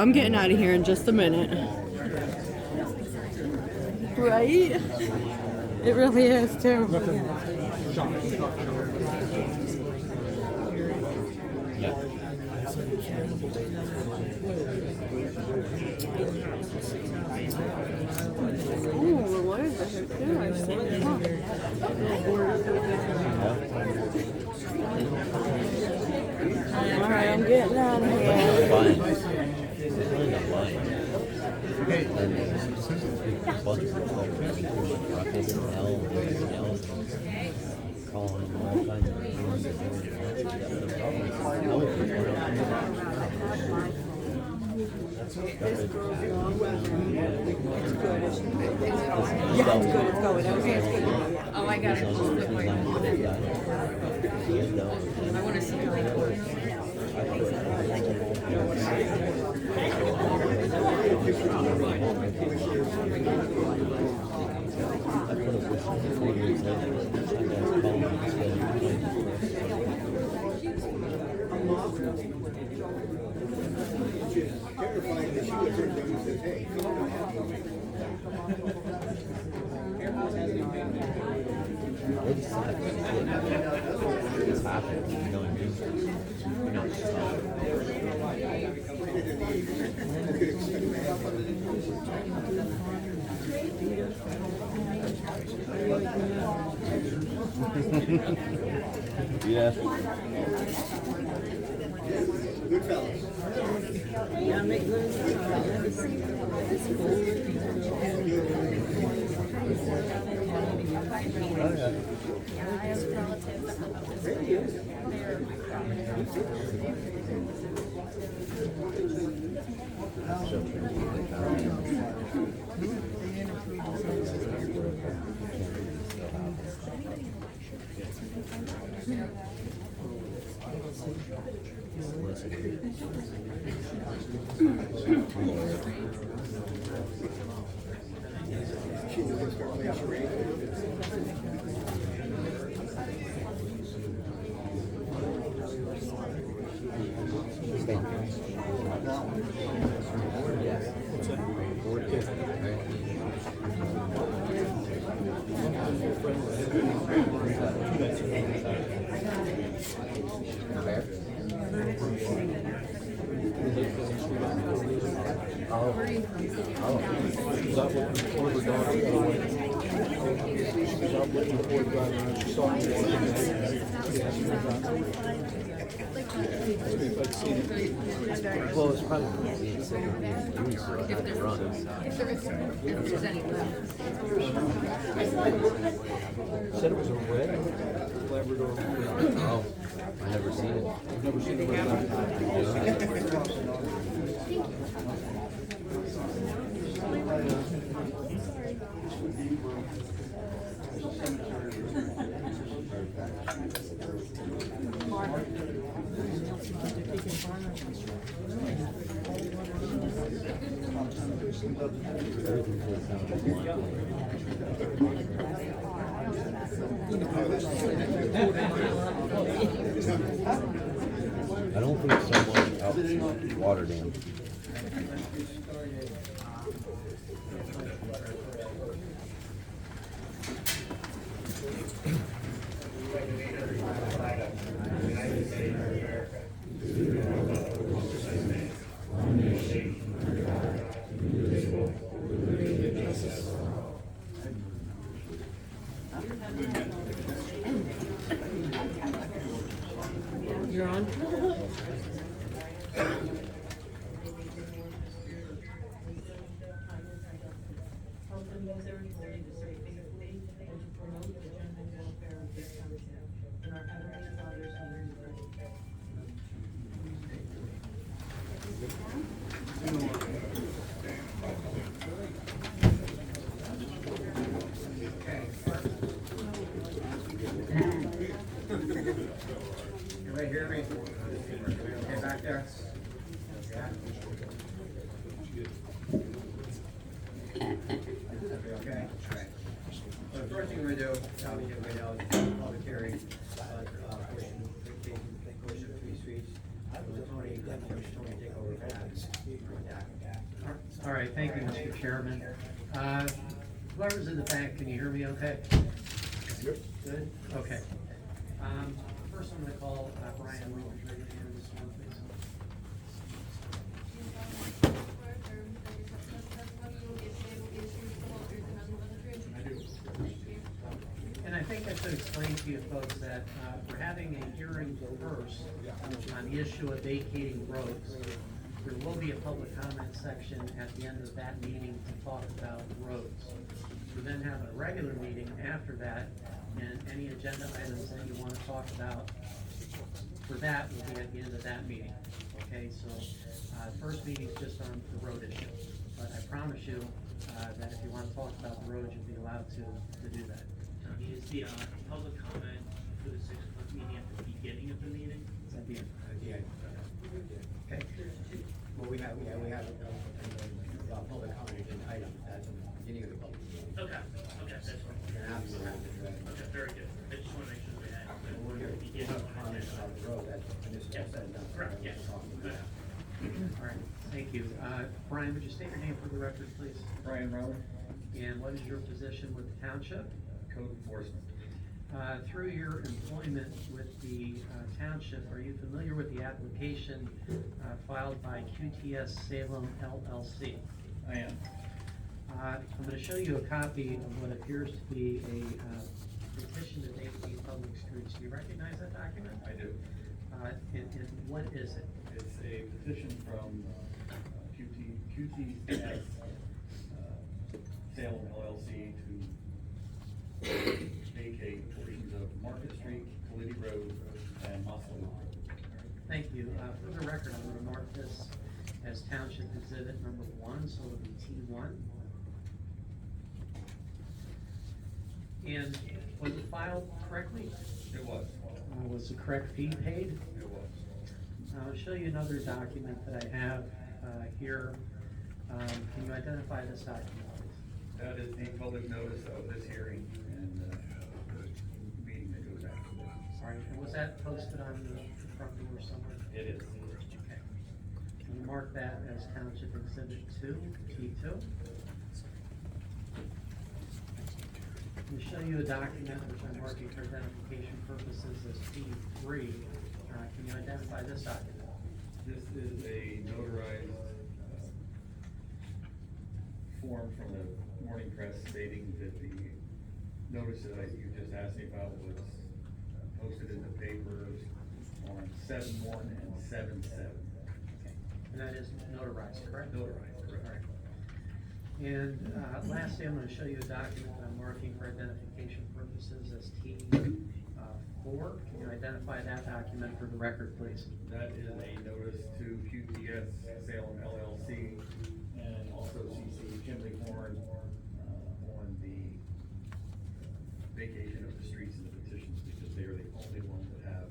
I'm getting out of here in just a minute. Right? It really is too. Ooh, the lawyers are here too. I've seen them. Alright, I'm getting out of here. Yeah, it's good. It's going. Okay, it's good. Oh, I got it. I want to see how it works. Yeah. Good fellas. Yeah, make good. Well, it's probably being said to be run. If there's any left. Said it was a red Labrador. Oh, I never seen it. I've never seen I don't think someone out water dam. You're on? Everybody hear me? Okay, back there? Yeah. Okay. All right. So the first thing we're gonna do we get right now, public hearing, portion of 3 streets. Tony, take over for that. All right, thank you, Mr. Chairman. Whoever's in the back, can you hear me okay? Yep. Good, okay. First I'm gonna call Brian Rowan. Raise your hand this one, please. And I think I should explain to you folks that we're having a hearing first on the issue of vacating roads. There will be a public comment section at the end of that meeting to talk about roads. We then have a regular meeting after that, and any agenda items that you want to talk about for that will be at the end of that meeting. Okay, so first meeting's just on the road issue, but I promise you that if you want to talk about the roads, you'll be allowed to do that. Is the public comment for the 6 o'clock meeting at the beginning of the meeting? At the end. Okay. Well, we have a public comment item at the beginning of the public meeting. Okay, that's fine. And after that, Okay, very good. I just want to make sure we had. we're going to Begin have on comments agenda. about the road, that's initially said, that's. Correct, yes. Good. All right, thank you. Brian, would you state your name for the record, please? Brian Rowan, And what is your position with the township? code enforcement. Through your employment with the township, are you familiar with the application filed by QTS Salem LLC? I am. I'm going to show you a copy of what appears to be a petition to vacate public streets. Do you recognize that document? I do. And what is it? It's a petition from QTS Salem LLC to vacate portions of Market Street, Colity Road, and Mossel Road. Thank you. For the record, I'm going to mark this as Township Exhibit number 1, so it'll be T1. And was it filed correctly? It was. Was the correct fee paid? It was. I'll show you another document that I have here. Can you identify this document, please? That is the public notice of this hearing and the meeting that goes after that. Sorry, and was that posted on the front door somewhere? It is. Okay. I'm gonna mark that as Township Exhibit 2, T2. I'm gonna show you a document which I'm marking for identification purposes as T3. Can you identify this document? This is a notarized form from the Morning Press stating that the notice that you just asked me about was posted in the papers on 7/1 and 7/7. Okay. And that is notarized, correct? Notarized, correct. All right. And lastly, I'm going to show you a document that I'm marking for identification purposes as T4. Can you identify that document for the record, please? That is a notice to QTS Salem LLC and also CC Chimney Horn on the vacation of the streets and the petitions because they are the only ones that have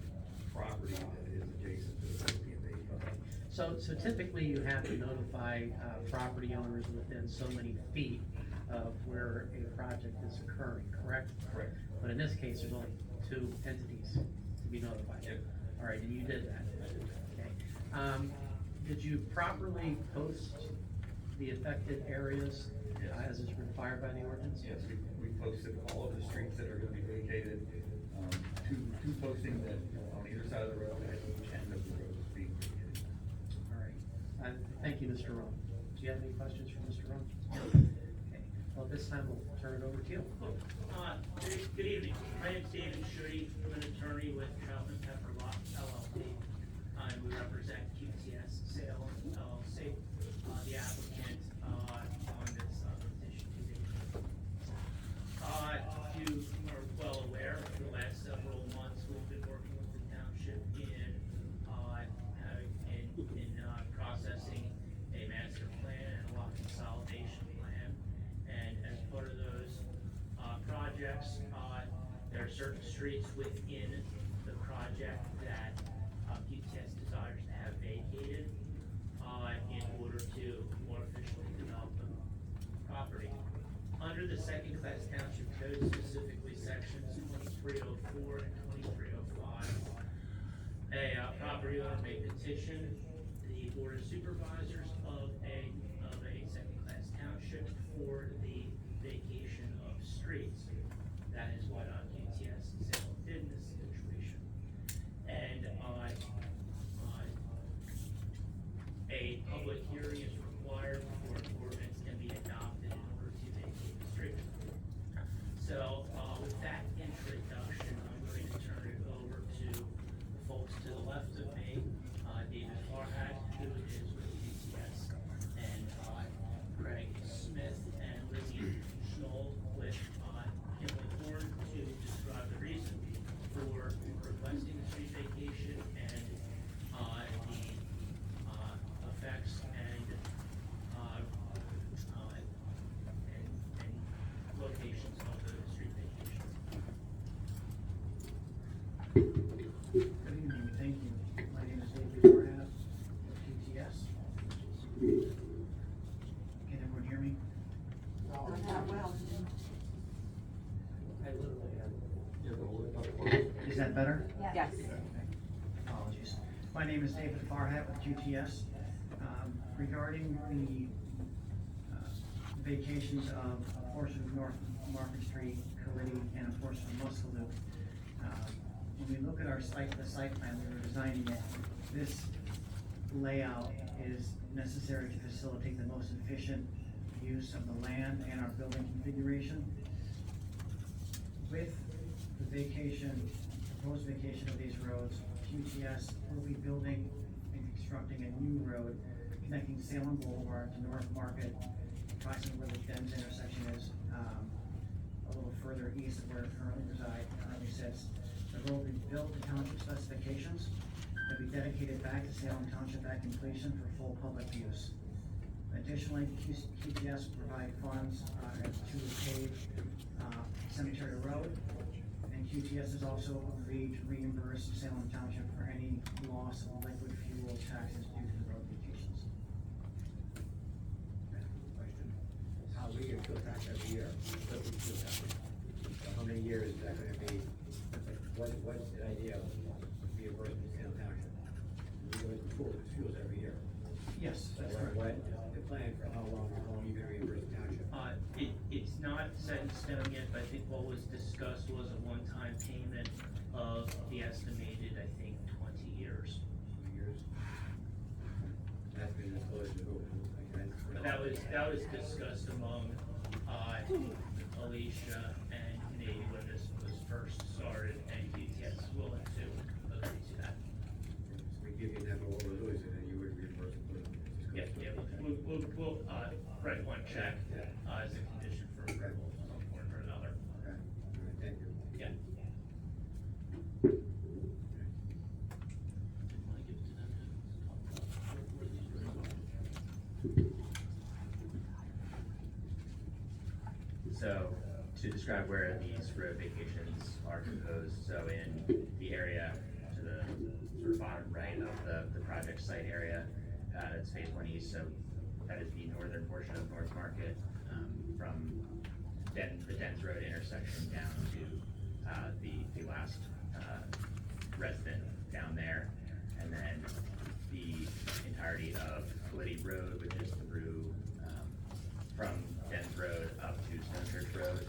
property that is adjacent to the being vacated. So typically you have to notify property owners within so many feet of where a project is occurring, correct? Correct. But in this case, there's only 2 entities to be notified. Yep. All right, and you did that. Okay. Did you properly post the affected areas Yes. as is required by the ordinance? Yes, we posted all of the streets that are gonna be vacated, two posting that on either side of the road at each end of the road is being vacated. All right. Thank you, Mr. Rowan. Do you have any questions for Mr. Rowan? Okay. Well, this time we'll turn it over to you. Good evening. My name's David Schutte. I'm an attorney with Troutman Pepper Law LLP. And we represent QTS Salem LLC, the applicant on this petition today. You are well aware, for the last several months, we've been working with the township in processing a master plan and a lot consolidation plan. And as part of those projects, there are certain streets within the project that QTS desires to have vacated in order to more efficiently develop the property. Under the second class township code, specifically section petition the Board of Supervisors of a second-class township for the vacation of streets. That is what QTS and Salem did in this situation. And a public hearing is required before an ordinance can be adopted in order to vacate the street. So, with that introduction, I'm going to turn it over to the folks to the left of me, David Farhat, who is with QTS, and Greg Smith and Lizzie Schnoll with Kimberly Horn to describe the reason for requesting the street vacation and the effects and locations of the street vacations. Good evening, thank you. My name is David Farhat of QTS. Can everyone hear me? Well. Is that better? Yes. Apologies. My name is David Farhat with QTS. Regarding the vacations of a portion of North Market Street, Kalidi, and a portion of Muscle Loop, when we look at our site, the site plan, we were designing it, this layout is necessary to facilitate the most efficient use of the land and our building configuration. With the proposed vacation of these roads, QTS will be building and constructing a new road connecting Salem Boulevard to North Market, approximately where the Dens intersection is, a little further east of where it currently sits. The road will be built to township specifications. It'll be dedicated back to Salem Township at completion for full public use. Additionally, QTS will provide funds to pave Cemetery Road, and QTS has also agreed to reimburse Salem Township for any loss of liquid fuel taxes due to the road vacations. Question. How we get fuel tax every year? How many years is that gonna be? What's the idea of reimbursement to Salem Township? We go into fuels every year. Yes, that's So correct. what, the plan for how long you gonna reimburse the township? It's not set in stone yet, but I think what was discussed was a one-time payment of the estimated, I think, 20 years. 2 years? That's been disclosed to who? But that was discussed among, Alicia and me when this was first started, and QTS is willing to agree to that. We give you that over Louis, and then you would reimburse it. Yeah, we'll write one check, as a condition for approval of some form or another. Okay, all right, thank you. Yeah. So, to describe where these road vacations are proposed, so in the area to the sort of bottom right of the project site area, it's phase 1 east, so that is the northern portion of North Market, from the Dens Road intersection down to the last resident down there, and then the entirety of Kalidi Road, which is through from Dens Road up to Stone Church Road,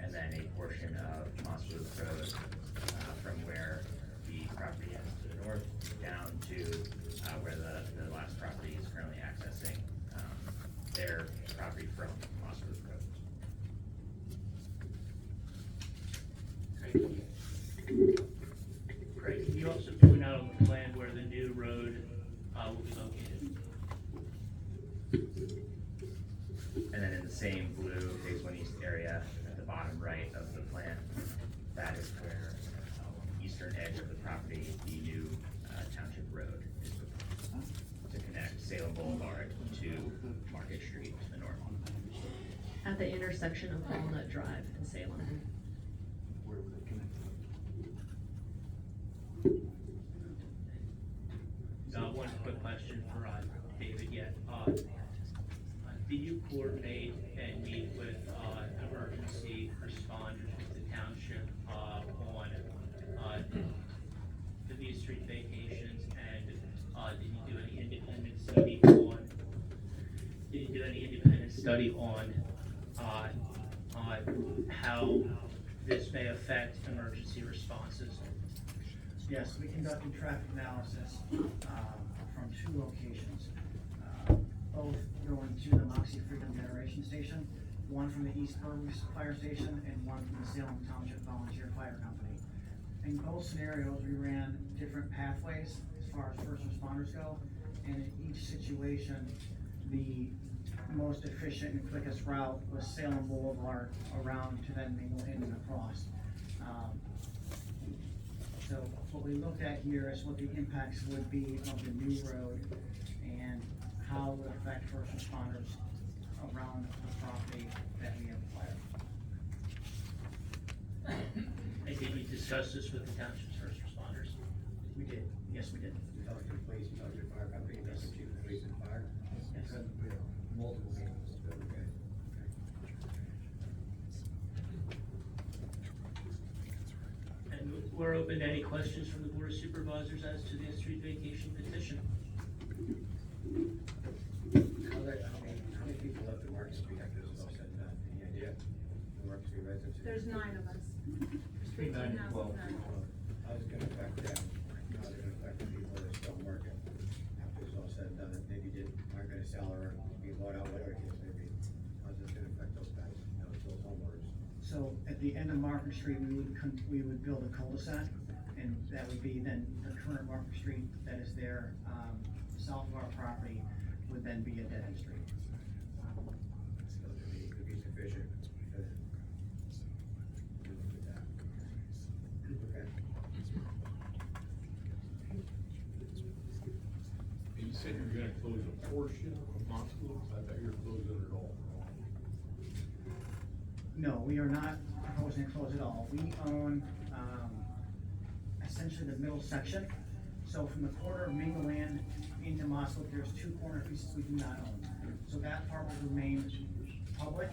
and then a portion of Moss Loop Road from where the property ends to the north down to where the last property is currently accessing their property from Moss Loop Road. Great. Can you also point out on the plan where the new road will be located? And then in the same blue phase 1 east area at the bottom right of the plan, that is where eastern edge of the property, the new township road is proposed to connect Salem Boulevard to Market Street to the north. At the intersection of Walnut Drive and Salem. Where would it connect? One quick question for David yet. Did you coordinate and meet with emergency responders with the township on these street vacations and study on how this may affect emergency responses. Yes, we conducted traffic analysis from 2 locations, both going to the Moxie Freedom Generation Station, one from the East Berwick Fire Station and one from the Salem Township Volunteer Fire Company. In both scenarios, we ran different pathways as far as first responders go, and in each situation, the most efficient and quickest route was Salem Boulevard around to then mingle in and across. So what we looked at here is what the impacts would be of the new road and how it would affect first responders around the property that we acquired. And did you discuss this with the township's first responders? We did, yes, we did. You talked to the police, you talked to the fire company, you talked to the chief of police and fire? Yes. Multiple meetings, okay. And we're open to any questions from the Board of Supervisors as to the street vacation petition. How many people left the Market Street after this is all said and done? Any idea? The Market Street residents? There's 9 of us. Between 9 and 12. How's it gonna affect them? How's it gonna affect the people that are still working after it's all said and done, that maybe aren't gonna sell or be bought out, whatever the case may be? How's this gonna affect those guys, those homeowners? So at the end of Market Street, we would build a cul-de-sac, and that would be then the current Market Street that is there, south of our property would then be a dead-end street. So could be sufficient to look at that. Okay. You said you were gonna close a portion of Montauk, I thought you were closing it all. No, we are not proposing to close it all. We own, essentially the middle section. So from the corner of Mingle Land into Moscow, there's 2 corner pieces we do not own. So that part will remain public.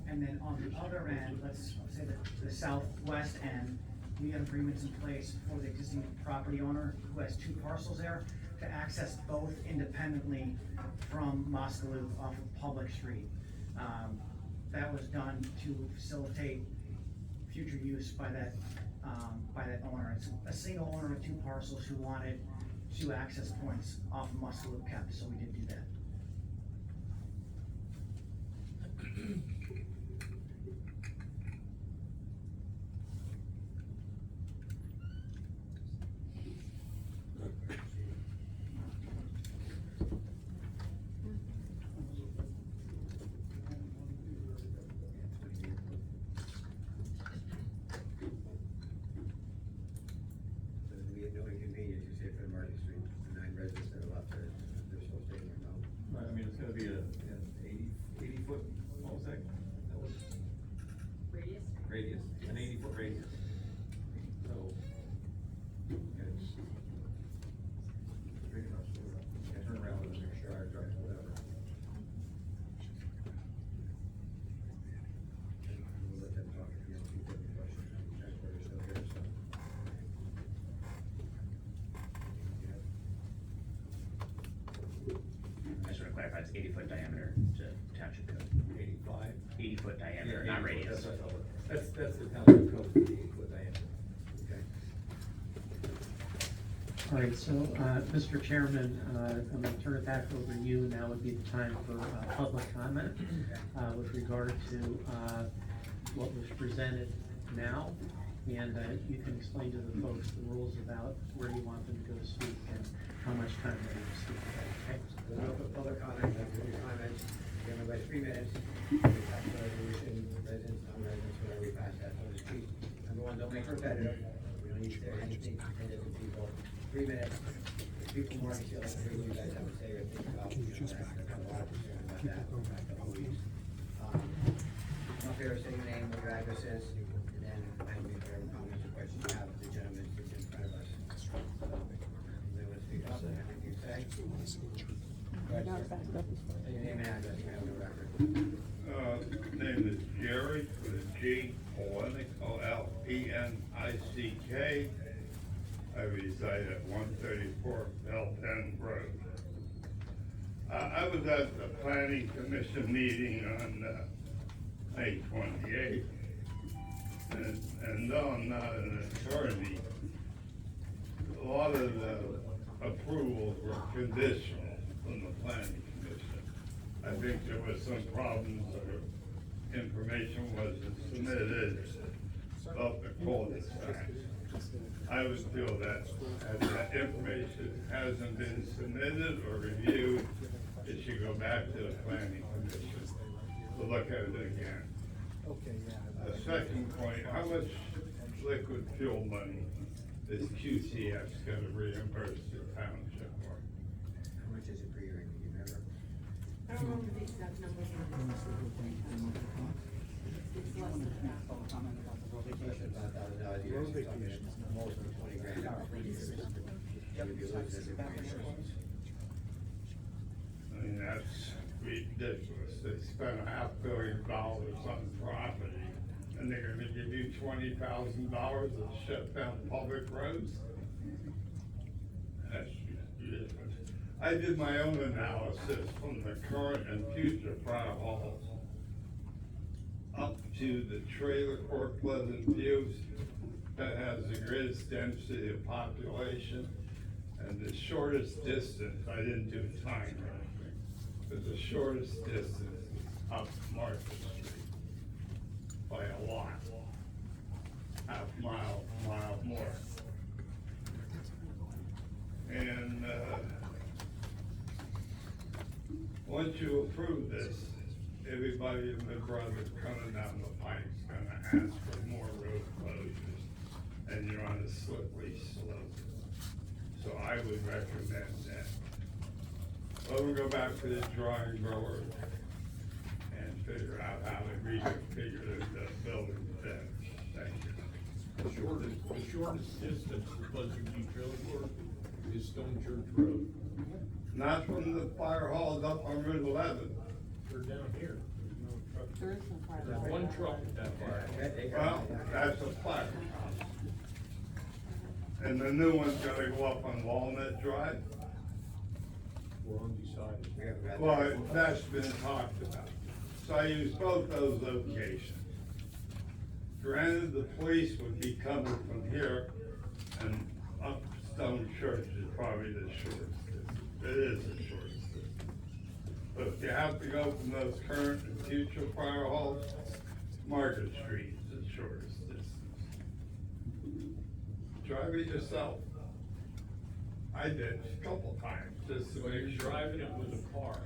And then on the other end, let's say the southwest end, we have agreements in place for the existing property owner who has 2 parcels there to access both independently from Moscow off of Public Street. That was done to facilitate future use by that owner. It's a single owner of 2 parcels who wanted 2 access points off of Muscaloo kept, so we did do that. So do we have no inconvenience, you say, for the Market Street, the 9 residents that are left there, they're still staying there, no? I mean, it's gonna be an 80 foot, what was that? Radius? Radius, an 80 foot radius. So, it's big enough to turn around with an extra drive, whatever. We'll let them talk, if you have any questions, that's where they're still here, so. I just wanna clarify, it's 80-foot diameter to township code. 85. 80-foot diameter, Yeah, not 80 foot, radius. That's the township code, 80 foot diameter. Okay. All right, so, Mr. Chairman, I'm gonna turn it back over to you. Now would be the time for public comment with regard to what was presented now. And you can explain to the folks the rules about where you want them to go to speak and how much time they need to speak. Okay? There's no public comment, that's your comments, give everybody 3 minutes. We pass the resolution, residents, non-residents, whatever we pass that, so to speak. Number 1, don't make it repetitive, we don't need to say anything repetitive to people. 3 minutes, if people want to hear what you guys have to say or think about, you know, I've got a lot of concern about that, over the past couple of weeks. Come up here, say your name, what your address is, and then I will make whatever comments or questions you have, the gentleman sits in front of us. So, anybody want to speak up, anything you say? Go ahead, sir. Say your name and address, you have the record. Name is Jerry, with a G, Polenick, Olenick. I reside at 134 Bell End Road. I was at the planning commission meeting on, May 28th. And though I'm not an attorney, a lot of the approvals were conditional from the planning commission. I think there was some problems or information wasn't submitted of the cul-de-sac. I would feel that as that information hasn't been submitted or reviewed, it should go back to the planning commission to look at it again. The second point, how much liquid fuel money is QCS gonna reimburse the township for? How much is it per year, do you remember? I don't remember the exact numbers. It's less than that. Less than $5,000 a year, so I mean, most of 20 grand out per year. You'd be losing it for insurance. I mean, that's ridiculous. They spent $500 million on property, and they're gonna give you $20,000 to shut down public roads? That's ridiculous. I did my own analysis from the current and future fire halls up to the trailer court Pleasant Views that has the greatest density of population, and the shortest distance, I didn't do time or anything, but the shortest distance is up Market Street by a lot. Half mile more. And, once you approve this, everybody in the brother coming down the pike's gonna ask for more road closures, and you're on a slippery slope. So I would recommend that. Let me go back to the drawing board and figure out how to reconfigure the building better. Thank you. The shortest distance to Pleasant View Trailer Court is Stone Church Road. Not from the fire halls up on Route 11. They're down here. There is some fire. There's one truck at that fire. Well, that's a fire. And the new one's gonna go up on Walnut Drive. We're undecided. Well, that's been talked about. So I use both those locations. Granted, the police would be coming from here, and up Stone Church is probably the shortest distance. It is the shortest distance. But if you have to go from those current and future fire halls, Market Street is the shortest distance. Drive it yourself. I did a couple times, just to So you're make sure. driving it with a car.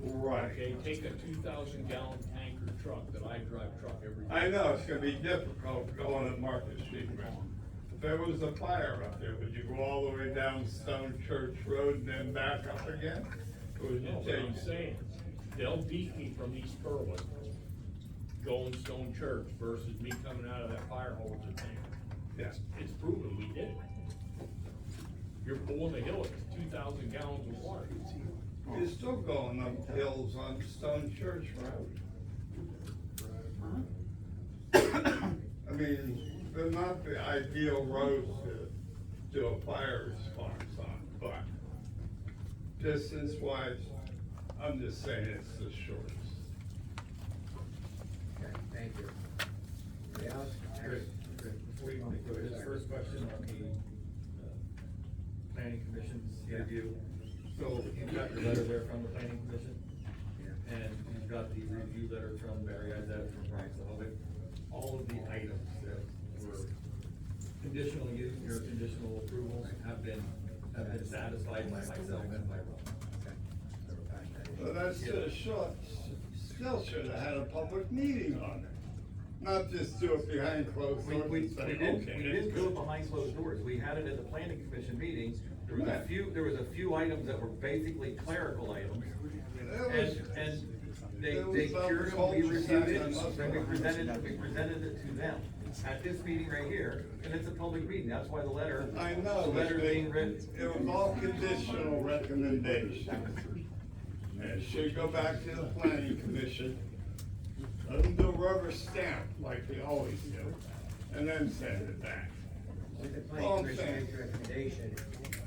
Right. Okay, take a 2,000-gallon tanker truck that I drive truck every day. I know, it's gonna be difficult going at Market Street, but if there was a fire up there, would you go all the way down Stone Church Road and then back up again? Or would you No, but I'm take? saying, they'll beat me from East Berlin, going Stone Church versus me coming out of that fire hole with a tanker. Yeah. It's proven we did it. You're pulling the hill at 2,000 gallons of water. You're still going up hills on Stone Church Road. I mean, they're not the ideal roads to do a fire response on, but distance wise, I'm just saying it's the shortest. Okay, thank you. Anybody else? Chris, before you go to his first question on the planning commission's review. So you've got your letter there from the planning commission, Yeah. and you've got the review letter from Barry Izett, from Brian Sahovic. All of the items that were conditional use, your conditional approvals have been satisfied by myself and by Rob. So that's still should have had a public meeting on it, not just do it behind closed doors We and say, didn't okay. do it behind closed doors, we had it at the planning commission meeting, there was Right. there was a few items that were basically clerical items. And they there was cured some them, we reviewed it, cul-de-sacs and we on presented it to them. At this meeting right here, and it's a public meeting, that's why the letter. I know, The but letter being written. it was all conditional recommendations. And it should go back to the planning commission, let them do a rubber stamp like they always do, and then send it back. With the All planning I'm commission saying. makes a recommendation,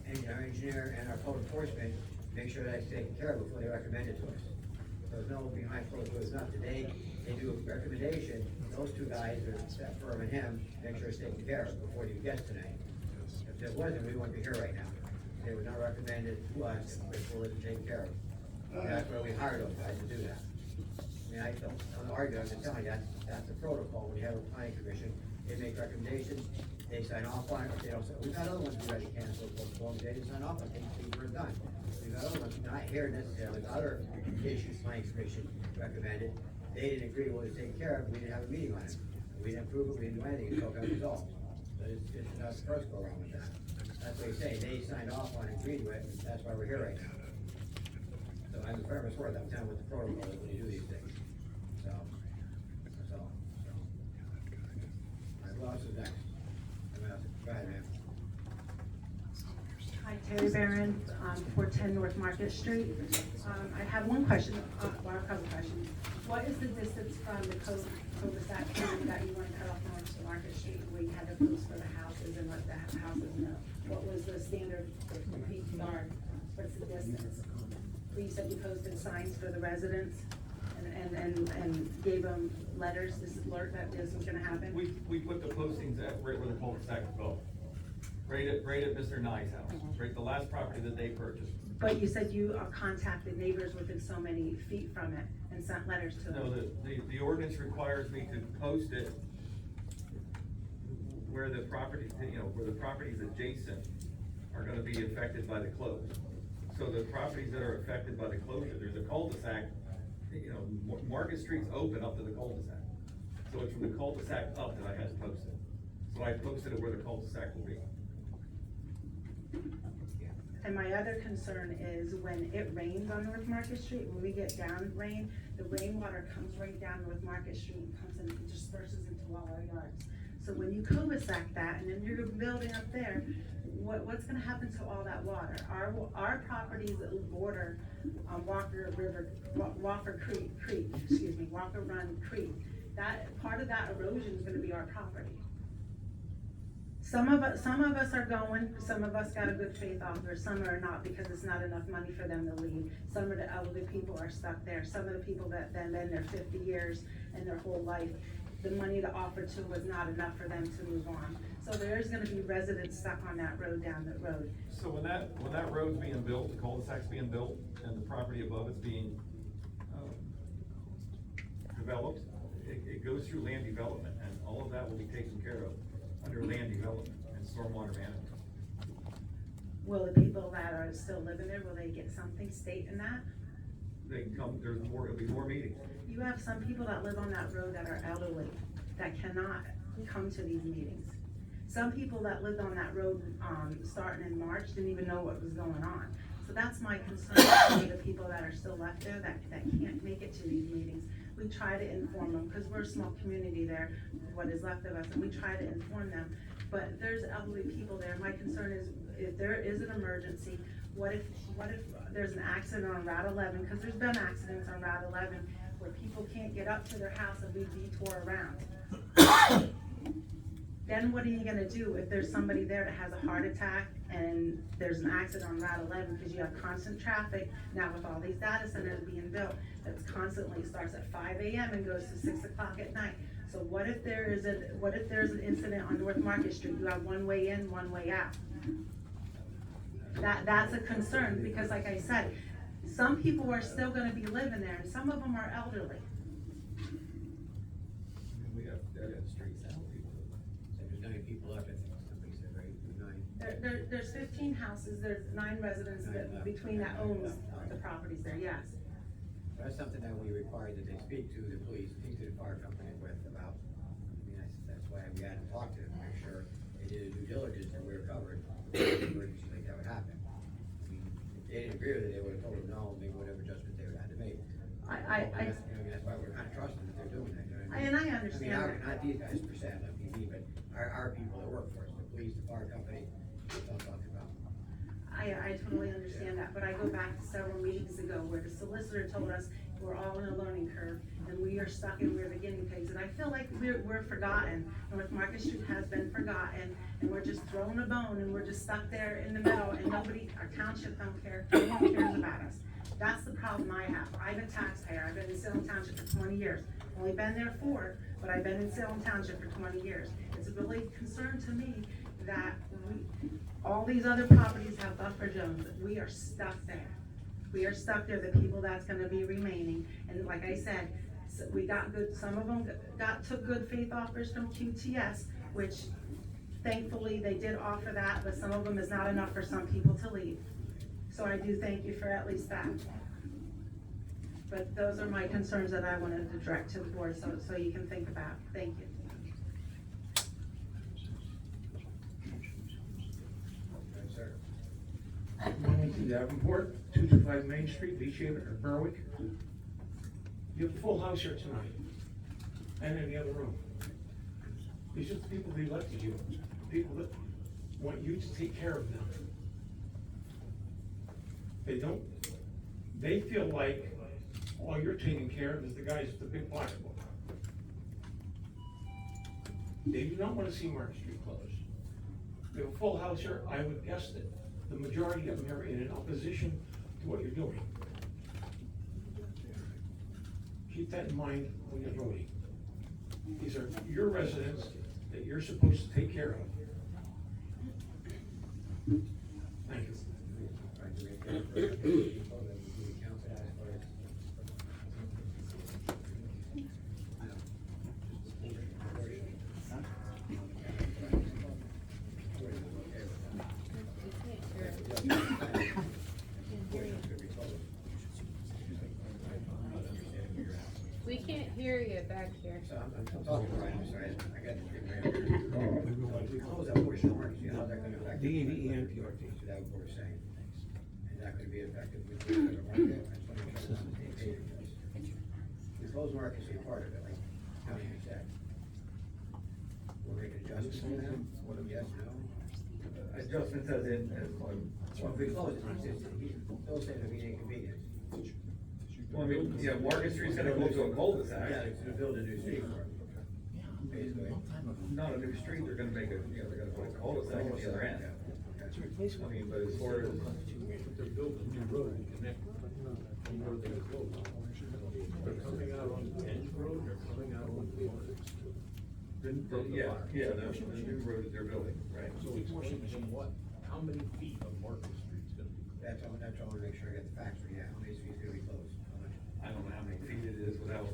and our engineer and our code enforcement make sure that's taken care of before they recommend it to us. There's no behind closed doors, not today, they do a recommendation, those two guys, or that firm and him, make sure it's taken care of before you get tonight. If there wasn't, we wouldn't be here right now. They would not recommend it to us if it wasn't taken care of. And that's why we hired those guys to do that. I mean, I don't argue, I'm just telling you, that's the protocol, when you have a planning commission, they make recommendations, they sign off on it, if they don't, we've got other ones who already canceled, postponed, they didn't sign off on things, things were done. We've got other ones, not here necessarily, but other issues planning commission recommended, they didn't agree with what was taken care of, we didn't have a meeting on it. We didn't approve it, we didn't do anything, until it got resolved. So it's not the first go around with that. That's what he's saying, they signed off on it, agreed with it, and that's why we're here right now. So I'm the firmest word, I'm telling what the protocol is when you do these things. So, that's all, so. All right, who else is next? Go ahead, ma'am. Hi, Terry Barron, 410 North Market Street. I have one question, well, a couple questions. What is the distance from the cul-de-sac that you want to cut off North Market Street, where you had to post for the houses and let the houses know? What was the standard feet yard? What's the distance? You said you posted signs for the residents and gave them letters, this alert that this was gonna happen? We put the postings at, right where the cul-de-sac is built. Right at Mr. Nye's house, right, the last property that they purchased. But you said you contacted neighbors within so many feet from it and sent letters to them. No, the ordinance requires me to post it where the property, where the properties adjacent are gonna be affected by the close. So the properties that are affected by the closure, there's a cul-de-sac, Market Street's open up to the cul-de-sac. So it's from the cul-de-sac up that I had to post it. So I posted it where the cul-de-sac will be. And my other concern is when it rains on North Market Street, when we get down rain, the rainwater comes right down North Market Street and comes in and disperses into all our yards. So when you cul-de-sac that and then you're building up there, what's gonna happen to all that water? Our properties that border Walker Run Creek, that part of that erosion is gonna be our property. Some of us are going, some of us got a good faith offer, some are not because it's not enough money for them to leave. Some of the elderly people are stuck there, some of the people that been there 50 years and their whole life, the money to offer to was not enough for them to move on. So there's gonna be residents stuck on that road down the road. So when that road's being built, the cul-de-sac's being built, and the property above it's being, developed, it goes through land development, and all of that will be taken care of under land development and stormwater management. Will the people that are still living there, will they get something stating that? They can come, there'll be more meetings. You have some people that live on that road that are elderly, that cannot come to these meetings. Some people that lived on that road, starting in March, didn't even know what was going on. So that's my concern, the people that are still left there that can't make it to these meetings. We try to inform them, because we're a small community there, what is left of us, and we try to inform them. But there's elderly people there. My concern is, if there is an emergency, what if there's an accident on Route 11, because there's been accidents on Route 11 where people can't get up to their house and we detour around. Then what are you gonna do if there's somebody there that has a heart attack and there's an accident on Route 11, because you have constant traffic now with all these data centers being built, that's constantly starts at 5 a.m. and goes to 6 o'clock at night. So what if there's an incident on North Market Street? You have one way in, one way out. That's a concern, because like I said, some people are still gonna be living there, and some of them are elderly. We got dead-end streets now, people. So there's 9 people left, I think somebody said, right? 9. There's 15 houses, there's 9 residents between that owns the properties there, yes. That's something that we require that they speak to the police, speak to the fire company with about. I mean, that's why we had to talk to them, make sure they did a due diligence and we were covered, if an emergency like that would happen. I mean, if they didn't agree with it, they would have told them no, and make whatever adjustment they would have to make. That's why we're kind of trusting that they're doing that, you know what I mean? And I understand that. Not these guys per se, not me, but our people that work for us, the police, the fire company, that's what I'm talking about. I totally understand that, but I go back to several meetings ago where the solicitor told us we're all in a learning curve and we are stuck and we're the guinea pigs, and I feel like we're forgotten. North Market Street has been forgotten, and we're just throwing a bone and we're just stuck there in the middle and nobody, our township don't care, no one cares about us. That's the problem I have. I'm a taxpayer. I've been in Salem Township for 20 years. Only been there 4, but I've been in Salem Township for 20 years. It's a really concern to me that all these other properties have buffer zones. We are stuck there. We are stuck there, the people that's gonna be remaining. And like I said, we got good, some of them took good faith offers from QTS, which thankfully they did offer that, but some of them is not enough for some people to leave. So I do thank you for at least that. But those are my concerns that I wanted to direct to the board, so you can think about. Thank you. Yes, sir. Wilmington Davenport, 225 Main Street, Beach Haven, or Berwick. You have a full house here tonight, and in the other room. These are the people who elected you, people that want you to take care of them. They feel like all you're taking care of is the guys with the big pocketbook. They do not want to see Market Street closed. We have a full house here. I would guess that the majority of them are in opposition to what you're doing. Keep that in mind when you're voting. These are your residents that you're supposed to take care of. Thank you. We can't hear you back here. So I'm talking to Brian, I'm sorry, I got the three grand. If we close that portion of Market Street, how's that gonna affect? DAVENPRT. So that what we're saying. Is that gonna be effective with the market? I just wanna make sure I'm on the same page with this. We close Market Street part of it, like County said. We'll make adjustments to that, yes, no? Adjustments as in, Well, if we close it, he's still saying it'll be an inconvenience. well, I mean, yeah, Market Street's gonna go to a cul-de-sac. Yeah, to build a new street for it. Basically. Not a new street, they're gonna make a, you know, they're gonna put a cul-de-sac at the other end. I mean, but as far as, They're building a new road to connect from where they close. They're coming out on Edge Road, they're coming out on Florida. yeah, the new road that they're building, right? So it's changing what, how many feet of Market Street's gonna be? That's all, I wanna make sure I get the facts right now, how many streets gonna be closed? How much? I don't know how many feet it is without,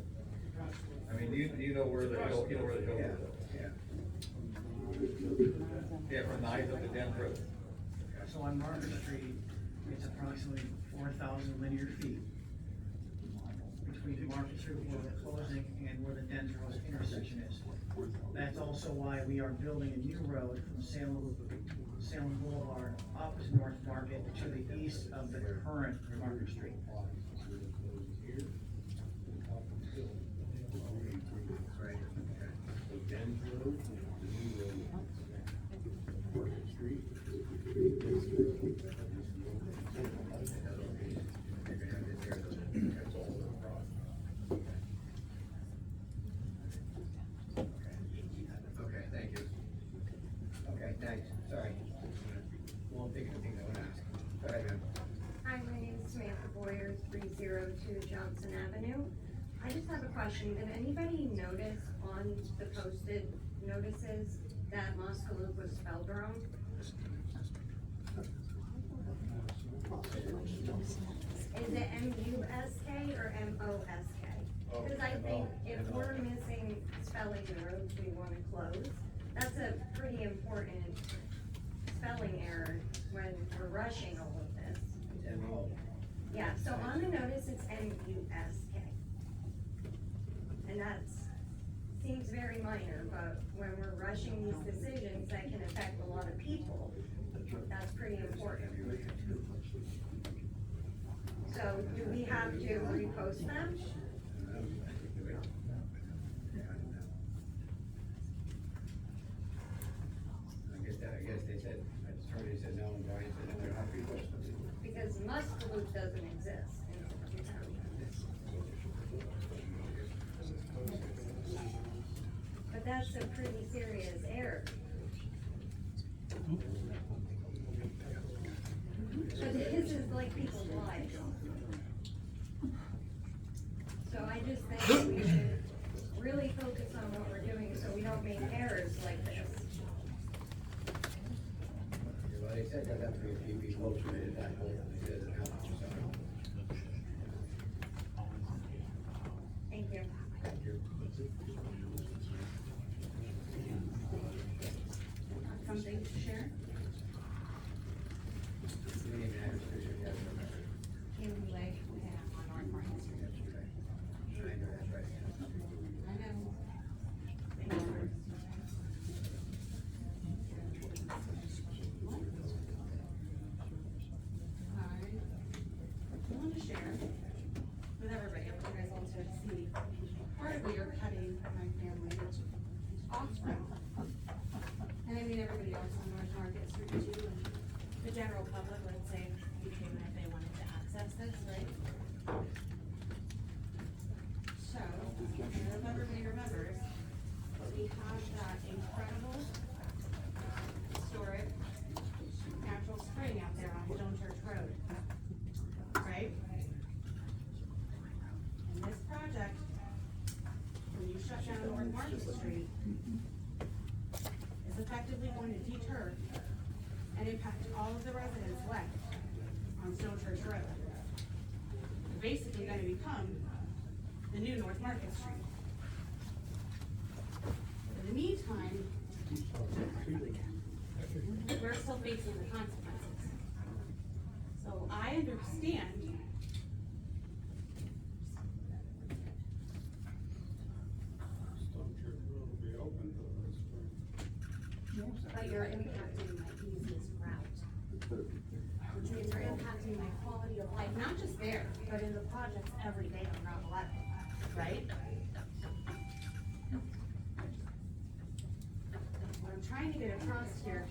I mean, you know where the hill, you know where the hill is? Yeah. Yeah, from the height of the Dent Road. So on Market Street, it's approximately 4,000 linear feet between Market Street where we're closing and where the Dent Road intersection is. That's also why we are building a new road from Salem Boulevard opposite North Market to the east of the current Market Street. Right, okay. Den's Road, the new road, Market Street. That's all the problem. Okay, thank you. Okay, thanks, sorry. Won't think of the things I wanna ask. Go ahead, ma'am. Hi, my name is Samantha Boyer, 302 Johnson Avenue. I just have a question. Did anybody notice on the posted notices that Moskaloop was spelled wrong? Is it M-U-S-K or M-O-S-K? Because I think if we're missing spelling the roads we want to close, that's a pretty important spelling error when we're rushing all of this. It's M.O. Yeah, so on the notice, it's M-U-S-K. And that's, seems very minor, but when we're rushing these decisions that can affect a lot of people, that's pretty important. So do we have to repost them? I guess they said, attorney said no, and Brian said no, they're not reposted. Because Muskaloop doesn't exist in the township. But that's a pretty serious error. said, does have to be a few people motivated that whole, it doesn't help, so. Thank you. Thank you. Something to share? We need an address, yes, Kim Lake, yeah, on North Market Street. I know that's right. I know. I want to share with everybody, I want you guys all to see part of what you're cutting my family off from. And I mean, everybody else on North Market Street too, and the general public, let's say, even if they wanted to access this, right? So, if everybody remembers, we have that incredible historic natural spring out there on Stone Church Road, right? And this project, when you shut down North Market Street, is effectively going to deter and impact all of the residents left on Stone Church Road. They're basically gonna become the new North Market Street. In the meantime, we're still facing the consequences. So I understand But you're impacting my easiest route. Which means you're impacting my quality of life, not just there, but in the projects every day on Route 11, right? what I'm trying to get across here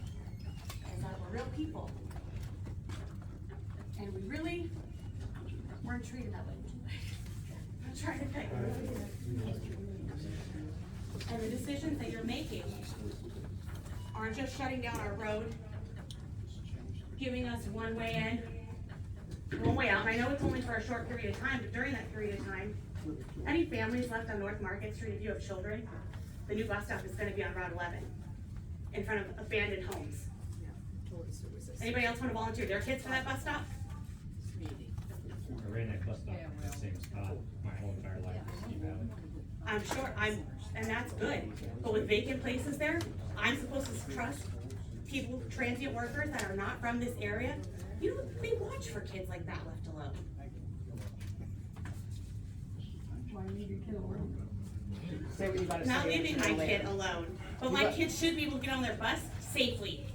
is that we're real people. And we really weren't treated that way. I'm trying to pick. And the decisions that you're making aren't just shutting down our road, giving us one way in, one way out. And I know it's only for a short period of time, but during that period of time, any families left on North Market Street, if you have children, the new bus stop is gonna be on Route 11, in front of abandoned homes. Anybody else wanna volunteer their kids for that bus stop? I ran that bus stop at the same spot my whole entire life, Steve Valley. I'm sure, and that's good, but with vacant places there, I'm supposed to trust people, transient workers that are not from this area. You know, they watch for kids like that left alone. Say what you gotta say. Not leaving my kid alone, but my kids should be able to get on their bus safely.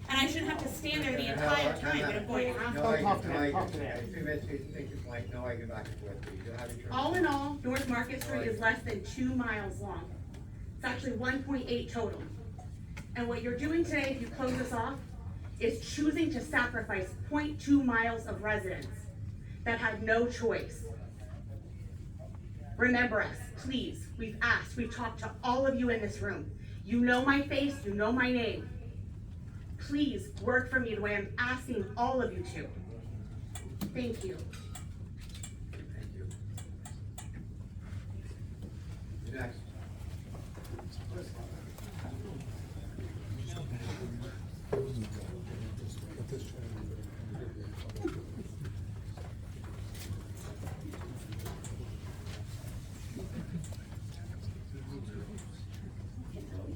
And I shouldn't have to stand there the entire time, but I'm going to have to. Talk to me. 3 minutes, make your point, no argument back and forth, please. You'll have your turn. All in all, North Market Street is less than 2 miles long. It's actually 1.8 total. And what you're doing today, if you close this off, is choosing to sacrifice 0.2 miles of residents that had no choice. Remember us, please. We've asked, we've talked to all of you in this room. You know my face, you know my name. Please work for me the way I'm asking all of you to. Thank you. Thank you. Next.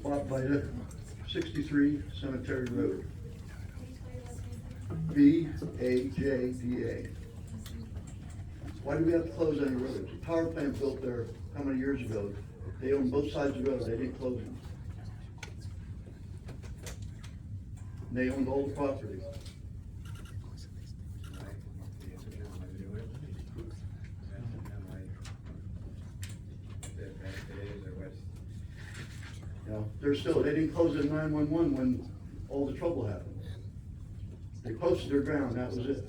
Bought by the 63 Cemetery Road. B-A-J-D-A. Why do we have to close any roads? The power plant built there how many years ago? They own both sides of the road, they didn't close them. And they owned all the property. You know, they didn't close it in 911 when all the trouble happened. They posted their ground, that was it.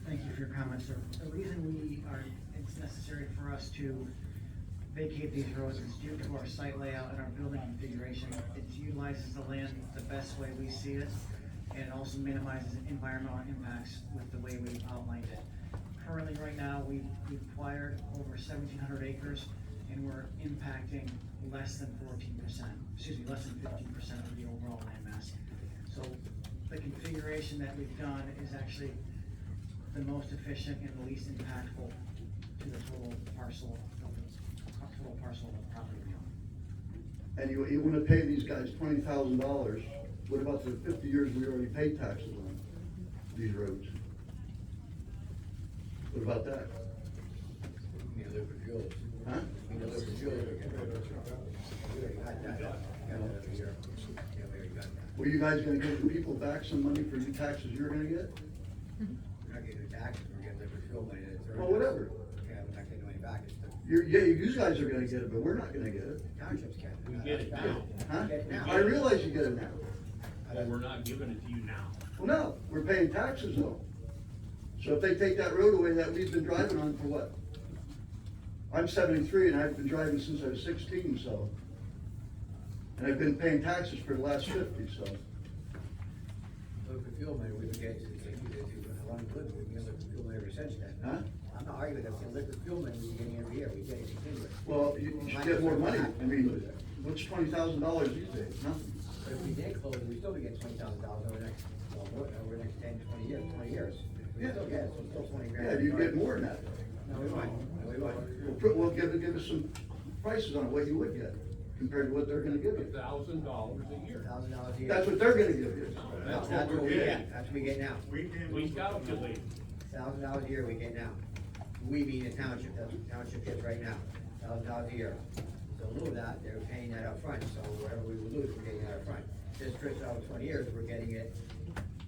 Thank you for your comments, sir. The reason it's necessary for us to vacate these roads is due to our site layout and our building configuration. It utilizes the land the best way we see it, and it also minimizes environmental impacts with the way we've outlined it. Currently, right now, we've acquired over 1,700 acres and we're impacting less than 14%, less than 15% of the overall land mass. So the configuration that we've done is actually the most efficient and the least impactful to the total parcel of the property we own. And you wanna pay these guys $20,000, what about the 50 years we already paid taxes on these roads? What about that? You know, liquid fuels. Huh? You know, liquid fuels. We already got that. Got that every year. Yeah, we already got that. Were you guys gonna give the people back some money for the taxes you're gonna get? We're not getting the taxes, we're getting liquid fuel money. Well, whatever. Yeah, we're not getting money back. It's the You guys are gonna get it, but we're not gonna get it. townships get it. We get it now. Huh? Get it now. I realize you get it now. But we're not giving it to you now. Well, no, we're paying taxes though. So if they take that road away that we've been driving on for what? I'm 73 and I've been driving since I was 16, so. And I've been paying taxes for the last 50, so. Liquid fuel money, we've been getting since they used it to run good, we've been getting liquid fuel money ever since then. Huh? I'm not arguing that, the liquid fuel money we're getting every year, we get it continuous. Well, you should get more money. I mean, what's $20,000 these days? Nothing. But if we did close, we still would get $20,000 over the next, over the next 10, 20 years. We Yeah. still get it, so it's still 20 grand. Yeah, you get more than that. No, we won't, no, we won't. We'll give us some prices on what you would get compared to what they're gonna give you. $1,000 a year. $1,000 a year. That's what they're gonna give you. No, that's what we get, that's what we get now. We calculate. $1,000 a year we get now. We mean the township, that's what the township gets right now, $1,000 a year. So in lieu of that, they're paying that up front. So whatever we would lose, we're getting that up front. This trips out 20 years, we're getting it,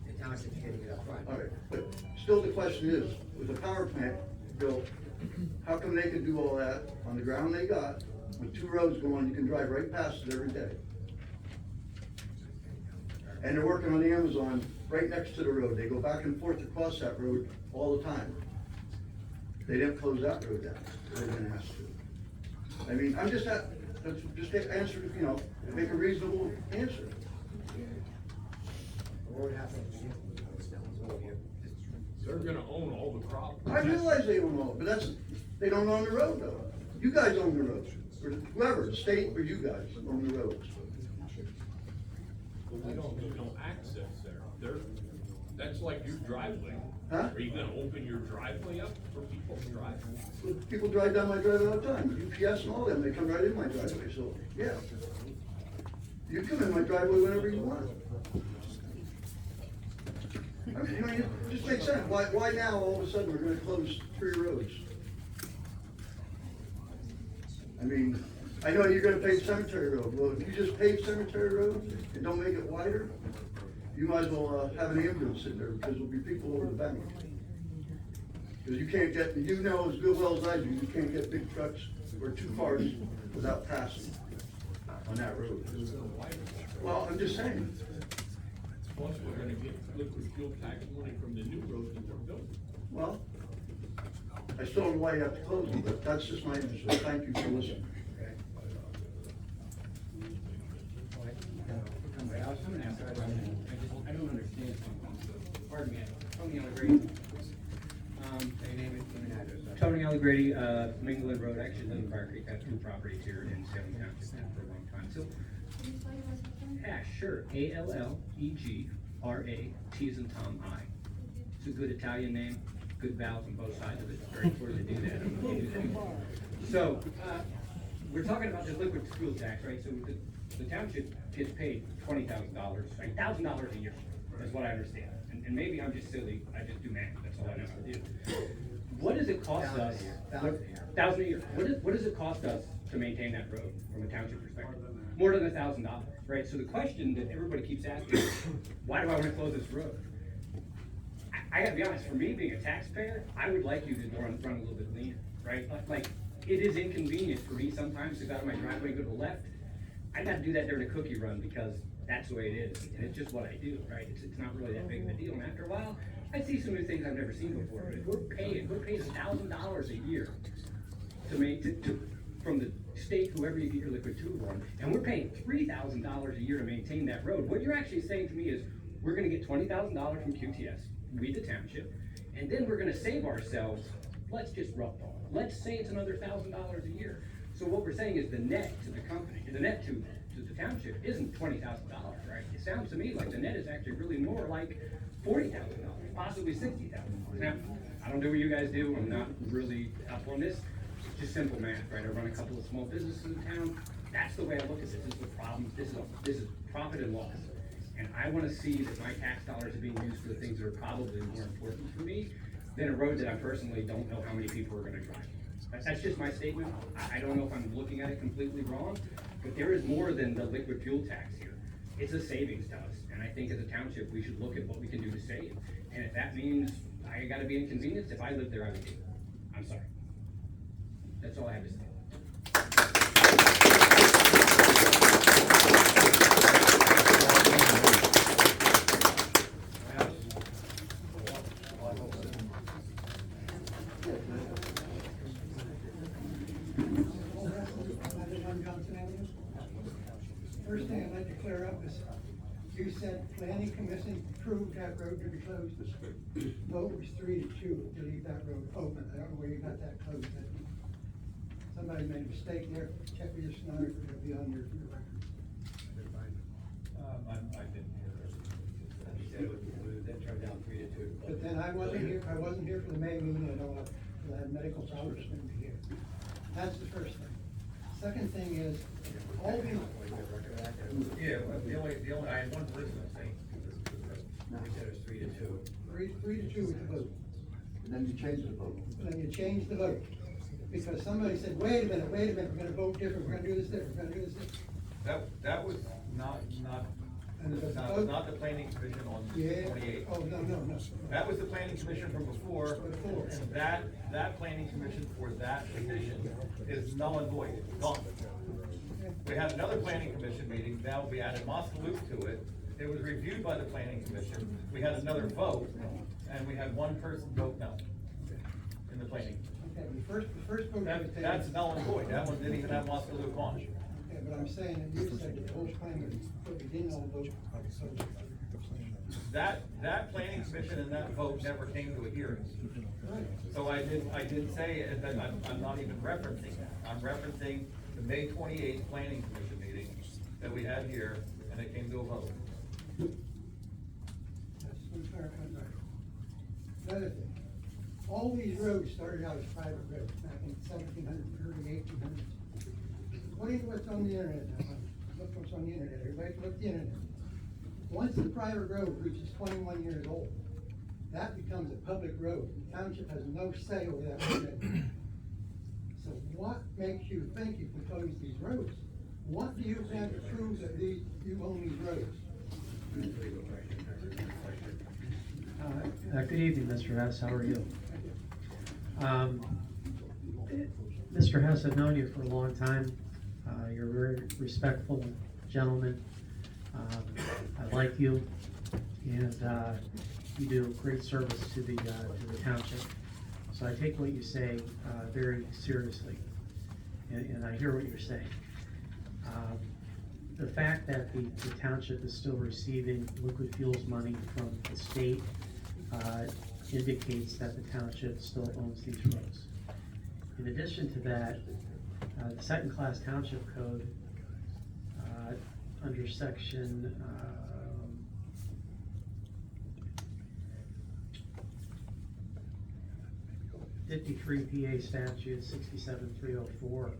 the township's getting it up front. All right, but still the question is, with the power plant built, how come they can do all that on the ground they got, with 2 roads going, you can drive right past it every day? And they're working on the Amazon right next to the road. They go back and forth across that road all the time. They didn't close that road down. They're gonna have to. I mean, I'm just answer, you know, make a reasonable answer. What would happen if They're gonna own all the property. I realize they own all, but they don't own the road though. You guys own the roads, or whoever, the state or you guys own the roads. There's no access there. That's like your driveway. Huh? Are you gonna open your driveway up for people to drive? People drive down my driveway all the time, UPS and all them, they come right in my driveway, so, yeah. You come in my driveway whenever you want. I mean, you know, it just makes sense, why now all of a sudden we're gonna close 3 roads? I mean, I know you're gonna pave Cemetery Road, well, if you just pave Cemetery Road and don't make it wider, you might as well, have an ambulance in there, because there'll be people over the bank. Because you can't get, you know as good well as I do, you can't get big trucks or 2 cars without passing on that road. Well, I'm just saying. Plus, we're gonna get liquid fuel tax money from the new roads that we're building. Well, I still don't know why you have to close them, but that's just my answer. Thank you for listening. I don't understand something, so, pardon me, Tony Allegretti. Tony Allegretti, Minglewood Road, actually live in Fire Creek, I have 2 properties here in Salem Township now for a long time, so. Yeah, sure, Allegra, T as in Tom, I. It's a good Italian name, good vowels on both sides of it, it's very important to do that. I don't know if you do that. So, we're talking about the liquid fuel tax, right? So the township gets paid $20,000, right, $1,000 a year, is what I understand. And maybe I'm just silly, I just do math, that's all I know how to do. What does it cost us? $1,000 a year. What does it cost us to maintain that road from a township perspective? More than $1,000, right? So the question that everybody keeps asking is, why do I want to close this road? I gotta be honest, for me being a taxpayer, I would like you to run a little bit leaner, right? Like, it is inconvenient for me sometimes to go out of my driveway and go to the left. I gotta do that during a cookie run because that's the way it is, and it's just what I do, right? It's not really that big of a deal, and after a while, I see some new things I've never seen before, but if we're paying $1,000 a year from the state, whoever you get your liquid fuel from, and we're paying $3,000 a year to maintain that road, what you're actually saying to me is, we're gonna get $20,000 from QTS, we the township, and then we're gonna save ourselves, let's just rough ball, let's say it's another $1,000 a year. So what we're saying is the net to the company, the net to the township isn't $20,000, right? It sounds to me like the net is actually really more like $40,000, possibly $60,000. Now, I don't do what you guys do, I'm not really up on this, it's just simple math, right? I run a couple of small businesses in town, that's the way I look at this is the problem, this is profit and loss. And I wanna see that my tax dollars are being used for the things that are probably more important for me than a road that I personally don't know how many people are gonna drive. That's just my statement. I don't know if I'm looking at it completely wrong, but there is more than the liquid fuel tax here. It's a savings to us, and I think as a township, we should look at what we can do to save. And if that means I gotta be inconvenienced, if I lived there, I would do it. I'm sorry. That's all I have to say. First thing I'd like to clear up is, you said planning commission approved that road to be closed. Vote was 3-2 to leave that road open. I don't know where you got that closed. Somebody made a mistake there. Check with your stenographer, it'll be on your record. I didn't hear that. You said it was then turned down 3-2. But then I wasn't here for the May meeting at all, because I had medical problems, couldn't be here. That's the first thing. Second thing is, all these. Yeah, the only, I had one person saying. You said it was 3-2. 3-2 with the vote. And then you change the vote. And then you change the vote. Because somebody said, wait a minute, we're gonna vote different, we're gonna do this different, we're gonna do this different. That was not the planning commission on Yeah. 28. Oh, no. That was the planning commission from before, and that planning commission for that petition is null and void, gone. We had another planning commission meeting, now we added Moskaluk to it, it was reviewed by the planning commission, we had another vote, and we had one person vote no in the planning. Okay, the first vote. That's null and void, that one didn't even have Moskaluk on. Okay, but I'm saying that you said that the whole plan, but we didn't all vote. That planning commission and that vote never came to a hearing. So I did say that I'm not even referencing that. I'm referencing the May 28th planning commission meeting that we had here, and it came to a vote. Another thing, all these roads started out as private roads back in 1700, early 1800s. What's on the internet now? Look what's on the internet. Everybody look at the internet. Once the private road reaches 21 years old, that becomes a public road. The township has no say over that road. So what makes you think you can close these roads? What do you have to prove that you own these roads? Good evening, Mr. Hess. How are you? Mr. Hess, I've known you for a long time. You're a very respectful gentleman. I like you, and you do great service to the township. So I take what you say very seriously, and I hear what you're saying. The fact that the township is still receiving liquid fuels money from the state indicates that the township still owns these roads. In addition to that, the second-class township code under section 53 PA statute 67304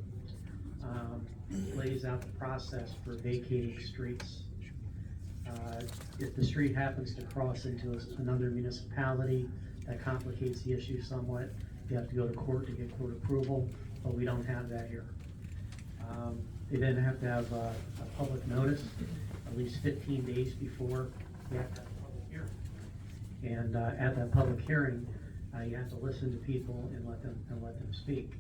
lays out the process for vacating streets. If the street happens to cross into another municipality, that complicates the issue somewhat. You have to go to court to get court approval, but we don't have that here. They then have to have a public notice at least 15 days before you have to have a public hearing. And at that public hearing, you have to listen to people and let them speak.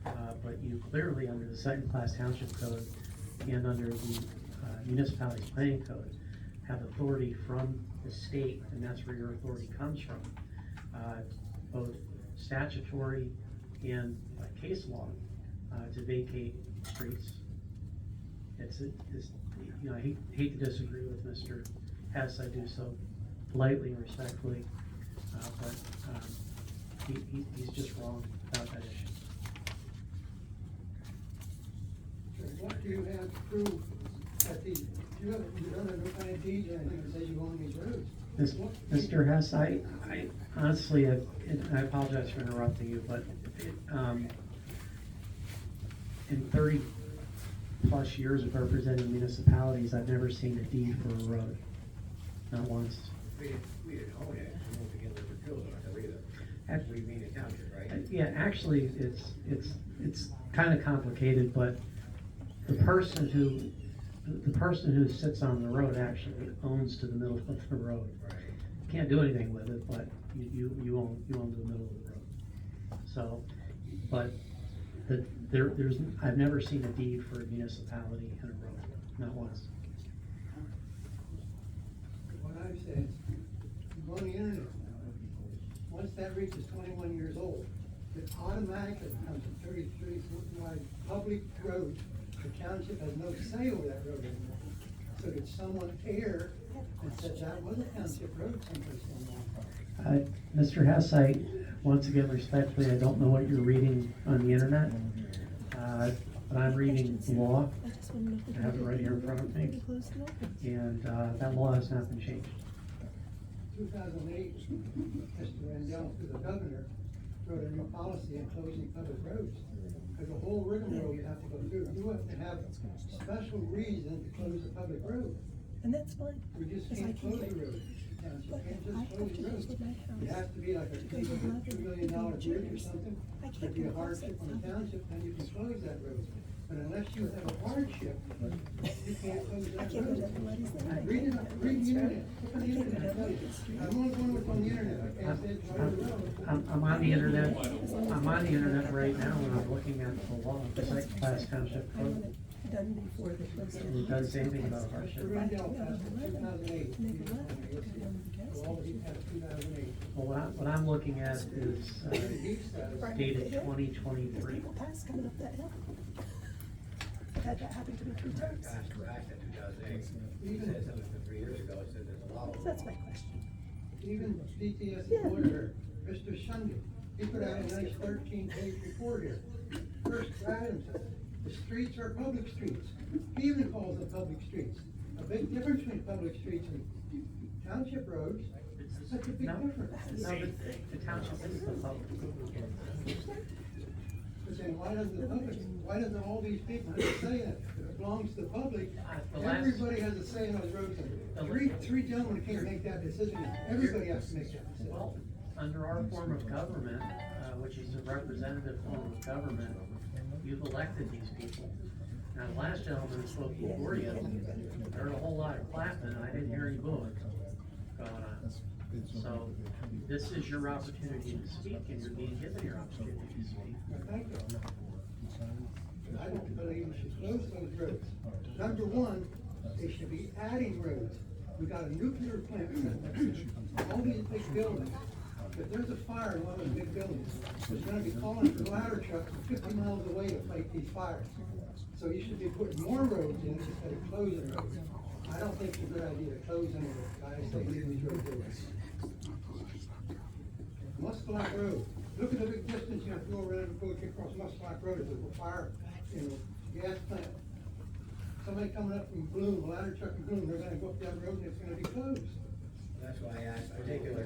But you clearly, under the second-class township code and under the municipality's planning code, have authority from the state, and that's where your authority comes from, both statutory and case law, to vacate streets. You know, I hate to disagree with Mr. Hess. I do so politely and respectfully, but he's just wrong about that issue. what do you have to prove that these, you don't have no kind of deed or anything that says you own these roads? Mr. Hess, I honestly, I apologize for interrupting you, but in 30-plus years of representing municipalities, I've never seen a deed for a road, not once. We didn't own it, we won't begin the appeals on it either. We mean the township, right? Yeah, actually, it's kind of complicated, but the person who sits on the road actually owns to the middle of the road. Can't do anything with it, but you own to the middle of the road. So, but I've never seen a deed for a municipality in a road, not once. What I've said, you go on the internet, once that reaches 21 years old, it automatically becomes a 30-foot wide public road. The township has no say over that road anymore. So did someone err and said that was a township road someplace along? Mr. Hess, once again, respectfully, I don't know what you're reading on the internet, but I'm reading law. I have it right here in front of me, and that law has not been changed. 2008, Mr. Rendell, through the governor, wrote a new policy on closing public roads. There's a whole rigmarole you have to go through. You have to have special reason to close a public road. And that's fine. We just can't close the road. You can't just close the road. It has to be like a $2 million bridge or something. It'd be a hardship on the township, then you can close that road. But unless you have a hardship, you can't close that road. Read the internet. Look on the internet, I'll tell you. I'm only going what's on the internet. I can't say it's right or wrong. I'm on the internet. I'm on the internet right now, and I'm looking at the law, the Second Class Township Code. Done before the close. It doesn't say anything about hardship. Mr. Rendell passed it 2008. All he passed 2008. Well, what I'm looking at is dated 2023. People pass coming up that hill. Had that happen to me 3 times. Passed in 2008. Even said something from 3 years ago, it said there's a law. So that's my question. Even DTS lawyer, Mr. Sunday, he put out a nice 13-page report here. First item says, the streets are public streets. He even calls them public streets. A big difference between public streets and township roads. Such a big difference. No, the township is the public. But then why doesn't all these people have a say in it? If it belongs to the public, everybody has a say in those roads. Three gentlemen can't make that decision. Everybody has to make that decision. Well, under our form of government, which is a representative form of government, you've elected these people. Now, the last gentleman who spoke before you, I heard a whole lot of clapping, and I didn't hear any booing going on. So, this is your opportunity to speak, and you're being given your opportunity to speak. Thank you. I don't believe we should close those roads. Number one, they should be adding roads. We got a nuclear plant, all these big buildings. If there's a fire in one of those big buildings, there's gonna be calling for ladder trucks from 50 miles away to fight these fires. So you should be putting more roads in instead of closing roads. I don't think it's a good idea to close any roads. I say leave these roads open. Muscatlock Road, look at the big distance you have to go around before you get across Muscatlock Road. If there's a fire in a gas plant. Somebody coming up from Bloom, a ladder truck from Bloom, they're gonna go up that road and it's gonna be closed. That's why I asked particularly.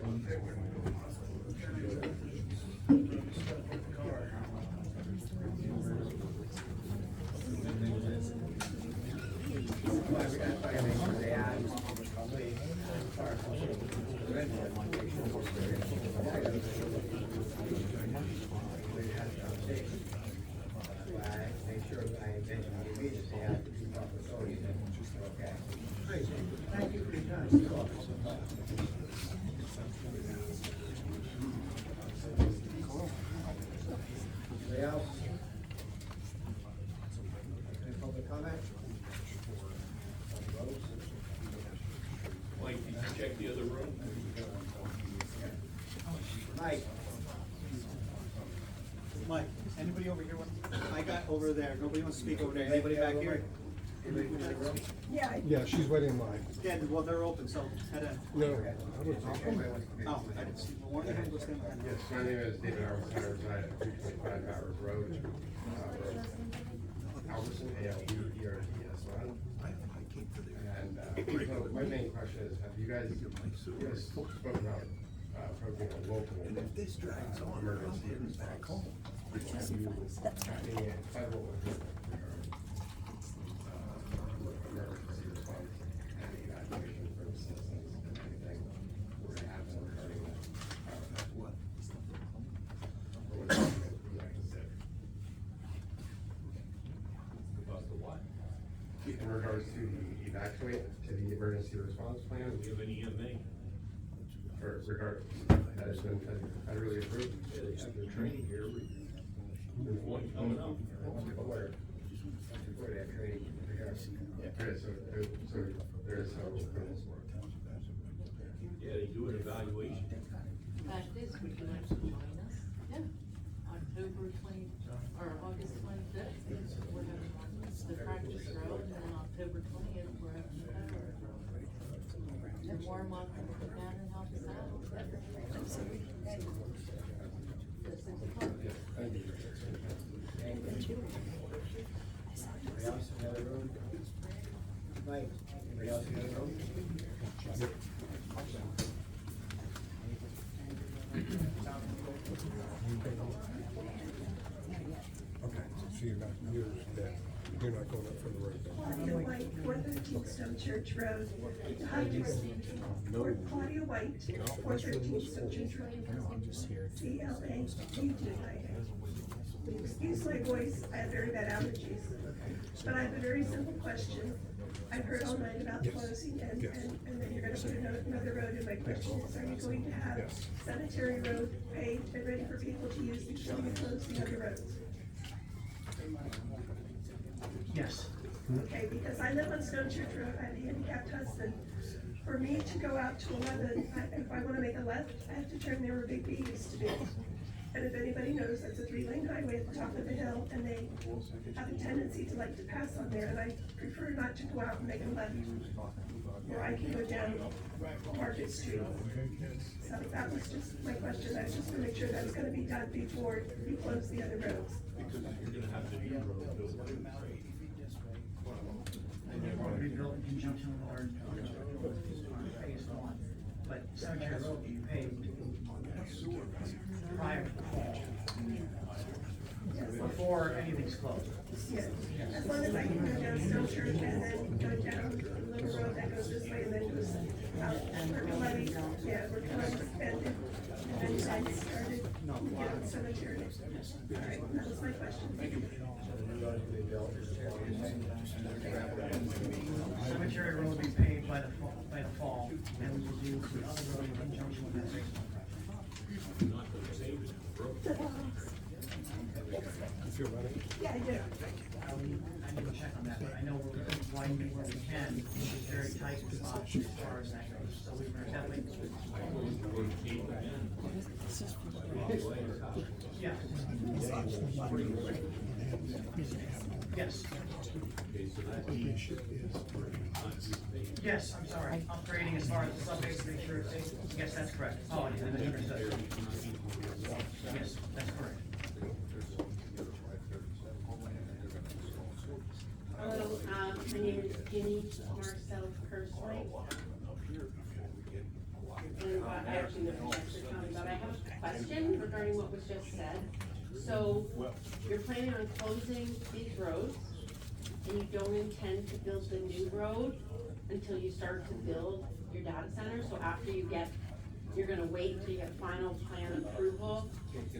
Thank you for your time. Anybody else? Any public comment? Mike, did you check the other room? Mike? Mike, anybody over here I got over there, nobody wants to speak over there, anybody back here? Yeah. she's waiting in line. Yeah, well, they're open, so head in. No. Oh, I didn't see, well, one of them was in. Yes, my name is David Arnold, I reside at 225 Howard Road. Albertson, ALU. And, so my main question is, have you guys spoke about, approaching a local emergency response? Have you, any federal emergency response, any evacuation for the citizens, anything were to happen regarding that? What? Or what would you like to say? About the what? In regards to the evacuate, to the emergency response plan? We have an EMA. For regard, that has been federally approved? Yeah, they have their training here. There's one coming up. Where? Where they have training? Okay, so there's Yeah, they do an evaluation. This, would you like to join us? Yeah. October August 25th, we're having the practice road, and then October 20th, we're having the fireworks road. You're more than welcome to come down and help us out. Thank you. Anybody else in the other room? Mike, anybody else in the other room? Okay, so you're not going up for the road. Claudia White, 413 Stone Church Road. Hi, Christine. Claudia White, 413 Stone Church Road. CLAUDIA. Excuse my voice, I have very bad allergies. But I have a very simple question. I've heard all night about closing and then you're gonna put another road in. My question is, are you going to have Cemetery Road paved and ready for people to use before you close the other roads? Yes. Okay, because I live on Stone Church Road, I have a handicapped husband. For me to go out to 11, if I wanna make a left, I have to turn there where Big B used to be. And if anybody knows, that's a 3-lane highway at the top of the hill, and they have a tendency to like to pass on there, and I prefer not to go out and make a left. Or I can go down Market Street. So that was just my question, I was just gonna make sure that was gonna be done before you close the other roads. Because you're gonna have to be road built. And they're going to be built in conjunction with our phase 1. But Cemetery Road will be paved prior to the fall. Before anything's closed. Yeah, as long as I can go down Stone Church and then go down the little road that goes this way and then goes out, we're levy, yeah, we're trying to spend it. And then I started, yeah, cemetery. All right, that was my question. Cemetery Road will be paved by the fall, and we will do the other road in conjunction with that phase 1. Not gonna save it, road. You feel better? Yeah, I do. I need to check on that, but I know we're widening where we can, it's very tight spots as far as that goes, so we were definitely. Yeah. Yes. Yes, I'm sorry, upgrading as far as the subbase, make sure it's safe. Yes, that's correct. Oh, I understood. Yes, that's correct. Hello, my name is Ginny Marcel Kersway. And I actually live in Chester County, but I have a question regarding what was just said. So, you're planning on closing these roads, and you don't intend to build the new road until you start to build your data center? So after you're gonna wait until you get final plan approval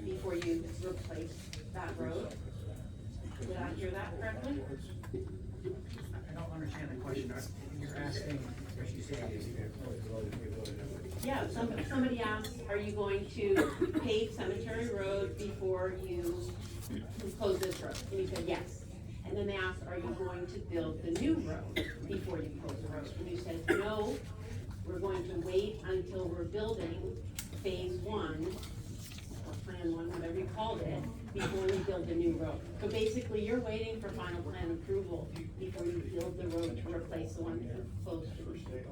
before you replace that road? Did I hear that correctly? I don't understand the question. You're asking, what you say is you're gonna close the road if we voted on it. Yeah, somebody asked, are you going to pave Cemetery Road before you close this road? And you said yes. And then they asked, are you going to build the new road before you close the road? And you said, no, we're going to wait until we're building phase 1, or plan 1, whatever you called it, before we build the new road. So basically, you're waiting for final plan approval before you build the road to replace the one that's close to the street.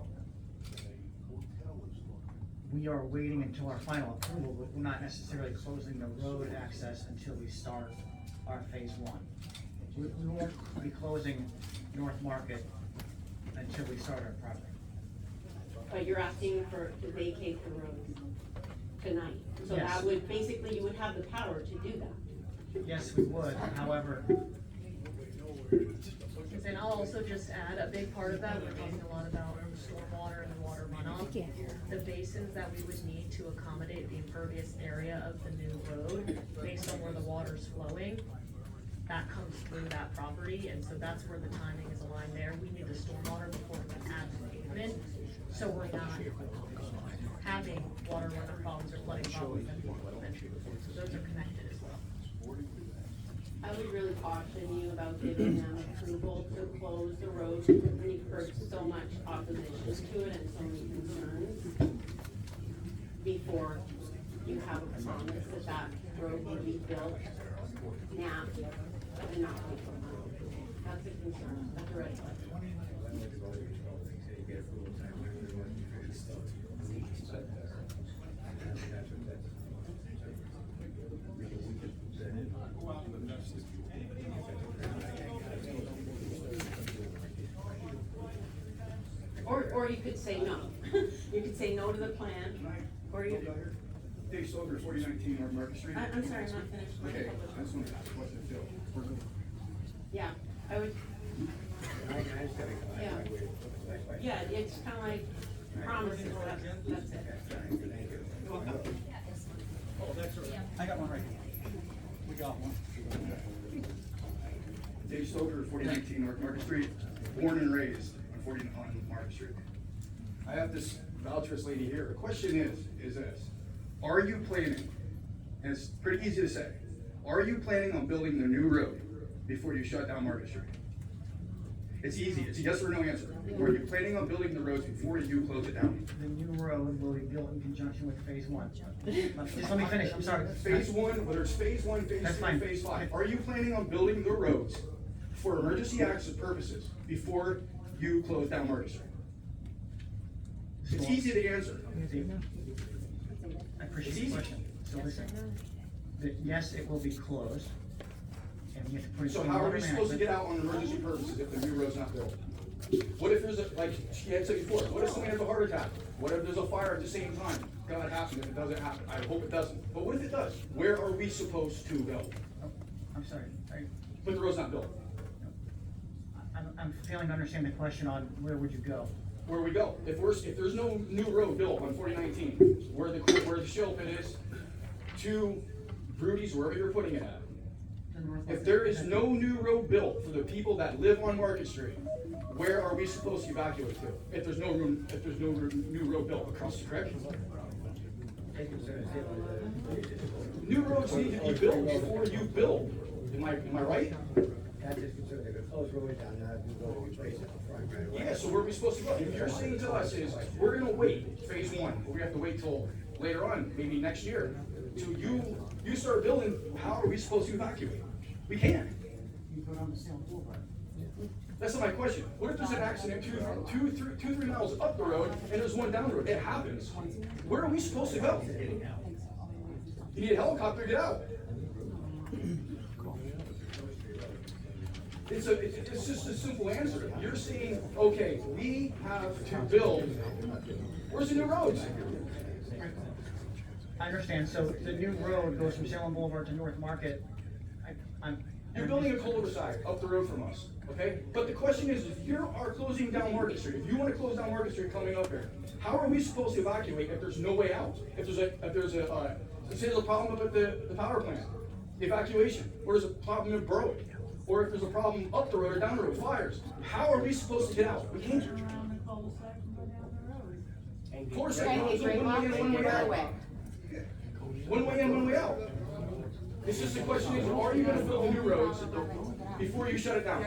We are waiting until our final approval, but we're not necessarily closing the road access until we start our phase 1. We won't be closing North Market until we start our project. But you're asking to vacate the roads tonight. So Yes. that would, basically, you would have the power to do that. Yes, we would, however, And I'll also just add, a big part of that, we're talking a lot about stormwater and the water runoff. The basins that we would need to accommodate the impervious area of the new road, based on where the water's flowing, that comes through that property, and so that's where the timing is aligned there. We need the stormwater before we can add the pavement, so we're not having water runoff problems or flooding problems in the pavement. So those are connected as well. I would really caution you about giving them approval to close the road because we've heard so much opposition to it and so many concerns before you have a promise that that road will be built now and not later. That's a concern, that's a red flag. Or you could say no. You could say no to the plan, or you. Dave Stover, 4019 North Market Street. I'm sorry, I'm not finished. Okay, I just want to ask a question, Phil. Yeah, I would. Yeah. Yeah, it's kind of like promises, that's it. Oh, that's right. I got one right here. We got one. Dave Stover, 4019 North Market Street, born and raised on Market Street. I have this voucherous lady here. The question is this. Are you planning, and it's pretty easy to say, are you planning on building the new road before you shut down Market Street? It's easy, it's a yes or no answer. Are you planning on building the roads before you close it down? The new road will be built in conjunction with phase one. Just let me finish, I'm sorry. Phase one, whether it's phase one, phase That's two, fine. phase five, are you planning on building the roads for emergency access purposes before you close down Market Street? It's easy to answer. I appreciate the question. So listen, yes, it will be closed. And we have to put in. So how are we supposed to get out on emergency purposes if the new road's not built? What if there's a, like she had said before, what if somebody has a heart attack? What if there's a fire at the same time? God happen if it doesn't happen. I hope it doesn't. But what if it does? Where are we supposed to go? Oh, I'm sorry. But the road's not built. I'm failing to understand the question on where would you go? Where we go? If there's no new road built on 4019, where the shell pit is, to Rudy's, wherever you're putting it at. If there is no new road built for the people that live on Market Street, where are we supposed to evacuate to? If there's no new road built across the creek? New roads need to be built before you build. Am I right? That's just concerned, if it close road down, now you go replace it front right away. Yeah, so where are we supposed to go? If you're saying to us is, we're gonna wait, phase one, but we have to wait till later on, maybe next year, till you start building, how are we supposed to evacuate? We can't. You go down the Salem Boulevard. That's not my question. What if there's an accident 3 miles up the road and there's one down the road? It happens. Where are we supposed to go? You need a helicopter to get out. It's just a simple answer. You're saying, okay, we have to build, where's the new roads? I understand, so the new road goes from Salem Boulevard to North Market. You're building a cul-de-sac up the road from us, okay? But the question is, if you are closing down Market Street, if you want to close down Market Street coming up here, how are we supposed to evacuate if there's no way out? If there's a problem up at the power plant, evacuation, or there's a problem in Berwick, or if there's a problem up the road or down the road, fires, how are we supposed to get out? We can't. Of course, one way in, one way out. One way in, one way out. It's just the question is, are you gonna build the new roads before you shut it down?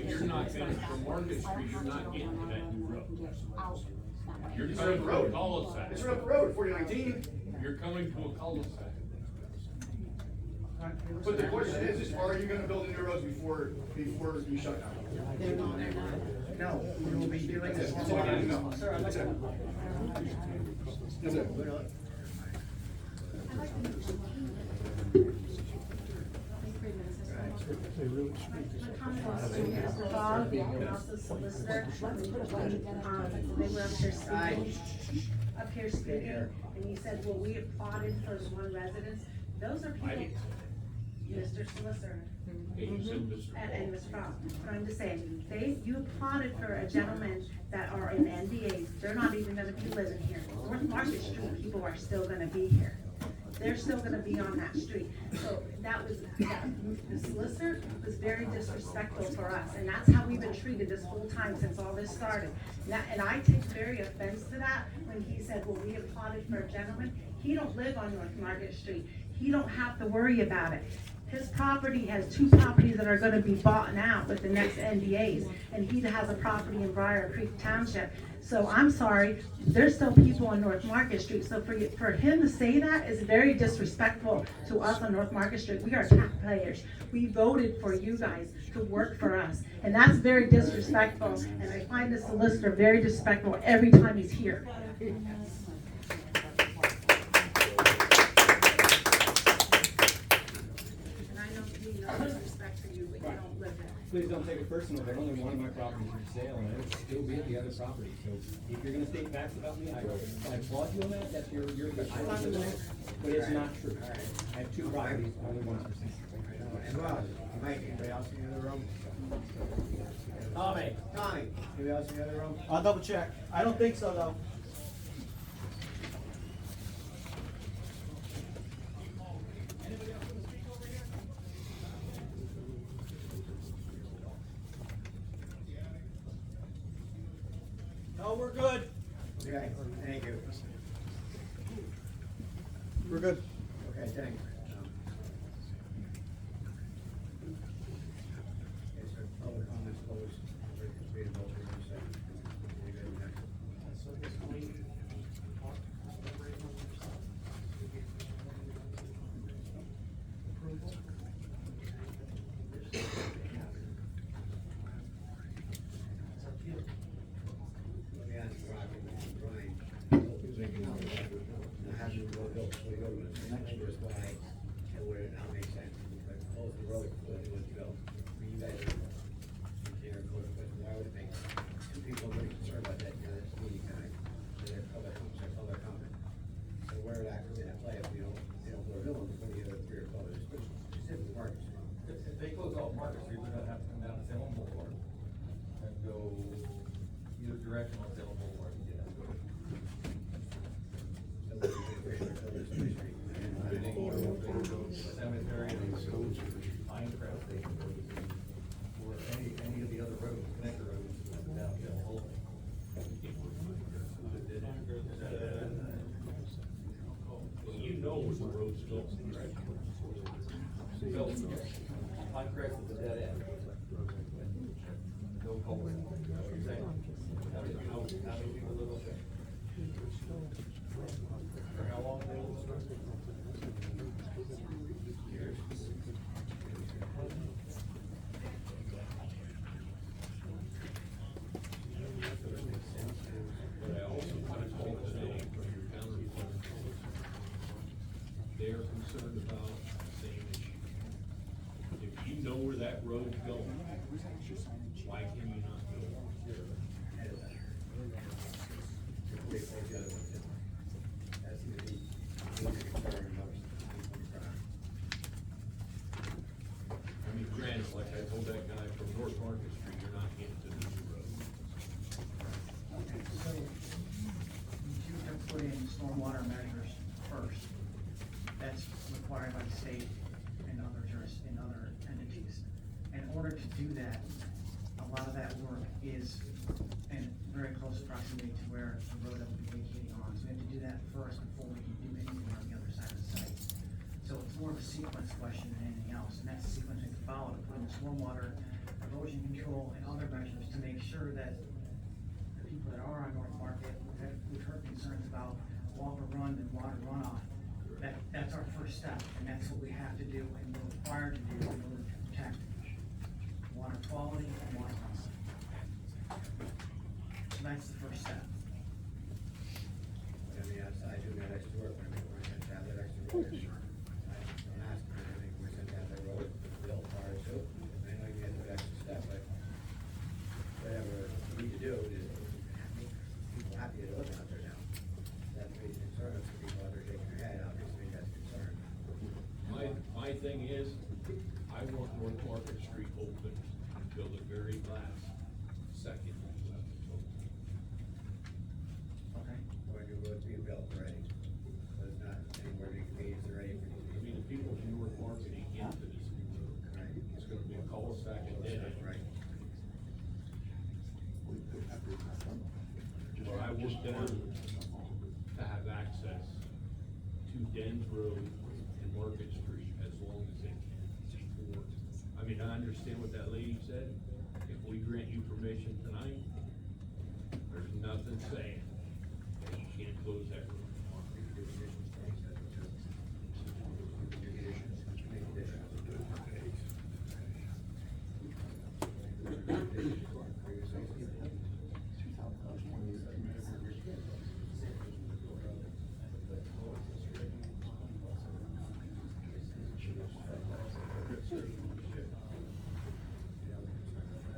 You're not getting from Market Street, you're not getting to that new road. You're It's coming right up the to a road. cul-de-sac. It's right up the road, 4019. You're coming to a cul-de-sac. But the question is are you gonna build the new roads before you shut down? No, we will be doing this. That's all I need to know. Sir, I'd like to. That's it. My comment was to Mr. Bob and also solicitor, they were up here speaking, and you said, well, we applauded for the one residence. Those are people, Mr. Solicitor. And Mr. Bob, I'm just saying, you applauded for a gentleman that are in NDAs, they're not even gonna be living here. North Market Street people are still gonna be here. They're still gonna be on that street. So the solicitor was very disrespectful for us, and that's how we've been treated this whole time since all this started. And I take very offense to that when he said, well, we applauded for a gentleman. He don't live on North Market Street. He don't have to worry about it. His property has 2 properties that are gonna be bought out with the next NDAs, and he has a property in Briar Creek Township. So I'm sorry, there's still people on North Market Street, so for him to say that is very disrespectful to us on North Market Street. We are taxpayers. We voted for you guys to work for us, and that's very disrespectful, and I find the solicitor very disrespectful every time he's here. Please don't take it personal, but only one of my properties is for sale, and it would still be at the other property, so if you're gonna state facts about me, I applaud you on that, that's your, I don't live in it, but it's not true. I have 2 properties, only one's for sale. And well, Mike, anybody else in the other room? Tommy, Anybody else in the other room? I'll double check. I don't think so, though. No, we're good. Okay, thank you. We're good. Okay, thanks. Okay, so public comments closed. Read a vote for 1 second. Anybody next? Let me ask Brian. How do you go build, so you go to the next year's why, it would not make sense, but close the road, so it would go. For you guys, you can't close the question, why would it make, 2 people are really concerned about that, you know, that's meeting time, so they're public comment. So where would that come into play if you don't go to Village, before you get a 3 or 12, it's specific markets. If they close off Market Street, we're gonna have to come down to Salem Boulevard and go either direction on Salem Boulevard to get out. Cemetery and Minecraft Station or any of the other roads, connector roads down Salem Boulevard. Well, you know where the road's going, right? Minecraft is a dead end. No culvert. What you're saying? How many people live up there? For how long they will start? Years. But I also kind of told today from your county, they are concerned about the same issue. If you know where that road's going, why can you not go? I mean, granted, like I told that guy from North Market Street, you're not getting to the new road. Okay, so you have put in stormwater measures first. That's required by the state and other entities. In order to do that, a lot of that work is in very close proximity to where the road that will be vacating on. So we have to do that first before we can do anything on the other side of the site. So it's more of a sequence question than anything else, and that's the sequence we have to follow to put in the stormwater, erosion control, and other measures to make sure that the people that are on North Market, we've heard concerns about water run and water runoff. That's our first step, and that's what we have to do and we're required to do in order to protect water quality and water runoff. So that's the first step. But on the outside, doing that extra work, when we're going to have that extra road. I don't ask, I think we're going to have that road built prior to, Market Street open until the very last second. Okay. Or your road's being built already, so it's not anywhere near paved already. I mean, the people from North Marketing into this new road, Right. it's gonna be a cul-de-sac and dead end. Right. But I want them to have access to Dens Road and Market Street as long as they can before. I mean, I understand what that lady said. If we grant you permission tonight, there's nothing saying that you can't close that road.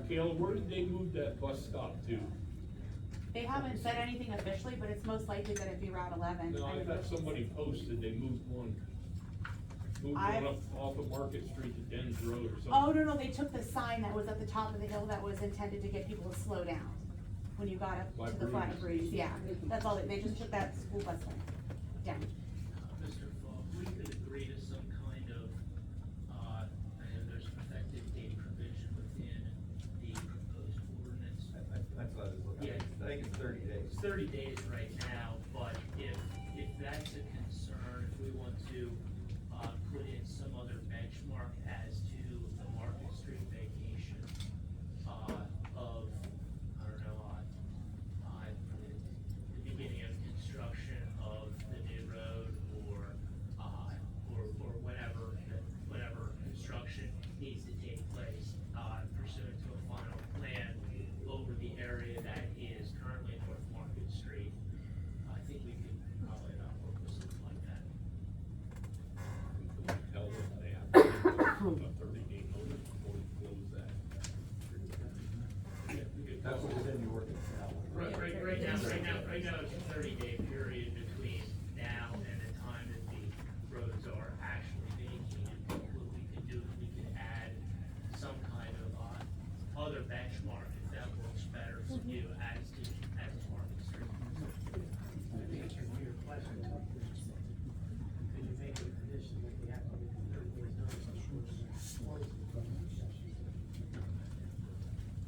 Kayla, where did they move that bus stop to? They haven't said anything officially, but it's most likely that it'd be Route 11. No, I thought somebody posted they moved one up off of Market Street to Dens Road or something. Oh, no, they took the sign that was at the top of the hill that was intended to get people to slow down when you got up to the flat breeze, yeah. That's all, they just took that school bus lane down. Mr. Falk, we could agree to some kind of, and there's an effective date provision within the proposed ordinance. That's what I was looking at. I think it's 30 days. It's 30 days right now, but if that's a concern, if we want to, put in some other benchmark as to the Market Street vacation, of, I don't know, the beginning of construction of the new road or whatever construction needs to take place, pursuant to a final plan over the area that is currently North Market Street, I think we could probably work with something like that. Tell them they have to give a 30-day notice before we close that. That's what was in the ordinance now. Right now, it's a 30-day period between now and the time that the roads are actually vacated. What we could do, we could add some kind of, other benchmark, if that works better for you as Market Street. The answer to your question, could you make it a condition that we have to give 30 days notice?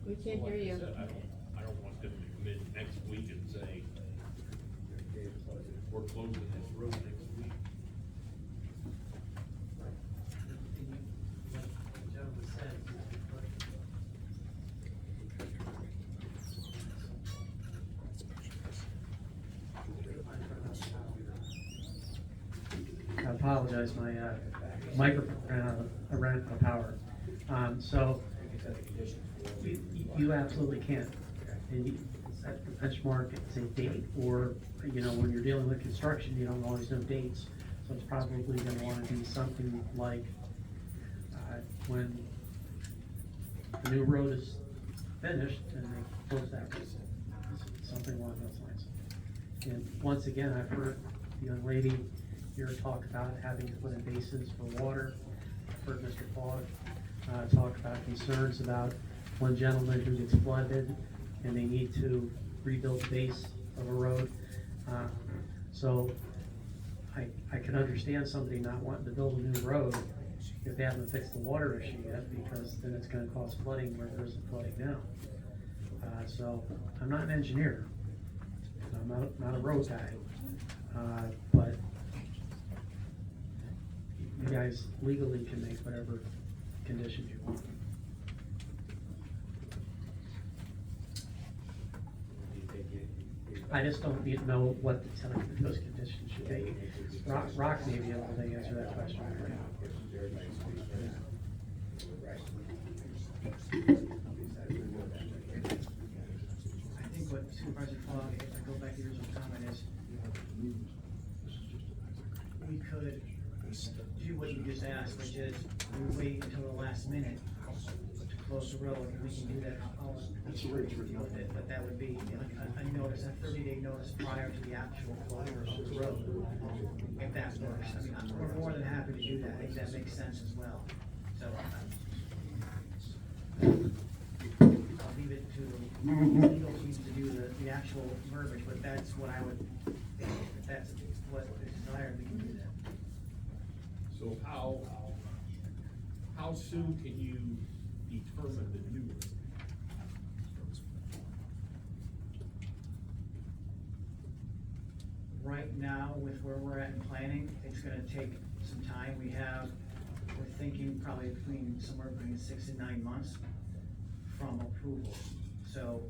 We can't hear you. I don't want them to come in next week and say, we're closing this road next week. Like the gentleman said, I apologize, my microphone ran out of power. So you absolutely can. And you set the benchmark, it's a date, or, you know, when you're dealing with construction, you don't always know dates. So it's probably gonna wanna be something like, when the new road is finished and they close that road. Something along those lines. And once again, I've heard the young lady here talk about having to put in basins for water. I've heard Mr. Fogg talk about concerns about one gentleman who gets flooded and they need to rebuild the base of a road. So I can understand somebody not wanting to build a new road if they haven't fixed the water issue yet, because then it's gonna cause flooding where there isn't flooding now. So I'm not an engineer, I'm not a road guy, but you guys legally can make whatever conditions you want. I just don't know what to tell you those conditions should be. Rock may be able to answer that question. I think what Supervisor Fogg, if I go back to your original comment, is we could do what you just asked, which is we wait until the last minute to close the road, and we can do that. I'll deal with it, but that would be a notice, a 30-day notice prior to the actual closure of the road, if that works. I mean, we're more than happy to do that. I think that makes sense as well. So legal needs to do the actual verbiage, but that's what I would, if that's what is desired, we can do that. So how soon can you determine the new road? Right now, with where we're at in planning, it's gonna take some time. We're thinking probably somewhere between 6 and 9 months from approval. So,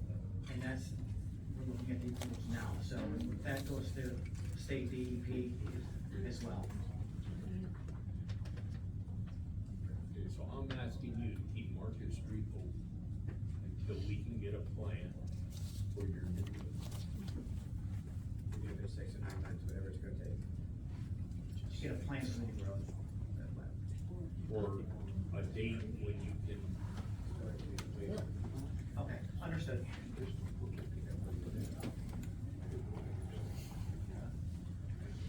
and we're looking at the approvals now, so that goes to state DEP as well. Okay, so I'm asking you to keep Market Street open until we can get a plan for your new road. Give it 6 to 9 months, whatever it's gonna take. Just get a plan for the new road. Or a date when you can. Okay, understood.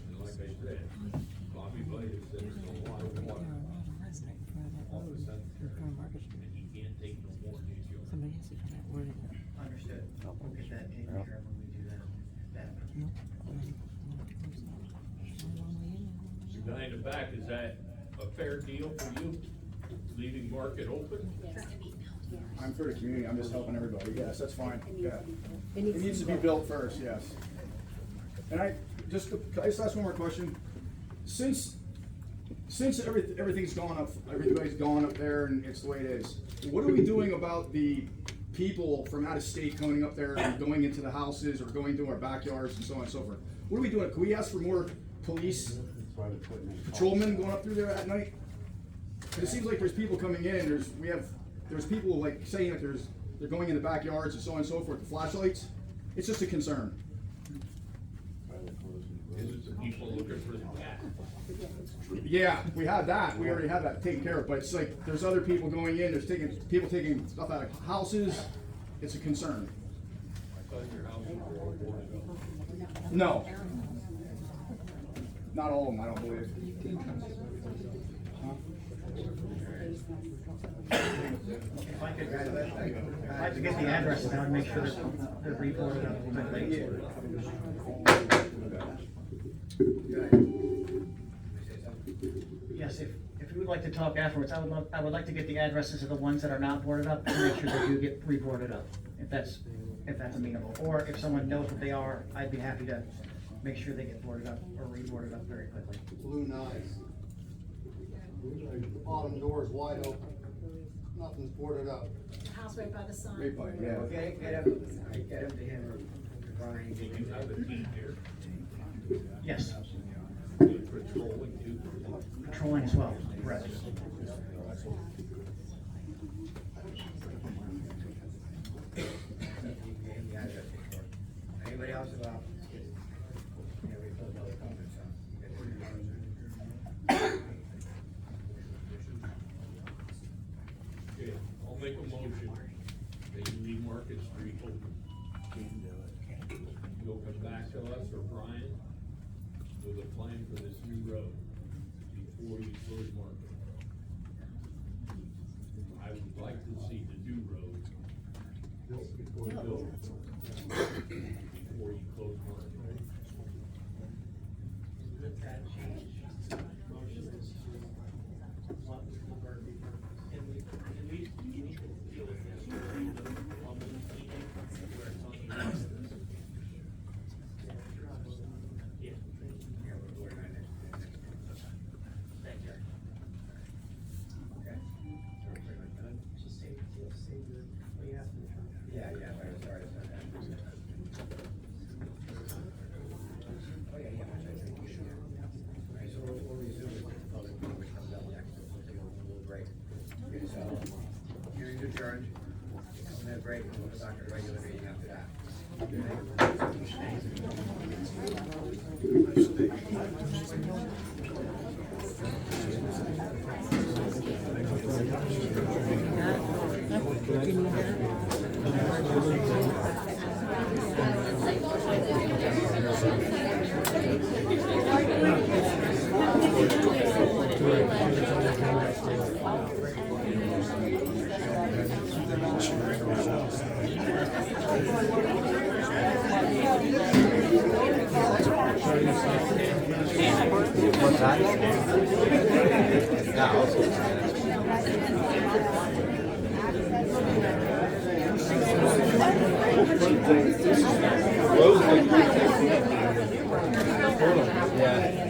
And like I said, Bobby Blade has said there's a lot of water off the center, and he can't take no more in his yard. Understood. We'll get that taken care of when we do that. So guy in the back, is that a fair deal for you, leaving Market open? I'm for the community, I'm just helping everybody, yes, that's fine, yeah. It needs to be built first, yes. And can I just ask one more question? Since everything's gone up, everybody's gone up there and it's the way it is, what are we doing about the people from out of state coming up there and going into the houses or going to our backyards and so on and so forth? What are we doing? Can we ask for more police patrolmen going up through there at night? Because it seems like there's people coming in, there's people like saying that they're going in the backyards and so on and so forth, the flashlights. It's just a concern. Is it the people looking for the cat? Yeah, we have that. We already have that taken care of. But it's like there's other people going in. There's people taking stuff out of houses. It's a concern. I thought your house was all boarded up. No, not all of them. I don't believe. If I could get the addresses, I would make sure that they're reported up quickly. Yes, if you would like to talk afterwards, I would like to get the addresses of the ones that are not boarded up and make sure they do get reported up, if that's amenable. Or if someone knows what they are, I'd be happy to make sure they get boarded up or reboarded up very quickly. Blue Knives. Bottom door's wide open. Nothing's boarded up. House right by the sun. Right by, yeah. Okay, get up to him or Brian. Do you have a team here? Yes, Patrolling too? patrolling as well, correct. Anybody else about? Yeah, we closed all the comments, Okay, I'll make a motion that you leave Market Street open. You'll come back to us or Brian with a plan for this new road before you close Market. I would like to see the new road built before you close Market. With that change, motion is to want the board, can we deal with this during the public meeting where it's on the agenda? Yeah. Thank you. Okay. Just say the, what you have to do. Yeah, sorry. Oh, yeah. Alright, so we'll resume with the public meeting, which comes up next, we'll take a little break. Okay, so, hearing adjourned, and then break, and we'll go back to the regular meeting after that. Thank you. What's that? Yeah,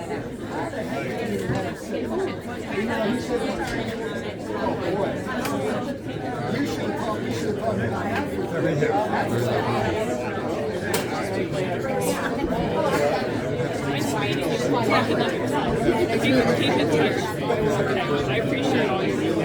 I appreciate all your doing.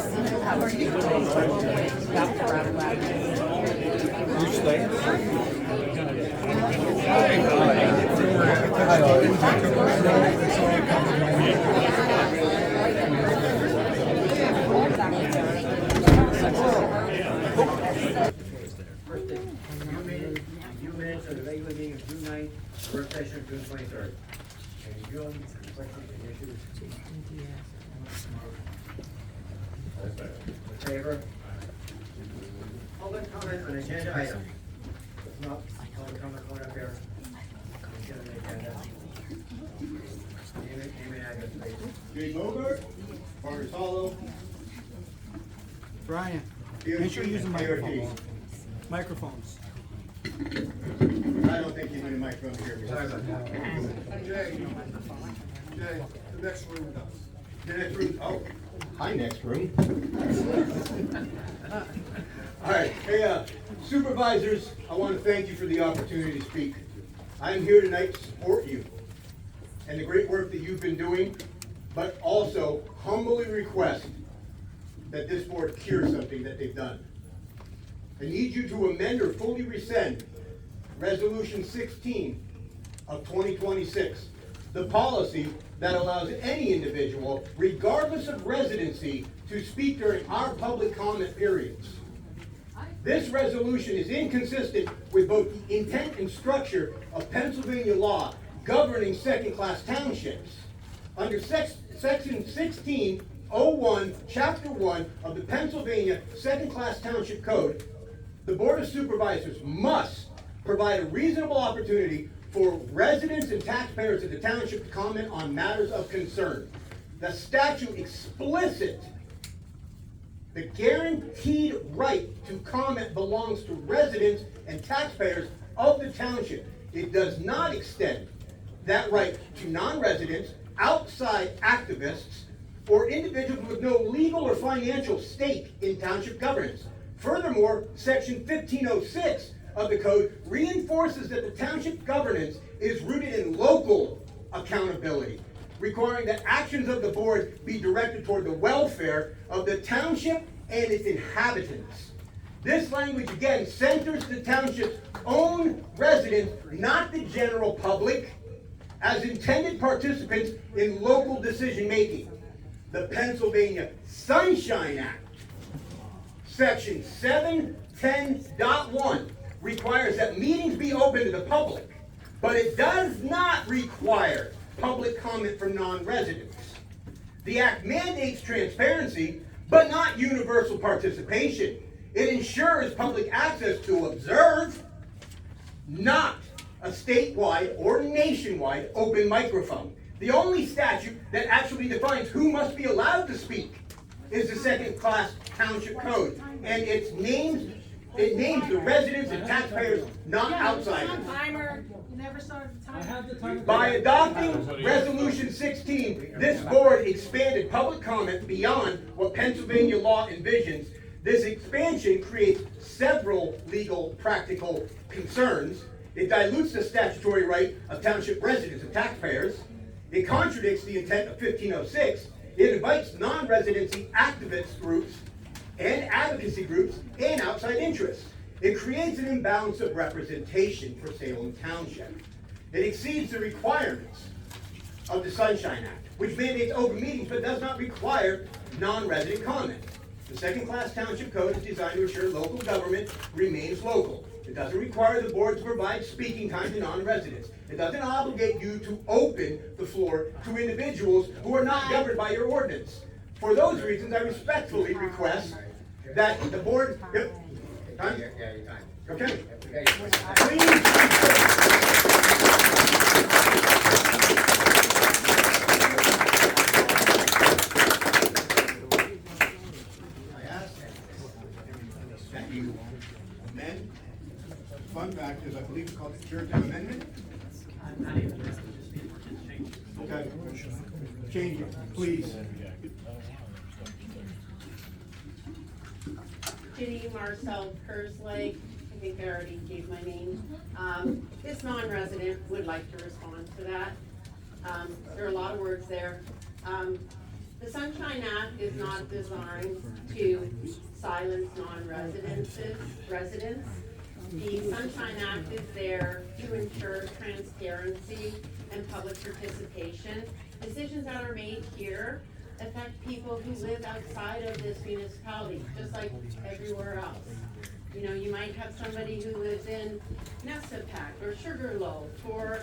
I don't know how you're You stay? Few minutes of the regular meeting of June 9th, work session of June 23rd. Any questions and issues? In favor? Public comment on agenda item. Come up, public comment going up here. Get on the agenda. Name and address, please. Jay Bogart, Marcus Hollow. Brian, make sure you're using microphones. Microphones. I don't think you need a microphone here. Sorry about that. Jay, the next room does. The next room, oh, hi, next room. All right, hey, supervisors, I want to thank you for the opportunity to speak. I'm here tonight to support you and the great work that you've been doing, but also humbly request that this board cure something that they've done. I need you to amend or fully rescind Resolution 16 of 2026, the policy that allows any individual, regardless of residency, to speak during our public comment periods. This resolution is inconsistent with both the intent and structure of Pennsylvania law governing second-class townships. Under Section 1601, Chapter 1 of the Pennsylvania Second-Class Township Code, the Board of Supervisors must provide a reasonable opportunity for residents and taxpayers of the township to comment on matters of concern. The statute explicit. The guaranteed right to comment belongs to residents and taxpayers of the township. It does not extend that right to non-residents, outside activists, or individuals with no legal or financial stake in township governance. Furthermore, Section 1506 of the code reinforces that the township governance is rooted in local accountability, requiring that actions of the board be directed toward the welfare of the township and its inhabitants. This language, again, centers the township's own residents, not the general public, as intended participants in local decision-making. The Pennsylvania Sunshine Act, Section 710.1, requires that meetings be open to the public, but it does not require public comment from non-residents. The Act mandates transparency, but not universal participation. It ensures public access to observe, not a statewide or nationwide open microphone. The only statute that actually defines who must be allowed to speak is the Second-Class Township Code, and it names the residents and taxpayers, not outsiders. By adopting Resolution 16, this board expanded public comment beyond what Pennsylvania law envisions. This expansion creates several legal practical concerns. It dilutes the statutory right of township residents and taxpayers. It contradicts the intent of 1506. It invites non-residency activist groups and advocacy groups and outside interests. It creates an imbalance of representation for Salem Township. It exceeds the requirements of the Sunshine Act, which mandates open meetings but does not require non-resident comment. The Second-Class Township Code is designed to ensure local government remains local. It doesn't require the board to provide speaking time to non-residents. It doesn't obligate you to open the floor to individuals who are not governed by your ordinance. For those reasons, I respectfully request that the board, yep, time? Yeah, your time. Okay. I asked that you amend, fun fact is I believe it's called the Curative Amendment. Not even that, just the ordinance change. Okay, change it, please. Ginny Marcel Kerslake, I think I already gave my name. This non-resident would like to respond to that. There are a lot of words there. The Sunshine Act is not designed to silence non-residents. The Sunshine Act is there to ensure transparency and public participation. Decisions that are made here affect people who live outside of this municipality, just like everywhere else. You know, you might have somebody who lives in Nessapac or Sugarloaf or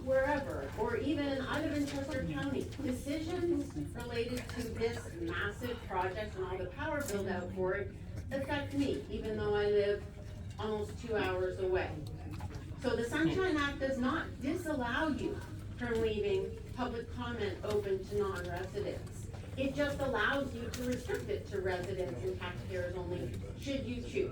wherever, or even I live in Chester County. Decisions related to this massive project and all the power build out for it affect me, even though I live almost 2 hours away. So the Sunshine Act does not disallow you from leaving public comment open to non-residents. It just allows you to restrict it to residents and taxpayers only, should you choose.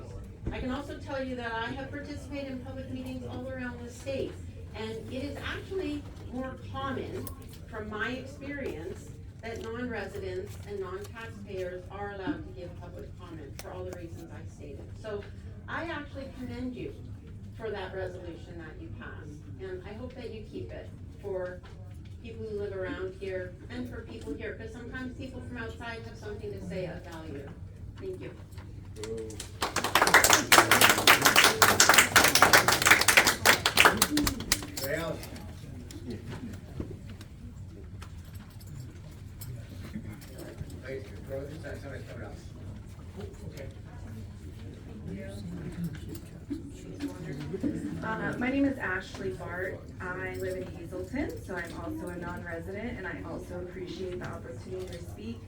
I can also tell you that I have participated in public meetings all around the state, and it is actually more common, from my experience, that non-residents and non-taxpayers are allowed to give public comment for all the reasons I stated. So I actually commend you for that resolution that you passed, and I hope that you keep it for people who live around here and for people here, because sometimes people from outside have something to say of value. Thank you. Anybody else? Wait, somebody's coming up. My name is Ashley Bart. I live in Hazelton, so I'm also a non-resident, and I also appreciate the opportunity to speak.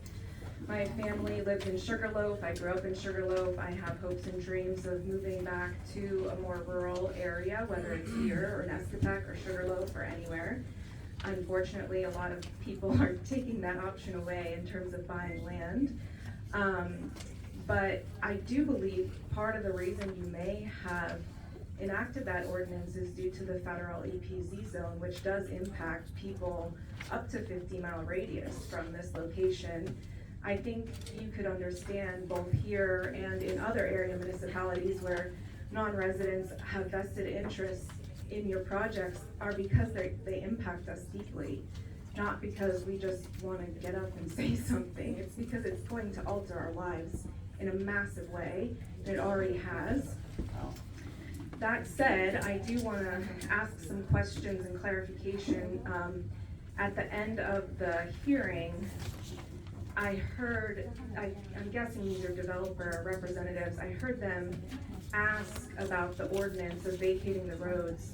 My family lives in Sugarloaf. I grew up in Sugarloaf. I have hopes and dreams of moving back to a more rural area, whether it's here or Nessapac or Sugarloaf or anywhere. Unfortunately, a lot of people are taking that option away in terms of buying land. But I do believe part of the reason you may have enacted that ordinance is due to the federal EPZ zone, which does impact people up to 50-mile radius from this location. I think you could understand both here and in other area municipalities where non-residents have vested interests in your projects are because they impact us deeply, not because we just want to get up and say something. It's because it's going to alter our lives in a massive way, and it already has. That said, I do want to ask some questions and clarification. At the end of the hearing, I heard, I'm guessing these are developer representatives, I heard them ask about the ordinance of vacating the roads.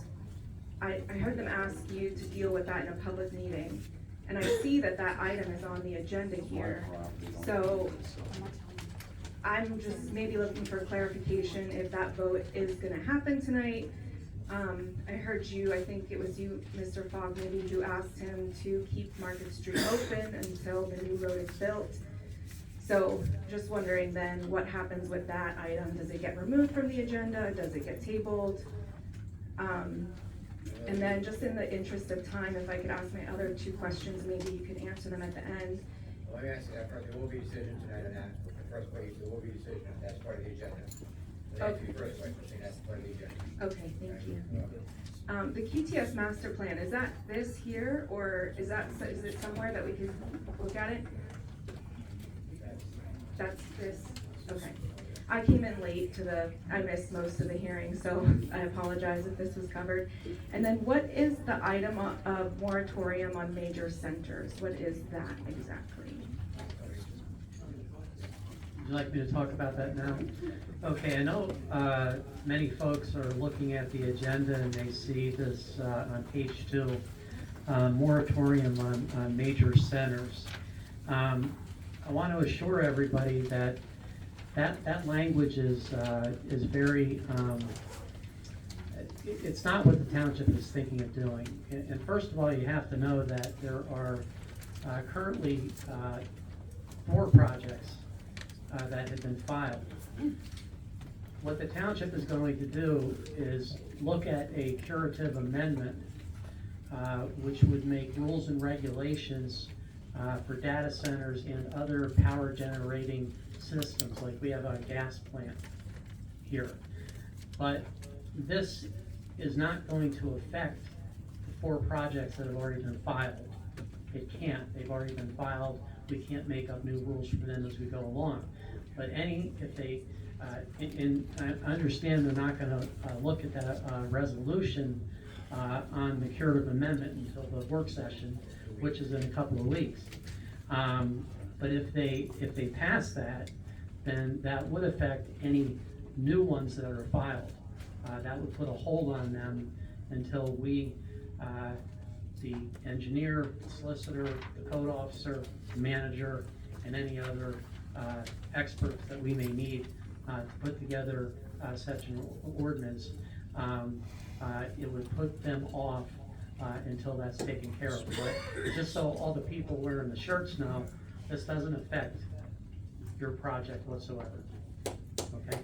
I heard them ask you to deal with that in a public meeting. And I see that that item is on the agenda here. So I'm just maybe looking for clarification if that vote is gonna happen tonight. I heard you, I think it was you, Mr. Fogg, maybe you asked him to keep Market Street open until the new road is built. So just wondering then what happens with that item? Does it get removed from the agenda? Does it get tabled? And then just in the interest of time, if I could ask my other two questions, maybe you could answer them at the end. Let me ask you that first, there will be a decision tonight on that, the first page, there will be a decision, that's part of the agenda. Okay. First question, that's part of the agenda. Okay, thank you. The QTS master plan, is that this here, or is it somewhere that we could look at it? That's this, okay. I came in late I missed most of the hearing, so I apologize if this was covered. And then what is the item of moratorium on major centers? What is that exactly? Would you like me to talk about that now? Okay, I know many folks are looking at the agenda and they see this on page 2, moratorium on major centers. I want to assure everybody that that language is very, it's not what the township is thinking of doing. And first of all, you have to know that there are currently 4 projects that have been filed. What the township is going to do is look at a curative amendment which would make rules and regulations for data centers and other power generating systems, like we have a gas plant here. But this is not going to affect the 4 projects that have already been filed. It can't. They've already been filed. We can't make up new rules for them as we go along. But if they, and I understand they're not gonna look at that resolution on the curative amendment until the work session, which is in a couple of weeks. But if they pass that, then that would affect any new ones that are filed. That would put a hold on them until we, the engineer, the solicitor, the code officer, the manager, and any other experts that we may need to put together such an ordinance, it would put them off until that's taken care of. But just so all the people wearing the shirts know, this doesn't affect your project whatsoever. Okay?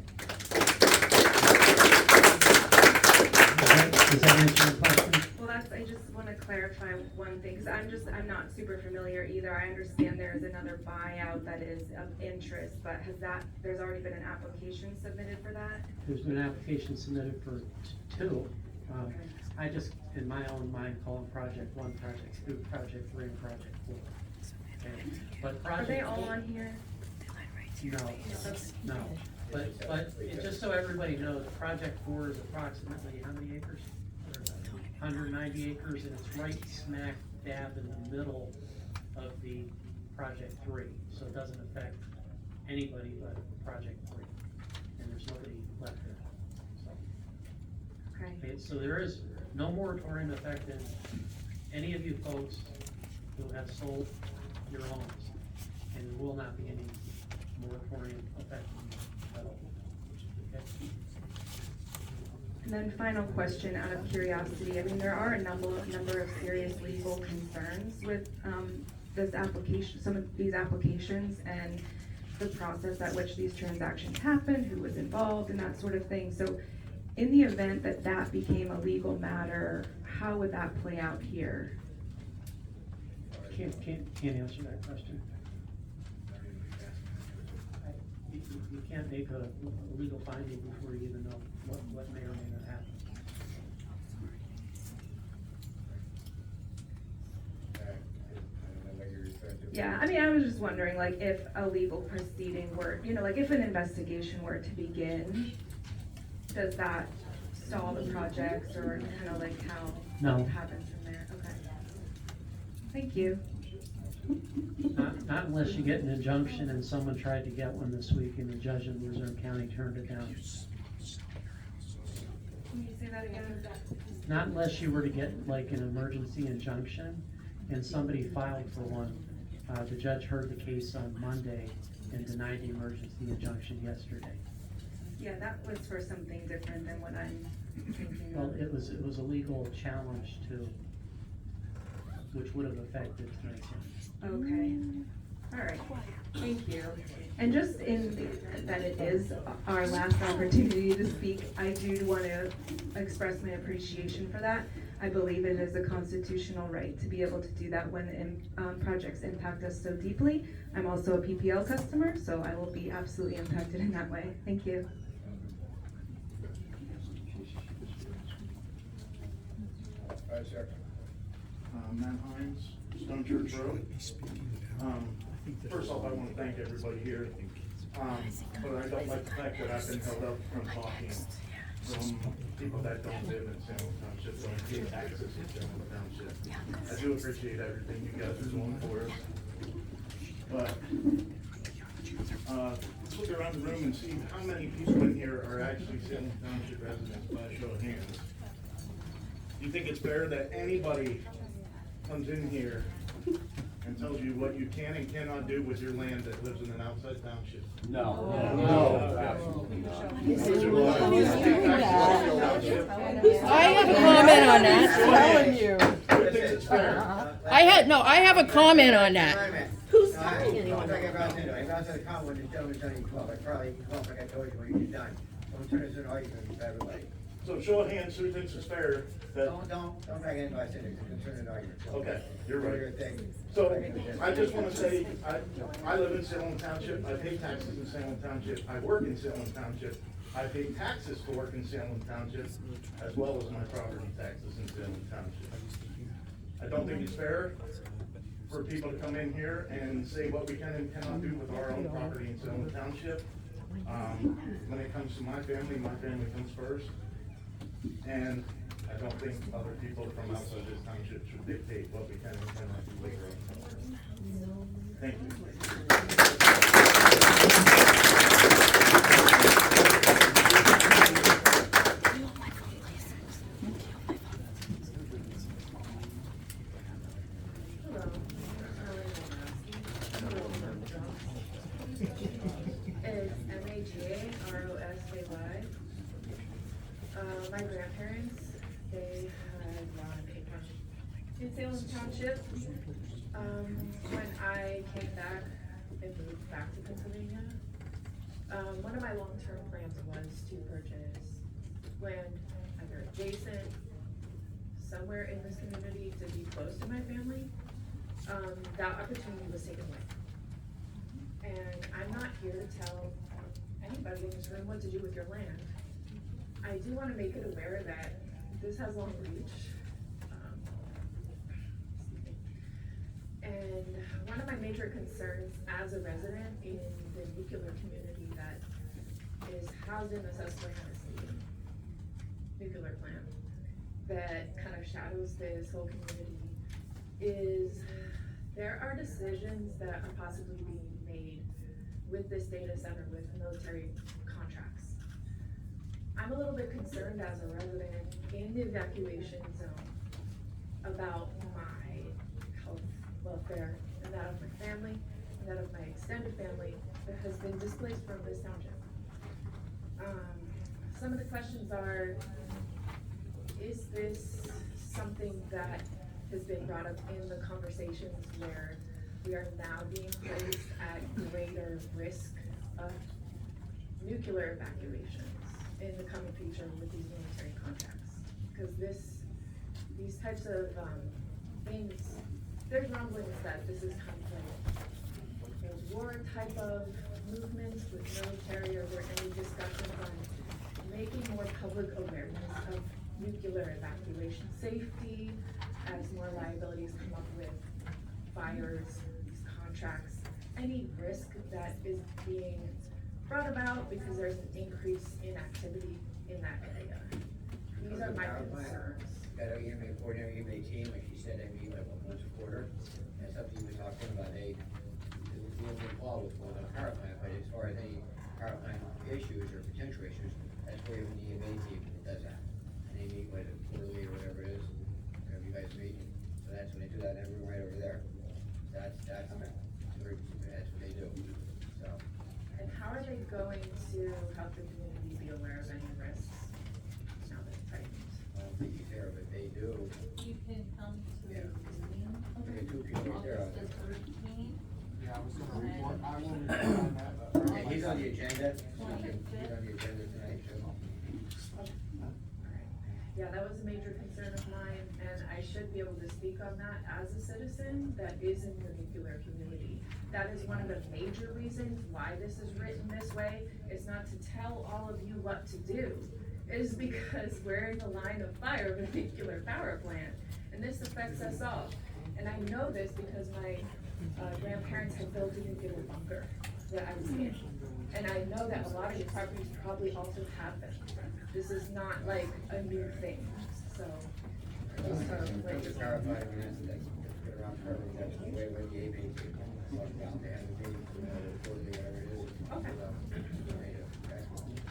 Does that answer your question? Well, I just want to clarify one thing, because I'm not super familiar either. I understand there's another buyout that is of interest, but there's already been an application submitted for that? There's been an application submitted for 2. Okay. I just, in my own mind, call them Project 1, Project 2, Project 3, and Project 4. Okay? But Project Are they all 4, on here? No. But just so everybody knows, Project 4 is approximately how many acres? 190 acres, and it's right smack dab in the middle of the Project 3. So it doesn't affect anybody but Project 3. And there's nobody left there. So. Okay. So there is no moratorium affecting any of you folks who have sold your homes. And there will not be any moratorium affecting you at all. Okay? And then final question, out of curiosity, I mean, there are a number of serious legal concerns with this application, some of these applications, and the process at which these transactions happen, who was involved, and that sort of thing. So, in the event that that became a legal matter, how would that play out here? Can't answer that question. You can't make a legal finding before you even know what may or may not happen. Yeah, I mean, I was just wondering, like, if a legal proceeding were, like, if an investigation were to begin, does that stall the projects, or kind of like how it happens from there? Okay. Thank you. Not unless you get an injunction, and someone tried to get one this week and the judge in Luzerne County turned it down. Can you say that again? Not unless you were to get like an emergency injunction and somebody filed for one. The judge heard the case on Monday and denied the emergency injunction yesterday. Yeah, that was for something different than what I'm thinking Well, of. it was a legal challenge too, which would have affected tonight's hearing. Okay, all right, thank you. And just that it is our last opportunity to speak, I do want to express my appreciation for that. I believe it is a constitutional right to be able to do that when projects impact us so deeply. I'm also a PPL customer, so I will be absolutely impacted in that way. Thank you. Hi, sir. Matt Hines, Stone Church Road. First off, I want to thank everybody here, but I don't like the fact that I've been held up from talking from people that don't live in Salem Township, don't get access to Salem Township. I do appreciate everything you guys are doing for us, but look around the room and see how many people in here are actually Salem Township residents by a show of hands. Do you think it's fair that anybody comes in here and tells you what you can and cannot do with your land that lives in an outside township? No. Absolutely not. I have a comment on that. Telling you. I have a comment on that. Who's telling anyone? I'm about to the comment when the gentleman's done, you come up. I probably come up like I told you when you're done. Don't turn this into an argument with everybody. So show of hands, who thinks it's fair that? Don't drag anybody to it, don't turn it into an argument. Okay, you're Do right. your thing. So, I just wanna say, I live in Salem Township, I pay taxes in Salem Township, I work in Salem Township, I pay taxes to work in Salem Township, as well as my property taxes in Salem Township. I don't think it's fair for people to come in here and say what we can and cannot do with our own property in Salem Township. When it comes to my family comes first. And I don't think other people from outside this township should dictate what we can and cannot do with our own property. Thank you. It's M-A-G-A-R-O-S-K-Y. My grandparents, they had run a township in Salem Township. When I came back and moved back to Pennsylvania, one of my long-term plans was to purchase land either adjacent, somewhere in this community to be close to my family. That opportunity was taken away. And I'm not here to tell anybody in this room what to do with your land. I do want to make it aware that this has long reach. And one of my major concerns as a resident in the nuclear community that is housed in the Susquehanna State nuclear plant that kind of shadows this whole community is there are decisions that are possibly being made with this data center with military contracts. I'm a little bit concerned as a resident in the evacuation zone about my health, welfare, and that of my family, and that of my extended family that has been displaced from this township. Some of the questions are, is this something that has been brought up in the conversations where we are now being placed at greater risk of nuclear evacuations in the coming future with these military contracts? Because these types of things, there's rumblings that this is kind of like a war type of movements with military. Are there any discussions on making more public awareness of nuclear evacuation safety as more liabilities come up with fires, these contracts, any risk that is being brought about because there's an increase in activity in that area? These are my concerns. Got an EMA coordinator, EMA team, like she said, I meet like once a quarter. That's something we were talking about, they will be involved with one of the power plant, but as far as any power plant issues or potential issues, that's where even the EMA team does that. And they meet with it quarterly or whatever it is, whatever you guys meet. So that's when they do that, in that room right over there. That's what they do, so. And how are they going to help the community be aware of any risks now that it's tightened? I don't think he's there, but they do. You can come to the Yeah. meeting. Okay, two people right there. August the 13th. Yeah, I was gonna report, I will report on that, but. Okay, he's on the agenda, he's on the agenda tonight, so. Yeah, that was a major concern of mine, and I should be able to speak on that as a citizen that is in the nuclear community. That is one of the major reasons why this is written this way. It's not to tell all of you what to do. It is because we're in the line of fire of a nuclear power plant, and this affects us all. And I know this because my grandparents had built a nuclear bunker that I was in. And I know that a lot of your properties probably also have them. This is not like a new thing, so. Just to clarify, I mean, that's around curving, that's the way with the A-Main, like down to everything, go to the areas. Okay. Okay.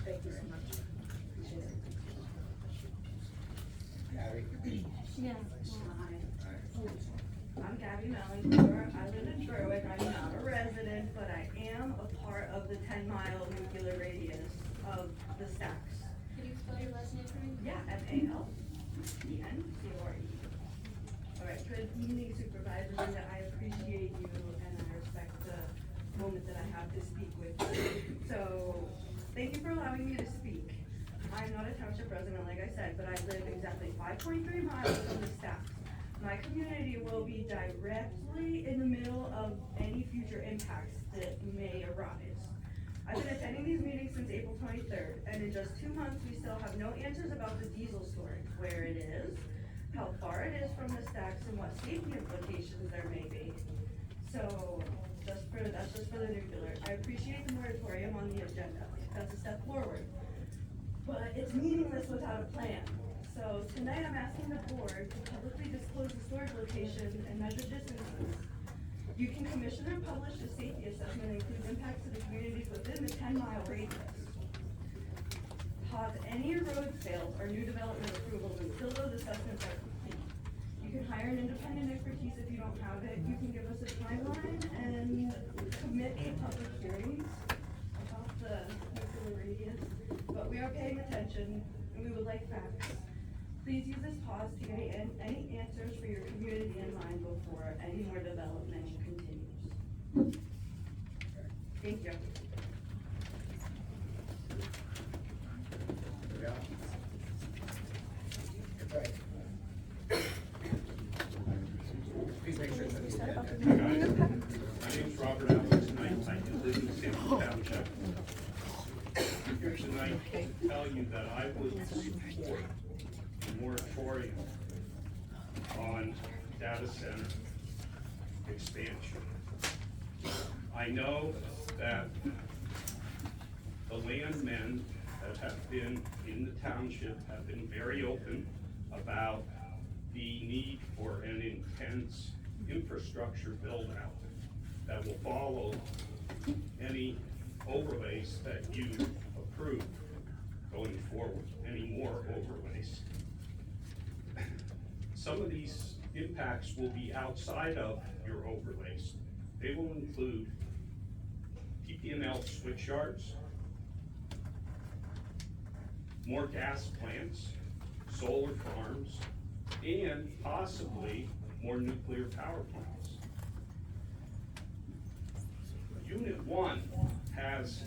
Thank you so much. Appreciate it. Gabby? Yes. I'm Gabby Mellinger. I live in Berwick. I'm not a resident, but I am a part of the 10-mile nuclear radius of the stacks. Can you spell your last name for me? Yeah, Maltencore. All right, good evening, Supervisors, and I appreciate you and I respect the moment that I have to speak with you. So, thank you for allowing me to speak. I'm not a township resident, like I said, but I live exactly 5.3 miles from the stacks. My community will be directly in the middle of any future impacts that may arise. I've been attending these meetings since April 23rd, and in just 2 months, we still have no answers about the diesel storage, where it is, how far it is from the stacks, and what safety implications there may be. So, that's just for the nuclear. I appreciate the moratorium on the agenda. That's a step forward. But it's meaningless without a plan. So tonight I'm asking the board to publicly disclose the storage location and measure distances. You can commission and publish a safety assessment that includes impacts to the communities within the 10-mile radius. Pause any road sales or new development approvals until those assessments are complete. You can hire an independent expertise if you don't have it. You can give us a timeline and commit to public hearings about the nuclear radius. But we are paying attention and we would like facts. Please use this pause to get any answers for your community in mind before any more development continues. Thank you. Yeah. Right. Please make sure that My name's Robert Allen tonight. I do live in Salem Township. I'm here tonight to tell you that I would support a moratorium on data center expansion. I know that the landmen that have been in the township have been very open about the need for an intense infrastructure build-out that will follow any overlays that you approve going forward, any more overlays. Some of these impacts will be outside of your overlays. They will include PP&L switch yards, more gas plants, solar farms, and possibly more nuclear power plants. Unit 1 has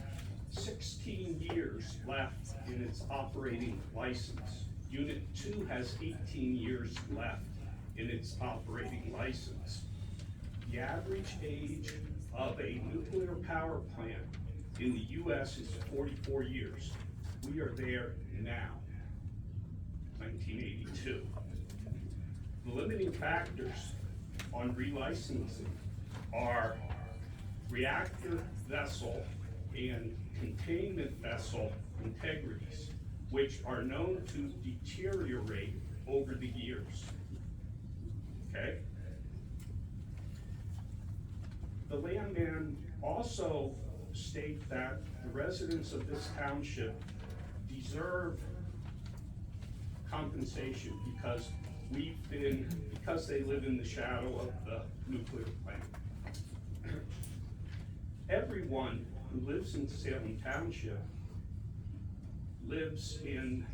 16 years left in its operating license. Unit 2 has 18 years left in its operating license. The average age of a nuclear power plant in the US is 44 years. We are there now, 1982. The limiting factors on relicensing are reactor vessel and containment vessel integrities, which are known to deteriorate over the years. Okay? The landman also state that the residents of this township deserve compensation because they live in the shadow of the nuclear plant. Everyone who lives in Salem Township lives in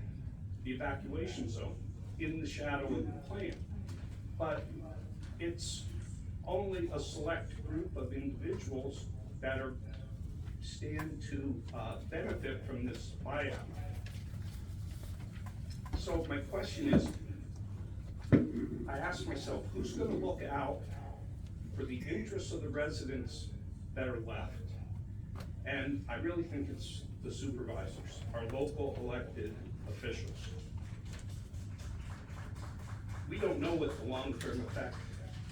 the evacuation zone, in the shadow of the plant. But it's only a select group of individuals that stand to benefit from this buyout. So my question is, I ask myself, who's gonna look out for the interests of the residents that are left? And I really think it's the supervisors, our local elected officials. We don't know what the long-term effect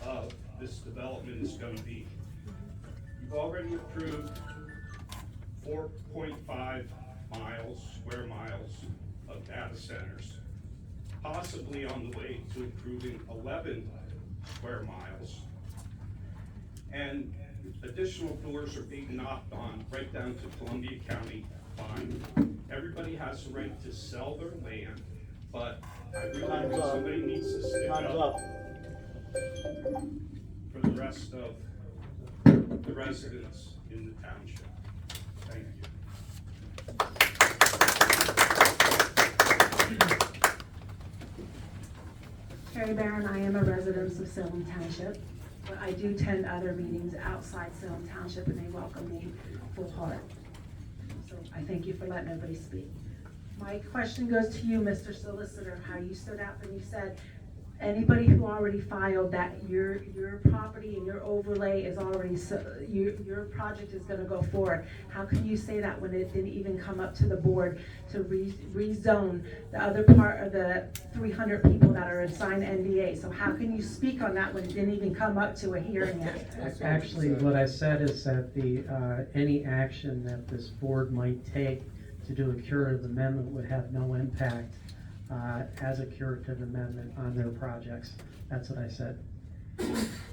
of this development is gonna be. You've already approved 4.5 square miles of data centers, possibly on the way to approving 11 square miles. And additional doors are being knocked on right down to Columbia County. Fine. Everybody has the right to sell their land, but I really think somebody needs to stick up for the rest of the residents in the township. Thank you. Carrie Barron, I am a resident of Salem Township, but I do attend other meetings outside Salem Township, and they welcome me full heart. So I thank you for letting everybody speak. My question goes to you, Mr. Solicitor, how you stood up and you said, anybody who already filed that your property and your overlay is already, your project is gonna go forward. How can you say that when it didn't even come up to the board to rezone the other part of the 300 people that are assigned NDA? So how can you speak on that when it didn't even come up to a hearing yet? Actually, what I said is that any action that this board might take to do a curative amendment would have no impact as a curative amendment on their projects. That's what I said.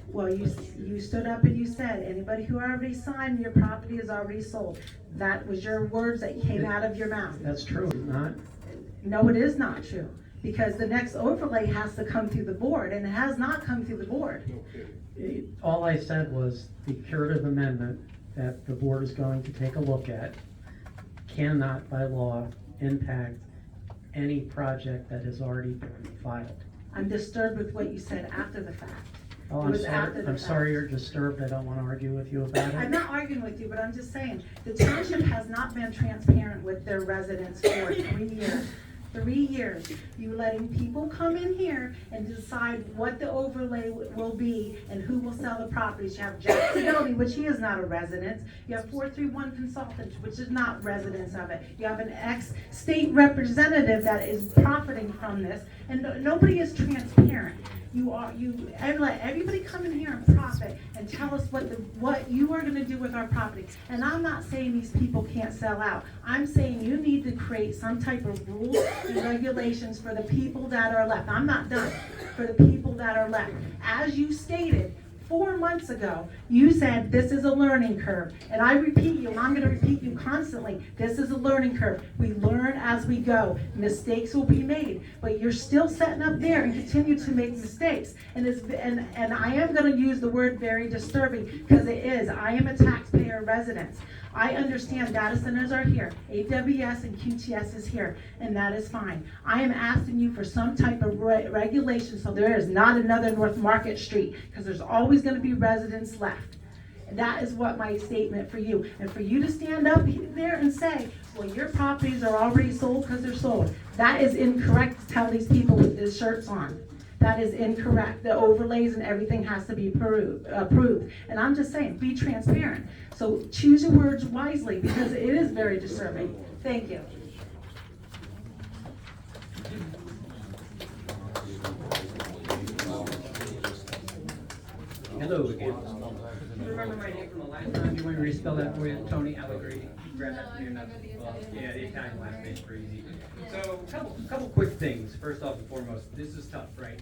Well, you stood up and you said, anybody who already signed, your property is already sold. That was your words that came out of your mouth. That's true, not? No, it is not true, because the next overlay has to come through the board, and it has not come through the board. All I said was the curative amendment that the board is going to take a look at cannot by law impact any project that has already been filed. I'm disturbed with what you said after the fact. Oh, It I'm was sorry, after the I'm fact. sorry you're disturbed. I don't want to argue with you about it. I'm not arguing with you, but I'm just saying, the township has not been transparent with their residents for 3 years. 3 years. You letting people come in here and decide what the overlay will be and who will sell the properties. You have Jack Sidoti, which he is not a resident. You have 431 Consultants, which is not residents of it. You have an ex-state representative that is profiting from this, and nobody is transparent. You let everybody come in here and profit and tell us what you are gonna do with our property. And I'm not saying these people can't sell out. I'm saying you need to create some type of rules and regulations for the people that are left. I'm not done. For the people that are left. As you stated, 4 months ago, you said this is a learning curve. And I repeat you, and I'm gonna repeat you constantly, this is a learning curve. We learn as we go. Mistakes will be made, but you're still setting up there and continue to make mistakes. And I am gonna use the word very disturbing, because it is. I am a taxpayer resident. I understand data centers are here, AWS and QTS is here, and that is fine. I am asking you for some type of regulation so there is not another North Market Street, because there's always gonna be residents left. And that is what my statement for you. And for you to stand up there and say, well, your properties are already sold because they're sold. That is incorrect to tell these people with the shirts on. That is incorrect. The overlays and everything has to be approved. And I'm just saying, be transparent. So choose your words wisely, because it is very disturbing. Thank you. Hello again. You remember my name from the last time? You want me to spell that for you? Tony Allegrady. Grab that from your notes. Yeah, the Italian last name's pretty easy. So, couple quick things. First off and foremost, this is tough, right?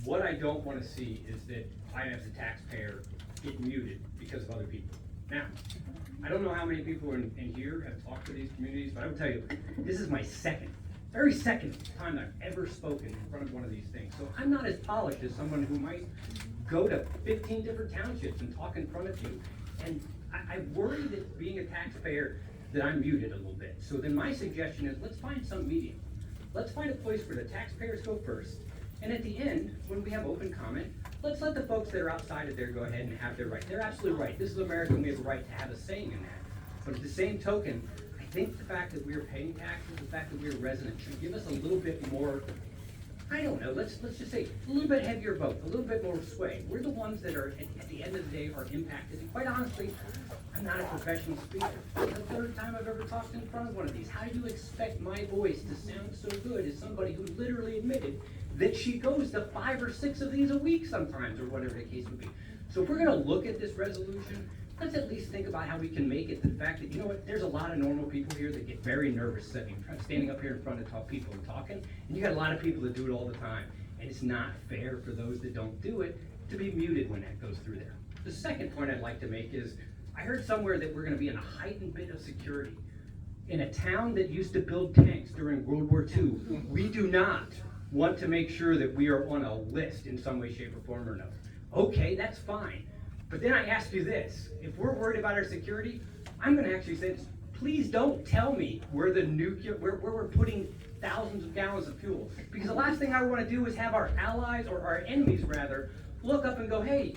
What I don't want to see is that I, as a taxpayer, get muted because of other people. Now, I don't know how many people in here have talked to these communities, but I will tell you, this is my very second time I've ever spoken in front of one of these things. So I'm not as polished as someone who might go to 15 different townships and talk in front of you. And I worry that being a taxpayer, that I'm muted a little bit. So then my suggestion is, let's find some medium. Let's find a place where the taxpayers go first. And at the end, when we have open comment, let's let the folks that are outside of there go ahead and have their right. They're absolutely right. This is America, and we have a right to have a saying in that. But at the same token, I think the fact that we're paying taxes, the fact that we're residents, should give us a little bit more, I don't know, let's just say a little bit heavier vote, a little bit more sway. We're the ones that are, at the end of the day, are impacted. And quite honestly, I'm not a professional speaker. It's the third time I've ever talked in front of one of these. How do you expect my voice to sound so good as somebody who literally admitted that she goes to 5 or 6 of these a week sometimes, or whatever the case would be? So if we're gonna look at this resolution, let's at least think about how we can make it the fact that, you know what, there's a lot of normal people here that get very nervous standing up here in front of people and talking, and you got a lot of people that do it all the time. And it's not fair for those that don't do it to be muted when that goes through there. The second point I'd like to make is, I heard somewhere that we're gonna be in a heightened bit of security. In a town that used to build tanks during World War II, we do not want to make sure that we are on a list in some way, shape, or form or another. Okay, that's fine. But then I ask you this, if we're worried about our security, I'm gonna actually say this, please don't tell me where we're putting thousands of gallons of fuel. Because the last thing I wanna do is have our allies, or our enemies rather, look up and go, hey,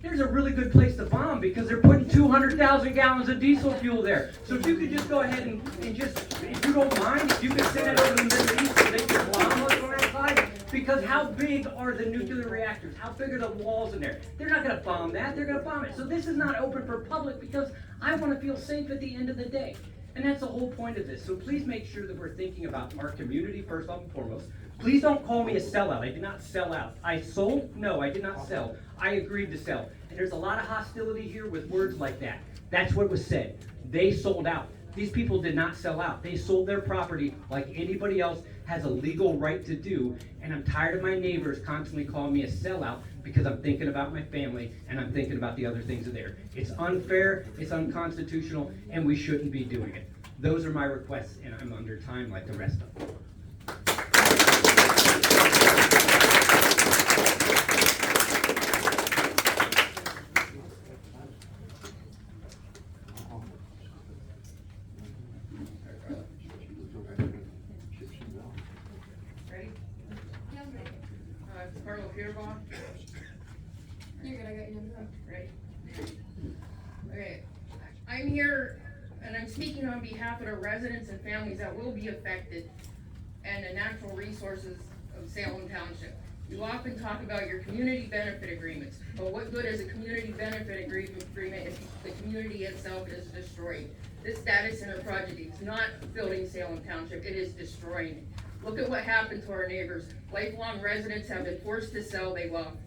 there's a really good place to bomb because they're putting 200,000 gallons of diesel fuel there. So if you could just go ahead and just, if you don't mind, if you could send it over to the Middle East so they can bomb us on that side. Because how big are the nuclear reactors? How big are the walls in there? They're not gonna bomb that, they're gonna bomb it. So this is not open for public because I wanna feel safe at the end of the day. And that's the whole point of this. So please make sure that we're thinking about our community first and foremost. Please don't call me a sellout. I did not sell out. I sold? No, I did not sell. I agreed to sell. And there's a lot of hostility here with words like that. That's what was said. They sold out. These people did not sell out. They sold their property like anybody else has a legal right to do. And I'm tired of my neighbors constantly calling me a sellout because I'm thinking about my family and I'm thinking about the other things that are there. It's unfair, it's unconstitutional, and we shouldn't be doing it. Those are my requests, and I'm under time like the rest of them. Ready? Carlo Pierbach. You're good, I got your number. Ready? Okay, I'm here and I'm speaking on behalf of the residents and families that will be affected and the natural resources of Salem Township. You often talk about your community benefit agreements, but what good is a community benefit agreement if the community itself is destroyed? This data center project is not building Salem Township, it is destroying it. Look at what happened to our neighbors. Lifelong residents have been forced to sell they love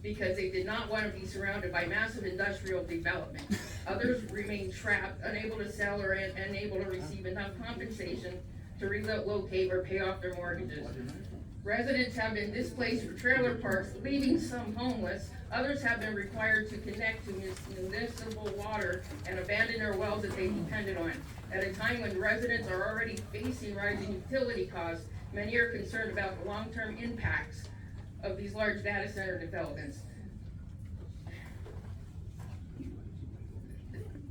because they did not want to be surrounded by massive industrial development. Others remain trapped, unable to sell or unable to receive enough compensation to relocate or pay off their mortgages. Residents have been displaced for trailer parks, leaving some homeless. Others have been required to connect to municipal water and abandon their wells that they depended on. At a time when residents are already facing rising utility costs, many are concerned about the long-term impacts of these large data center developments.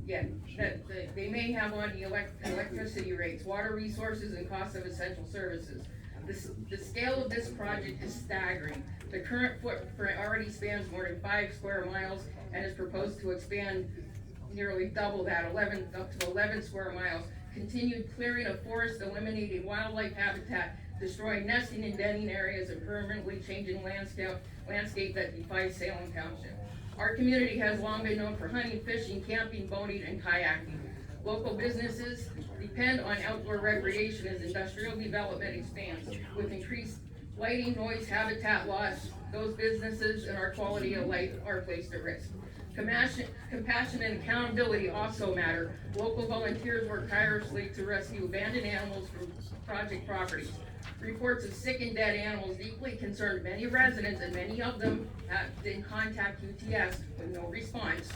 Yeah, that they may have on the electricity rates, water resources, and cost of essential services. The scale of this project is staggering. The current footprint already spans more than 5 square miles and is proposed to expand nearly double that, up to 11 square miles. Continued clearing of forests, eliminating wildlife habitat, destroying nesting and denning areas, and permanently changing landscape that defies Salem Township. Our community has long been known for hunting, fishing, camping, boating, and kayaking. Local businesses depend on outdoor recreation as industrial development expands. With increased lighting, noise, habitat loss, those businesses and our quality of life are placed at risk. Compassion and accountability also matter. Local volunteers work tirelessly to rescue abandoned animals from project properties. Reports of sick and dead animals deeply concerned many residents, and many of them didn't contact UTS with no response.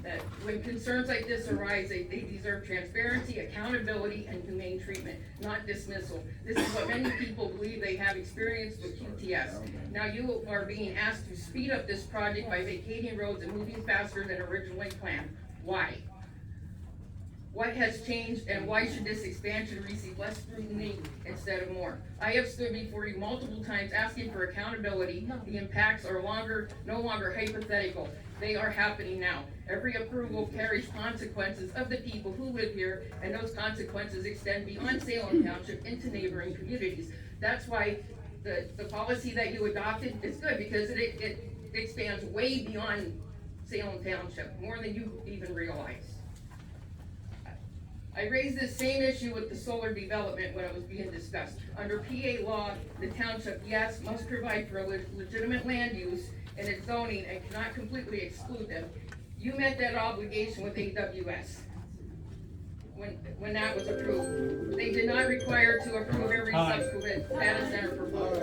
That when concerns like this arise, they deserve transparency, accountability, and humane treatment, not dismissal. This is what many people believe they have experienced with QTS. Now you are being asked to speed up this project by vacating roads and moving faster than originally planned. Why? What has changed, and why should this expansion receive less scrutiny instead of more? I have stood before you multiple times asking for accountability. The impacts are no longer hypothetical. They are happening now. Every approval carries consequences of the people who live here, and those consequences extend beyond Salem Township into neighboring communities. That's why the policy that you adopted is good, because it expands way beyond Salem Township, more than you even realize. I raised this same issue with the solar development when it was being discussed. Under PA law, the township, yes, must provide for a legitimate land use in its zoning and cannot completely exclude them. You met that obligation with AWS when that was approved. They did not require to approve every subsequent data center proposal.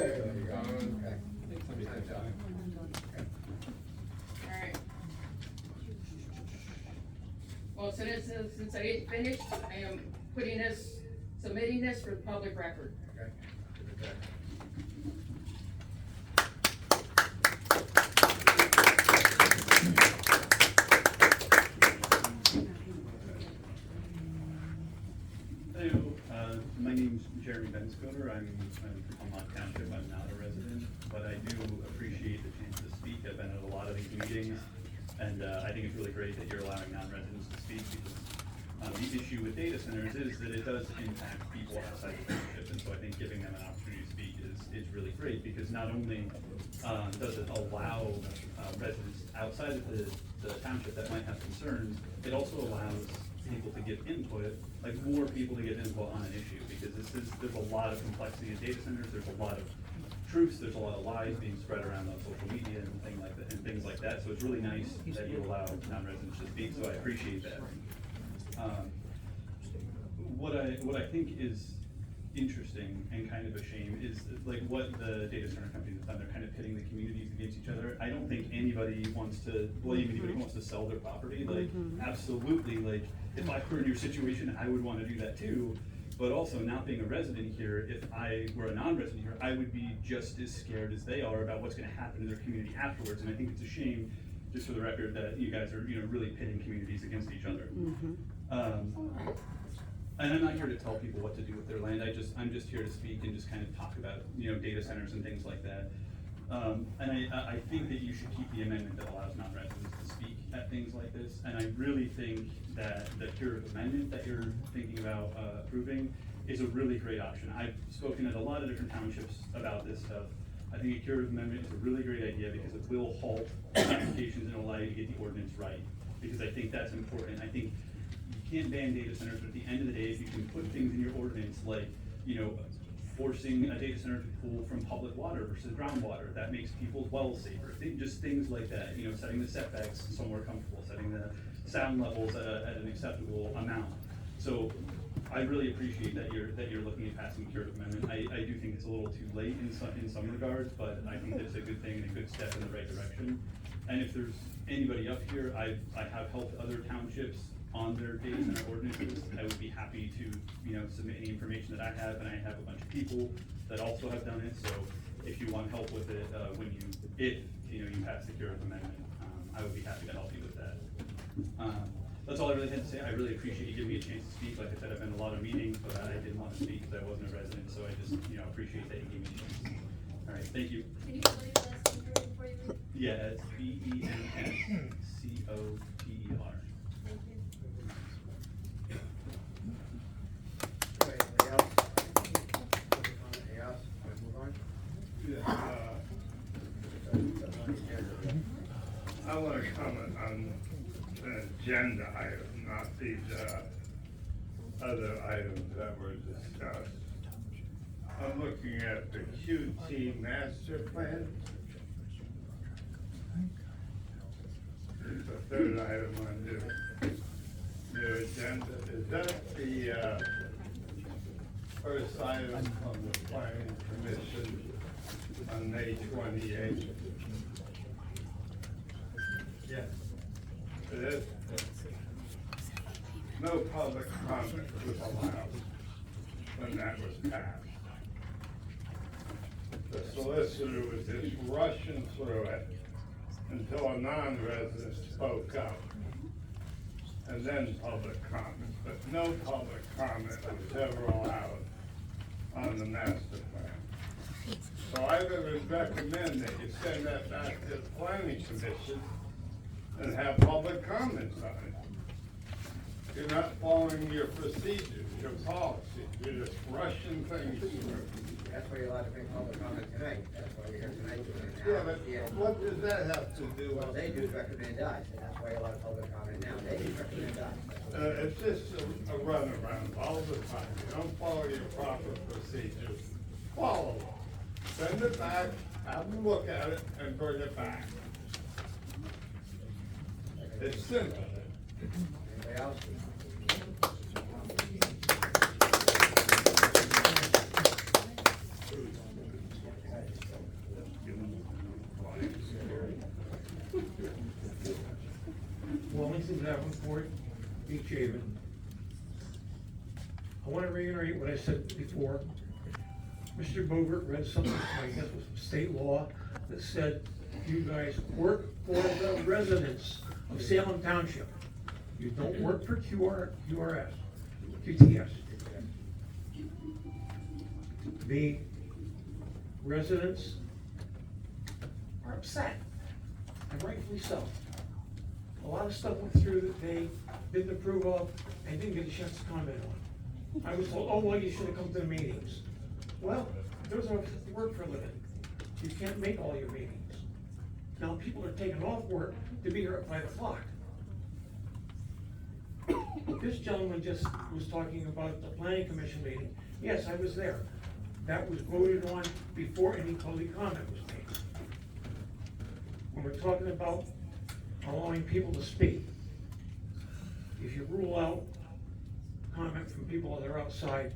since I didn't finish, I am submitting this for the public record. Okay. Hello, my name's Jeremy Benscoter. I'm from Township. I'm not a resident, but I do appreciate the chance to speak. I've been at a lot of these meetings, and I think it's really great that you're allowing non-residents to speak, because the issue with data centers is that it does impact people outside the township, and so I think giving them an opportunity to speak is really great, because not only does it allow residents outside of the township that might have concerns, it also allows people to give input, like more people to give input on an issue, because there's a lot of complexity in data centers, there's a lot of truths, there's a lot of lies being spread around on social media and things like that, so it's really nice that you allow non-residents to speak, so I appreciate that. What I think is interesting and kind of a shame is like what the data center companies have done. They're kind of pitting the communities against each other. I don't think anybody wants to blame anybody who wants to sell their property. Like, absolutely, like, if I were in your situation, I would want to do that too. But also, not being a resident here, if I were a non-resident here, I would be just as scared as they are about what's going to happen in their community afterwards. And I think it's a shame, just for the record, that you guys are, really pitting communities against each other. And I'm not here to tell people what to do with their land. I'm just here to speak and just kind of talk about, data centers and things like that. And I think that you should keep the amendment that allows non-residents to speak at things like this. And I really think that the curative amendment that you're thinking about approving is a really great option. I've spoken at a lot of different townships about this stuff. I think a curative amendment is a really great idea, because it will halt applications and allow you to get the ordinance right. Because I think that's important. I think you can't ban data centers, but at the end of the day, if you can put things in your ordinance like, forcing a data center to pull from public water versus groundwater, that makes people's wells safer. Just things like that, setting the setbacks somewhere comfortable, setting the sound levels at an acceptable amount. So I really appreciate that you're looking at passing the curative amendment. I do think it's a little too late in some regards, but I think it's a good thing and a good step in the right direction. And if there's anybody up here, I have helped other townships on their data center ordinances. I would be happy to, submit any information that I have, and I have a bunch of people that also have done it. So if you want help with it, if you pass the curative amendment, I would be happy to help you with that. That's all I really had to say. I really appreciate you giving me a chance to speak. Like I said, I've been in a lot of meetings, but I didn't want to speak because I wasn't a resident. So I just, appreciate that you gave me a chance. All right, thank you. Can you spell your last name for me before you leave? Yeah, it's BENSCOTER. Thank you. Anybody else? Anything else? Want to move on? I want to comment on the agenda item, not these other items that were discussed. I'm looking at the QT master plan. It's the third item on your agenda. Is that the first item from the planning commission on May 28th? Yes. It is? No public comment was allowed when that was passed. The solicitor was just rushing through it until a non-resident spoke up, and then public comment, but no public comment was ever allowed on the master plan. So I would recommend that you send that back to the planning commission and have public comments on it. You're not following your procedures, your policies, you're just rushing things through. That's why you're allowed to make public comment tonight. That's why we're here tonight doing it now. Yeah, but what does that have to do with? Well, they do recommend us, and that's why you're allowed public comment now. They do recommend us. It's just a runaround all the time. You don't follow your proper procedures. Follow them. Send it back, have them look at it, and bring it back. It's simple. Anybody else? Wellington Davenport, Beach Haven. I wanna reiterate what I said before. Mr. Bogert read something, I guess it was from state law, that said, you guys work for the residents of Salem Township. You don't work for QTS. The residents are upset, and rightfully so. A lot of stuff went through that they didn't approve of and didn't get a chance to comment on. I was told, oh, well, you should have come to the meetings. Well, those of us that work for a living, you can't make all your meetings. Now, people are taking off work to be here at 5 o'clock. This gentleman just was talking about the planning commission meeting. Yes, I was there. That was voted on before any public comment was made. When we're talking about allowing people to speak, if you rule out comment from people that are outside,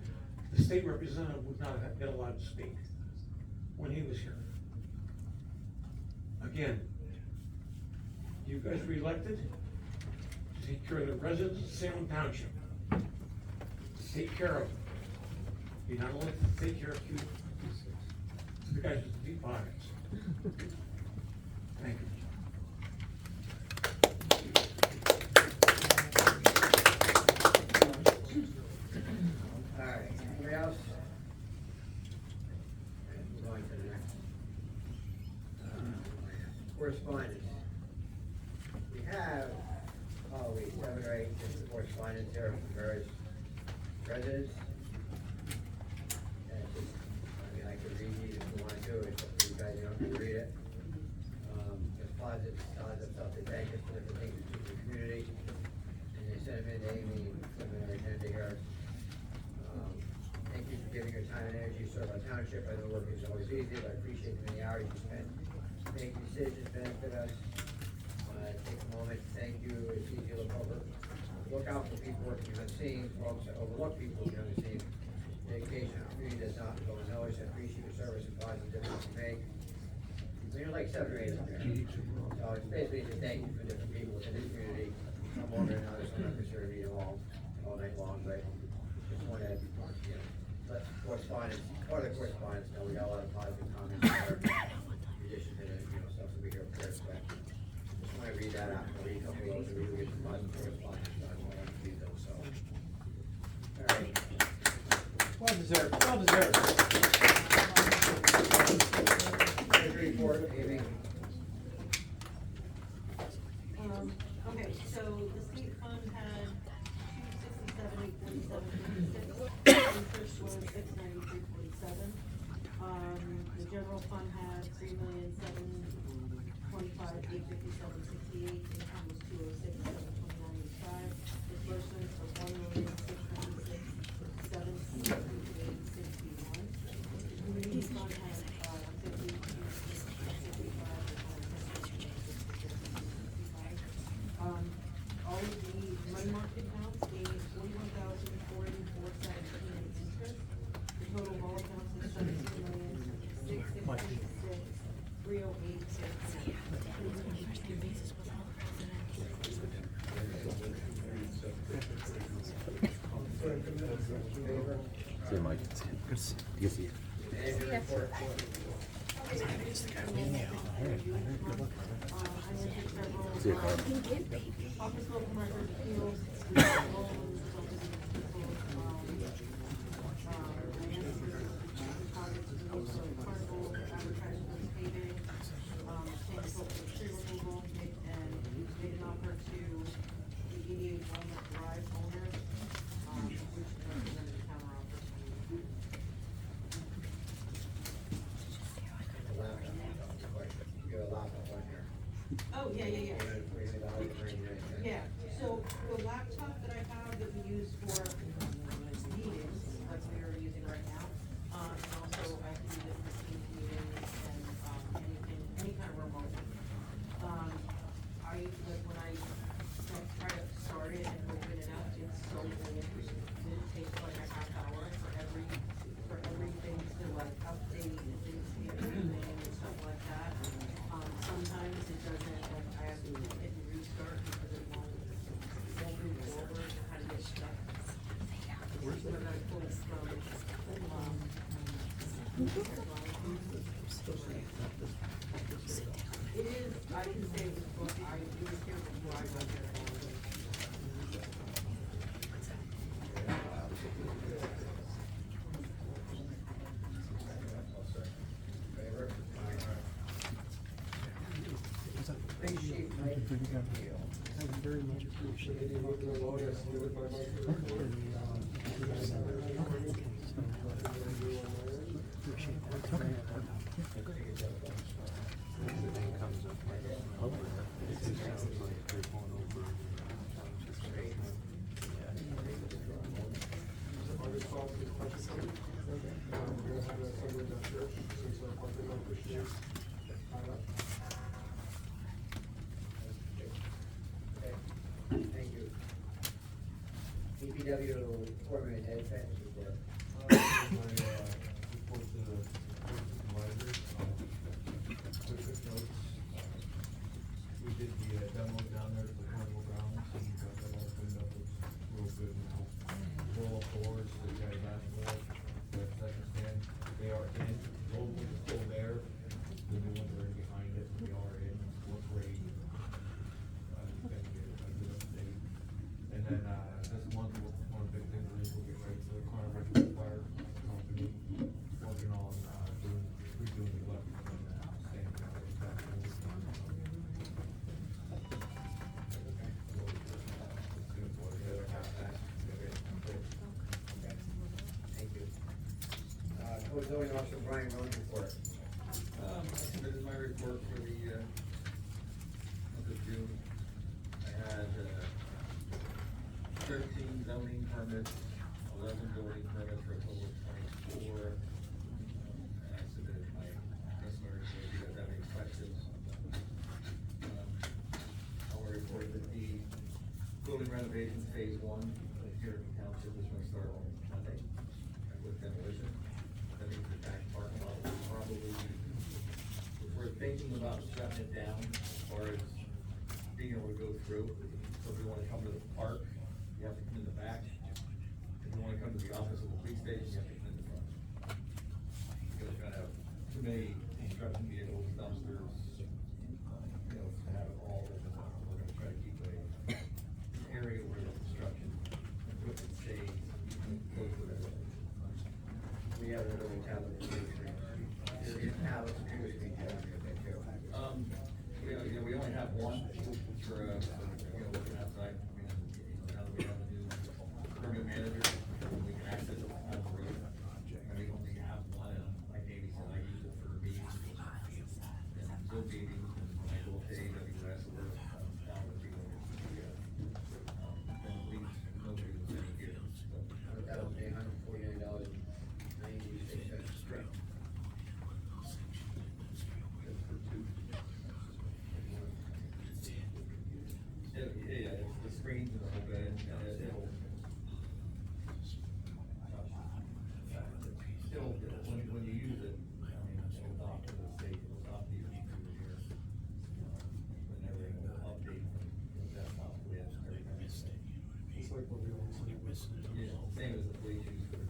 the state representative would not have been allowed to speak when he was here. Again, you guys were elected to take care of the residents of Salem Township. Take care of them. You're not elected to take care of you. The guys with the deep pockets. Thank you. All right, anybody else? Move on to the next. Correspondence. We have probably 7 or 8 different correspondence here from various residents. And just, I could read these if you want to do it, but you guys don't have to read it. There's positive stuff, they thank us for different things to the community. And they sent them in to Amy, preliminary agenda here. Thank you for giving your time and energy to serve our township. I know work is always easy, but I appreciate the many hours you spend making decisions benefit us. Take a moment to thank you. It's easy to look out for people working behind the scenes, folks that overlook people behind the scenes. Dedication to community does not go unnoticed. I appreciate your service and positive difference you make. You're like 7 or 8 up there. So it's basically to thank you for different people within the community. Some more than others, I'm not necessarily read them all night long, but just want to, let correspondence, part of the correspondence, we got a lot of positive comments in addition to the, stuff that we hear up there, but just want to read that out, read a couple of those, we get some positive correspondence, so I want to read those, so. All right. Well deserved, well deserved. Treasury report, Amy. Okay, so the state fund had 267,847.26. Interest was 693.47. The general fund had 3,725,857.68. Income was 206,729.85. Disbursements of 1,696,768.61. Community fund had 50. All of the money market accounts gave 41,404.17 in interest. The total of all accounts is 17,666,308.6. See Mike. You see it. See you, Carl. Office local record appeals, loans, advertisements, paving, technical tree removal, and made an offer to the 88 Walnut Drive owner, which represented the counter offer. You're a laptop on here. Oh, yeah. Yeah, so the laptop that I have that we use for meetings, like we are using right now, and also I can use it for Teams meetings and, any kind of remote. When I try to start it and open it up, it's so old, it takes like a half hour for everything to like update and things to get everything and stuff like that. Sometimes it doesn't, like I have to hit and restart because it won't move forward, kind of get stuck. It is, I can say, I was here before I got there. I would very much appreciate it. Thank you. DPW foreman Ed Fenton's report. Report to the supervisors. Quick notes. We did the demo down there at the carnival grounds, and we got that all cleaned up. It's real good now. Roll up doors, the guys asked for, the second stand, they are in. The old ones are still there. The new ones are in behind it, we are in. Look great. Just gotta get a good update. And then, this month, one of the big things is we'll get ready for the carnival fire company, working on, redoing the electrical and stand down. Thank you. Code zoning officer Brian Rowan report. I submitted my report for the, month of June. I had, 13 zoning permits, 11 building permits for a total of 24. And I submitted my customers, so if you guys have any questions. I want to report that the building renovation phase 1 here in the township is going to start on Monday with demolition. That means the back parking lot will probably, if we're thinking about shutting it down as far as being able to go through, so if you want to come to the park, you have to come in the back. If you wanna come to the office of the police station, you have to come in the front. Because you're gonna have too many construction vehicles, dumpsters, to have it all open up. We're gonna try to keep an area where the construction equipment stays close to everything. We have another tablet in Computer Screen. Tablet, Computer Screen, We only have one for, looking outside. Now that we have a new permit manager, we can access it on the road. And we only have one, and like Amy said, I use it for meetings and Zoom meetings, and when I go to AWS or down with people, then at least nobody was any here. That will pay $149.96. Yeah, it's the screens and the whole bit, and it'll. When you use it, I mean, it'll dock to the state, it'll dock to your computer here. And everything will update from the desktop with everything. It's like what we always do. Yeah, same as the police use for the.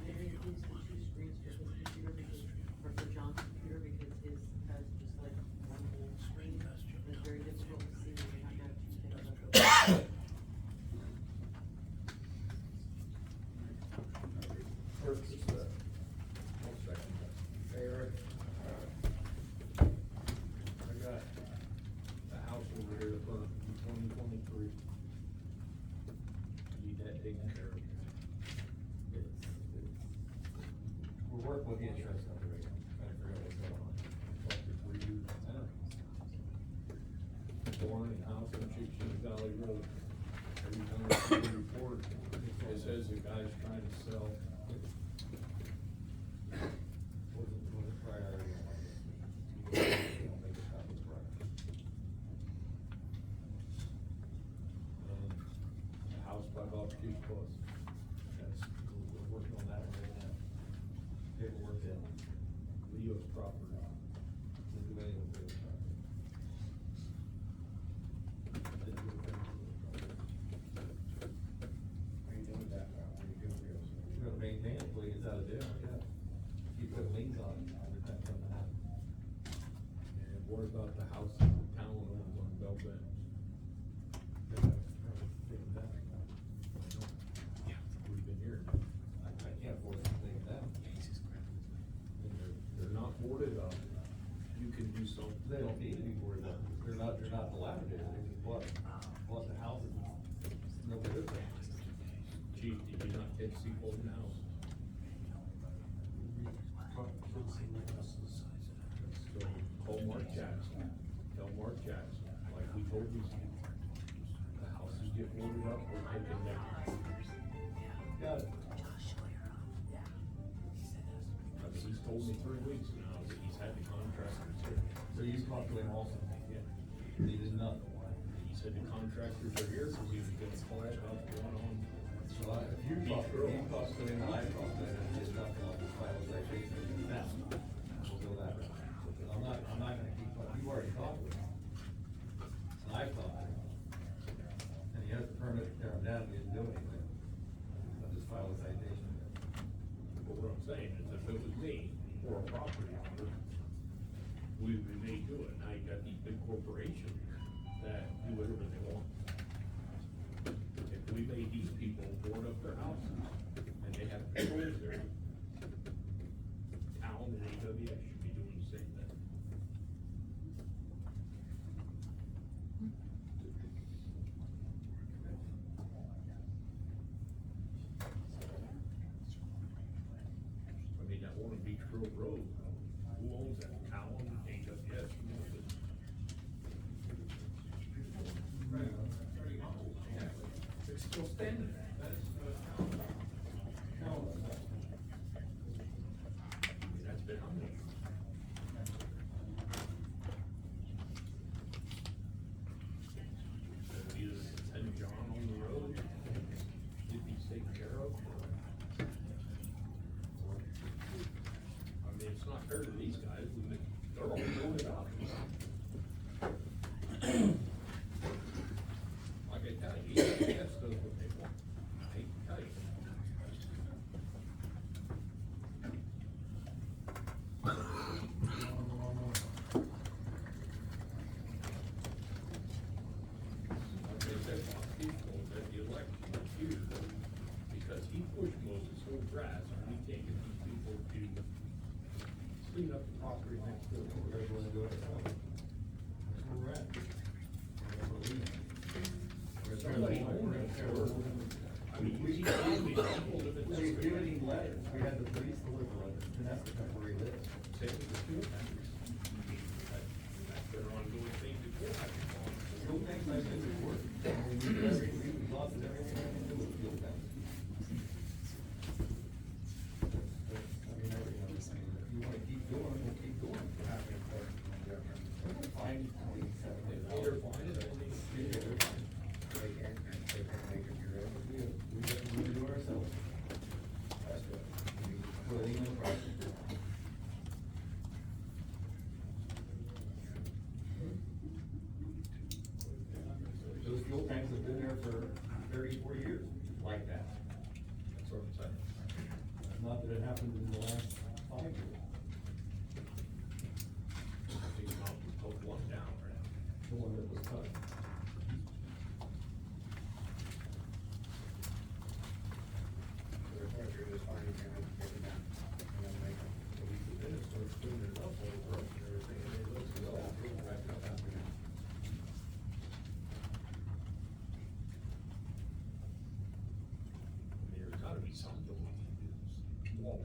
Maybe use the two screens for his computer because, or for John's computer because his has just like one whole screen. It's very difficult to see when you have to have two things up. First is the, one second, Favor? I got the house over here that burned in 2023. Need that taken care of. we're working with the insurance company right now, trying to figure out what's going on. Talked to 3 years. I know. Born in house on Chicken Valley Road. Every time I see a report, it says the guy's trying to sell. Was it priority on this? You don't make it happen priority. The house by Bob Q Plus. That's, we're working on that right now. Paperwork in. Leo's property. We'll do anything with Leo's property. What are you doing with that? What are you doing with yours? We're gonna maintain it until he gets out of jail. What about the house in town owns on Bell Bend? We've been here. I can't force anything down. They're not boarded up. You can do something. They don't need to be boarded up. They're not dilapidated. They just bought the houses. No good. Chief, did you not take Seafold in the house? So call Mark Jackson, tell Mark Jackson, like we told these people, the houses get boarded up, we're taking down. Got it. He's told me 3 weeks now that he's had the contractors here. So you talked to him also? Yeah. He did nothing. He said the contractors are here, so he was gonna call about going on. So if you talked to him, and I talked to him, and he did nothing on this file, like they said, now, we'll go that route. I'm not gonna keep, you've already talked with him. And I've talked to him. And he has the permit to tear him down, he didn't do anything. I'll just file a citation. But what I'm saying is if it was me or a property owner, we may do it. Now you got these big corporations that do whatever they want. If we made these people board up their houses and they have controls there, town and AWS should be doing the same thing. I mean, that one on Beach Grove Road, who owns that? Town, AWS, It's still standing there. That's been on there. Either Ted John on the road, if he's taken care of, or, I mean, it's not fair to these guys, they're all doing it out. Like I tell you, EWS does what they want. I hate to tell you. Like they said, people that the election was here because he pushed Moses whole grass and we can't get these people to clean up the property next door. We're gonna do it. That's where we're at. That's what we need. Somebody owned it, or, I mean, you see, people live in this. We've given him letters, we had the police deliver letters, and that's the kind where he lives. Same with the fuel tankers. That's their ongoing thing before I can call it. Fuel tanks, I think, would work. We lost everything I can do with fuel tanks. I mean, if you wanna keep going, we'll keep going. Fine, 27. They're fine, I think. Yeah, they're fine. We have to do it ourselves. That's good. Put it in the price. Those fuel tanks have been there for 34 years, like that. That's what I'm saying. Not that it happened in the last 5 years. I think I'll put one down right now. The one that was cut. Then it starts cleaning it up over and everything, and it looks well, it's back up after that. I mean, there's gotta be something we can do. Wall.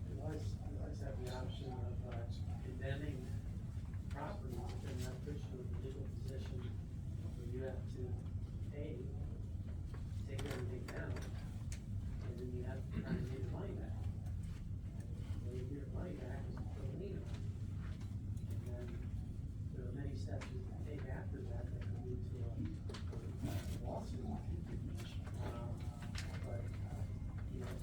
You always have the option of condemning property, but then that puts you in a legal position where you have to pay, take everything down, and then you have to try and get your money back. Well, you get your money back, is put a lien on it. And then there are many steps you can take after that that can lead to a lawsuit. But, you know,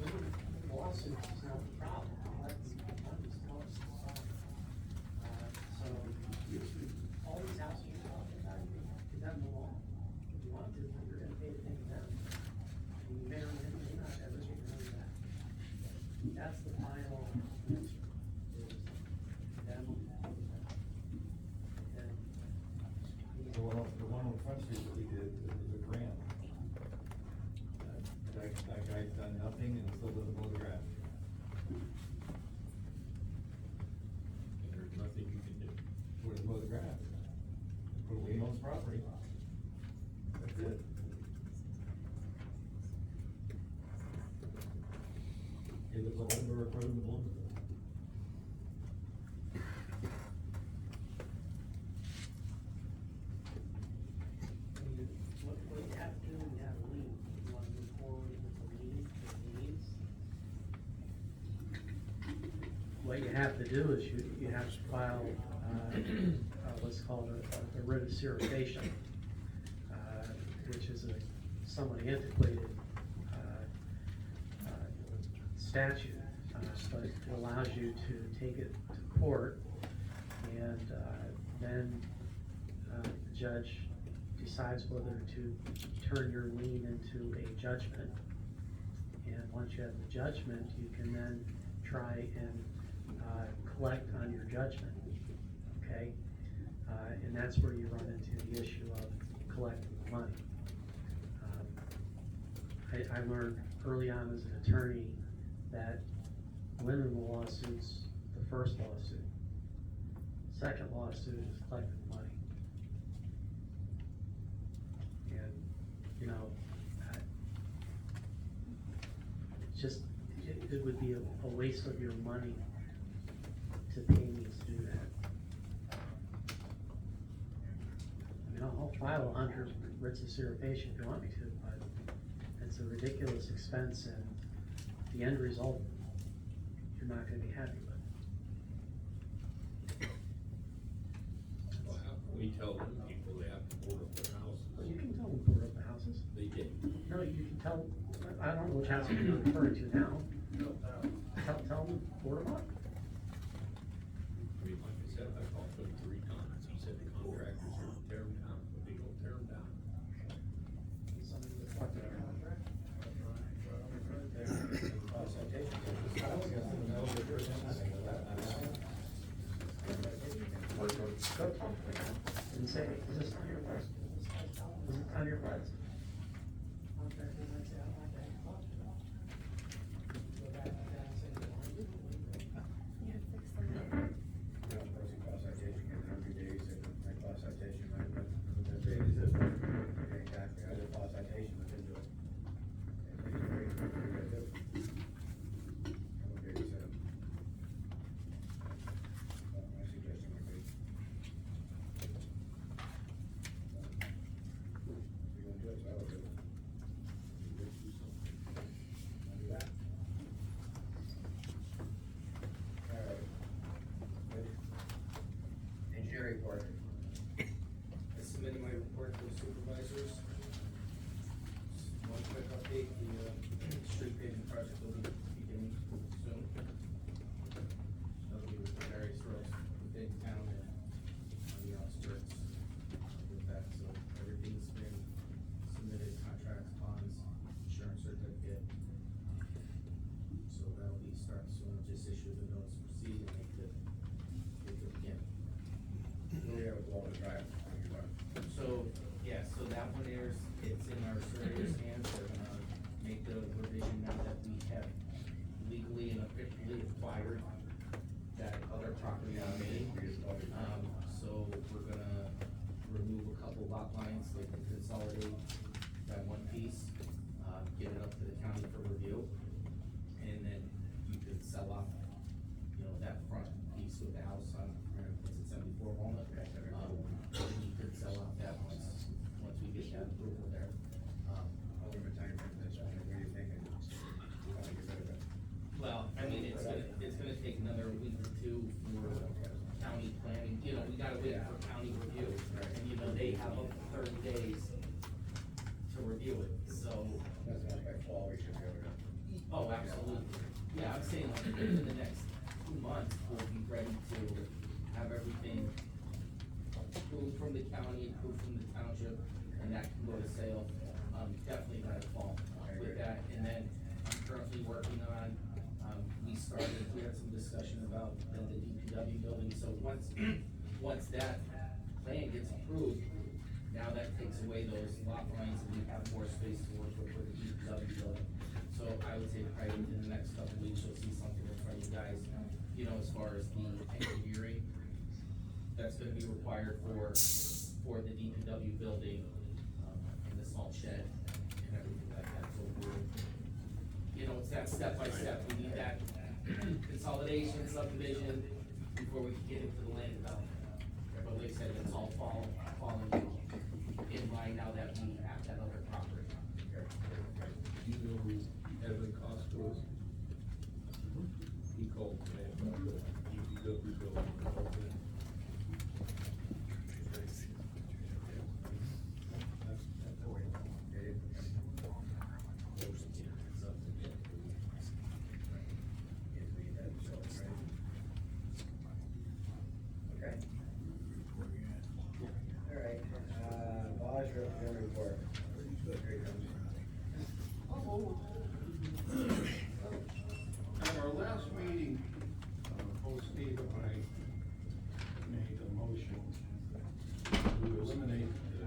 winning lawsuits is not the problem. What the money's cost is the problem. So, all these houses you're talking about, you can have them all, if you want to, but you're gonna pay to take them down. And you may or may not ever get your money back. That's the final. Is them. The one on Front Street that we did, it was a grant. That guy's done nothing and still doesn't mow the grass. And there's nothing you can do. Wouldn't mow the grass. Put a lien on his property. That's it. He lives on Old Road in Bloomfield. What you have to do when you have a lien, you wanna move forward with the liens. What you have to do is you have to file, what's called a writ of certification, which is a somewhat antiquated, statute, but it allows you to take it to court, and, then, the judge decides whether to turn your lien into a judgment. And once you have the judgment, you can then try and, collect on your judgment, okay? And that's where you run into the issue of collecting the money. I learned early on as an attorney that winning the lawsuit's the first lawsuit. Second lawsuit is collecting the money. And, you know, it would be a waste of your money to pay me to do that. I mean, I'll file 100 writs of certification if you want me to, but it's a ridiculous expense, and the end result, you're not gonna be happy with. Well, how can we tell them people they have to board up their houses? Well, you can tell them board up the houses. They did. No, you can tell, I don't know which houses you're referring to now. Tell them board them up. I mean, like I said, I talked to him 3 times. He said the contractors are gonna tear them down, but they don't tear them down. And say, is this on your list? Is it on your list? Exactly, I did a class citation, but didn't do it. My suggestion would be. If you're gonna do it, so I would do it. Wanna do that? All right. Good. Engineering report. I submitted my report to the supervisors. One quick update, the street paving project will be beginning soon. That'll be with the various roads within town and on the outskirts with that, so everything's been submitted, contracts, bonds, insurance certificate. So that'll be starting soon, just issue the notice to proceed and make the begin. Where we at with Walter Drive? So, yeah, so that one there's, it's in our surveyor's hands, they're gonna make the revision now that we have legally and officially acquired that other property on Main. So we're gonna remove a couple lot lines, like consolidate that one piece, get it up to the county for review. And then you could sell off, you know, that front piece with the house on, is it 74 Walnut? You could sell off that once we get that approval there. I'll give a time frame for this one, what are you thinking? How to get rid of it? Well, I mean, it's gonna take another week or 2 for county planning, you know, we gotta wait for county review. And you know, they have up to 30 days to review it, so. That's not by fall, we should be able to. Oh, absolutely. Yeah, I'm saying like in the next 2 months, we'll be ready to have everything approved from the county, approved from the township, and that can go to sale, definitely by the fall with that. And then I'm currently working on, we we started, we had some discussion about the DPW building, so once that plan gets approved, now that takes away those lot lines and we have more space to work with for the DPW building. So I would say probably within the next couple of weeks, you'll see something in front of you guys, you know, as far as the engineering that's gonna be required for the DPW building, and the salt shed and everything like that, so we're, you know, it's that step by step, we need that consolidation, subdivision, before we can get into the land development. But like I said, it's all falling in line now that we have that other property. Do you know who Evan Costa was? He called today about the DPW building. Okay. All right, Bosch report. Here he comes. At our last meeting, both Steve and I made a motion to eliminate the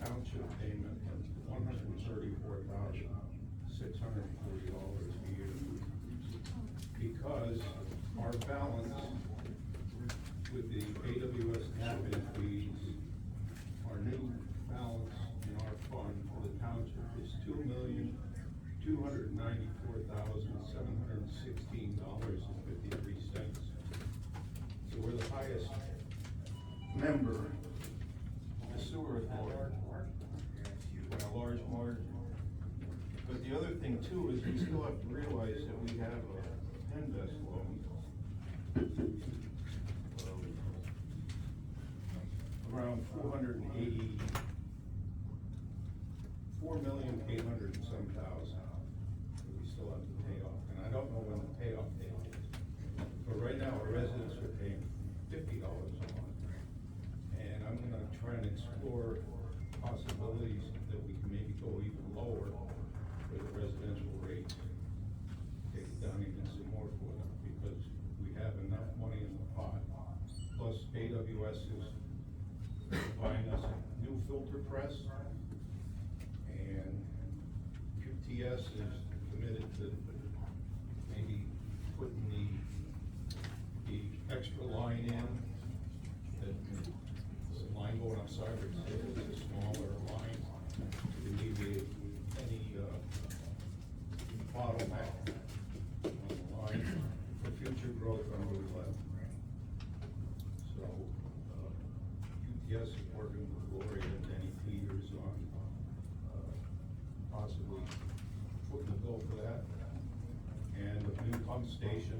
township payment of $134,640 a year, because our balance with the AWS tapping fees, our new balance in our fund for the township is $2,294,716.53. So we're the highest member of the sewer authority by a large margin. But the other thing too is we still have to realize that we have a Penvest loan around 4,800,000 and some thousand that we still have to pay off, and I don't know when the payoff date is. But right now, our residents are paying $50 a month, and I'm gonna try and explore possibilities that we can maybe go even lower for the residential rates, take it down even some more for them, because we have enough money in the pot. Plus, AWS is buying us a new filter press, and QTS is committed to maybe putting the extra line in, that the line going up Cybert City is a smaller line to alleviate any bottleneck on the line for future growth on Route 11. So, QTS is working with Gloria and Danny Peters on, possibly footing the bill for that. And a new pump station,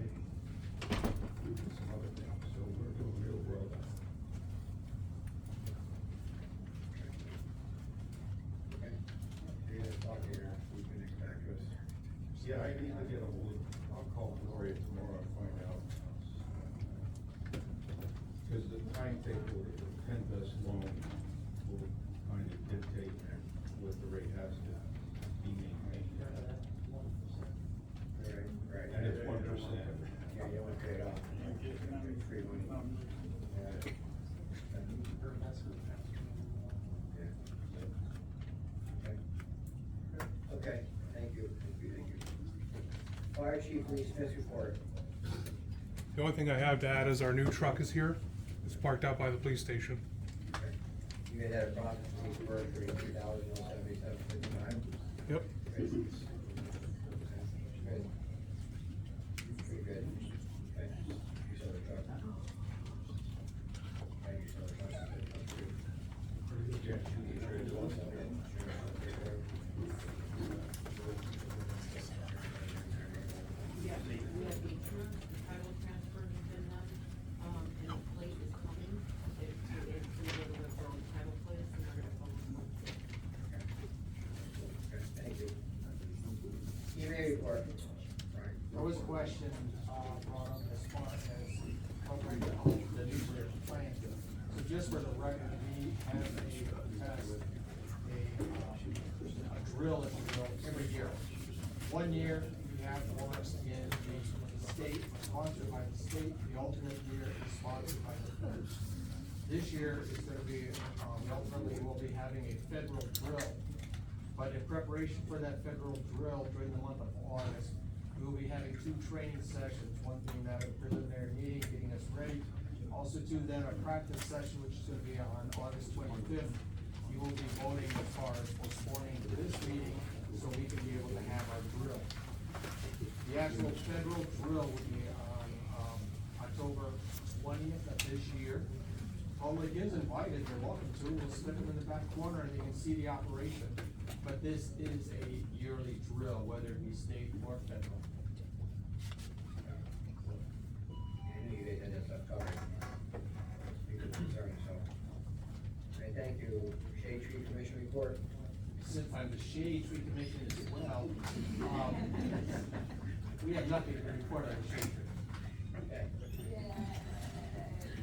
and some other things, so we're doing real well. Okay. You're gonna talk to your, you can get back to us. Yeah, I need to get a hold of, I'll call Gloria tomorrow and find out. Because the timetable of the Penvest loan will kind of dictate what the rate has to be maintained. Right. And it's 1%. Yeah, you want to pay it off. Free money. Okay, thank you. Fire Chief Lee Smith's report. The only thing I have to add is our new truck is here. It's parked out by the police station. You guys had a profit for $32,077.59. Yep. Good. Good. Pretty good. Okay. You saw the truck. Yeah, you saw the truck. Yeah, we have the insurance, the title transfer has been done, and the plate is coming. It's gonna go to the title place, and they're gonna follow them. Thank you. EMA report. There was a question, brought up as far as covering the nuclear plant. So just for the record, we have a drill, if you will, every year. 1 year, we have for us in the state, sponsored by the state, the alternate year is sponsored by the first. This year is gonna be, ultimately, we'll be having a federal drill. But in preparation for that federal drill during the month of August, we will be having 2 training sessions, one being that a preliminary meeting, getting us ready. Also too, then a practice session, which is gonna be on August 25th. You will be voting as far as postponing this meeting, so we can be able to have our drill. The actual federal drill will be on, October 20th of this year. Public is invited, they're welcome to, we'll stick them in the back corner and you can see the operation. But this is a yearly drill, whether it be state or federal. I knew you guys had that stuff covered. People concerned, so. Okay, thank you. Shade Tree Commission report. Since I'm the Shade Tree Commission as well, we have nothing to report on the Shade Tree. Okay.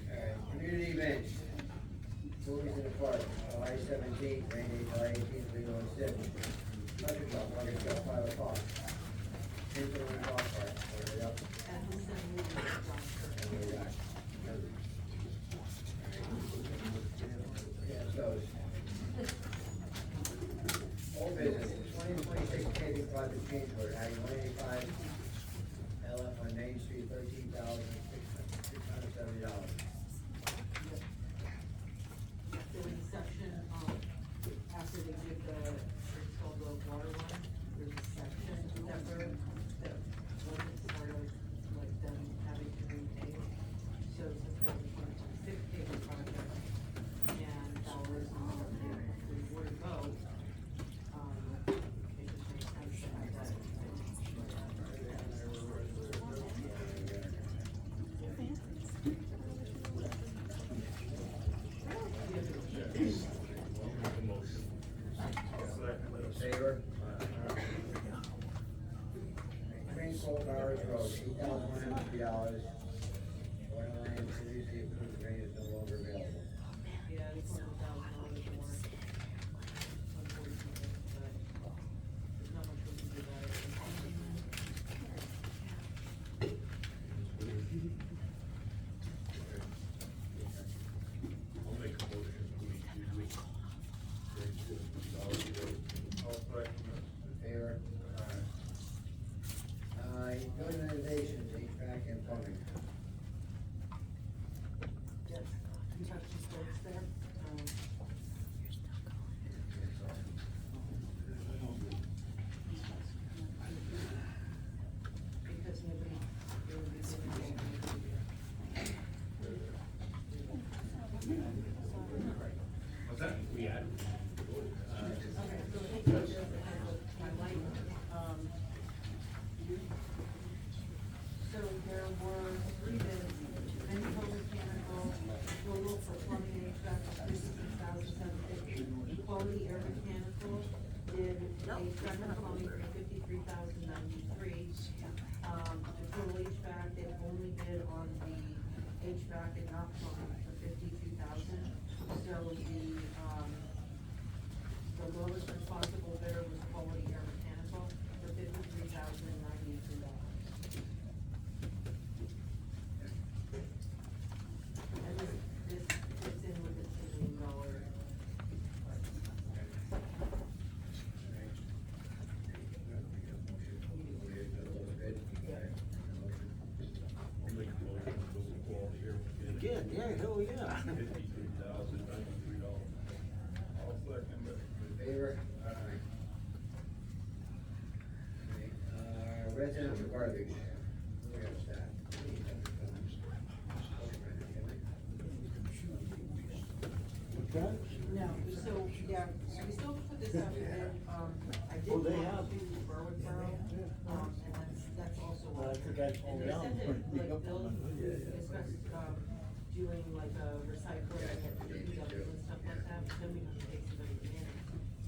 Alright, community events. Movies in the park, July 17th, rain date July 18th, 3:06. Budget talk, August 5 o'clock. Simple and golf cart, where we up? Yeah, it goes. Old business, 2026 paving project change order, adding 185 LF on Main Street, $13,670. The section, after they did install the water line, there's a section separate that wasn't part of, like, them having to repay. So since it was a 2026 paving project, and that was, the water vote, it just makes sense to have that. Favor? Green Cold Bowers Road, $8,150. Oil Land previously approved drain is no longer available. Yeah, it's $1,000 more. Unfortunately, but there's not much we can do about it. I'll make a motion, Favor? Building renovations, HVAC and plumbing. Yes, you touched the stakes there. Because nobody really be doing what's that? We added. Okay, so I think that's just my light, so there were 3 bids, Conditional mechanical, total for plumbing HVAC of $56,750. Quality Air Mechanical did HVAC and plumbing for $53,093. The total HVAC, they only bid on the HVAC and not plumbing for $52,000. So the lowest responsible bidder was Quality Air Mechanical for $53,093. And this fits in with the $10 million. I'll make a motion, to go quality here. Again, yeah, hell yeah. $53,093. I'll second it. Favor? Residential garbage. Where is that? No, so, yeah, we still put this up in, I did Oh, they talk have? to Berwick Borough, and that's also. I think that's all And they down. said that, Pretty like, up they'll on it. discuss, doing like a recycling and DPW and stuff like that, but then we have to take somebody in.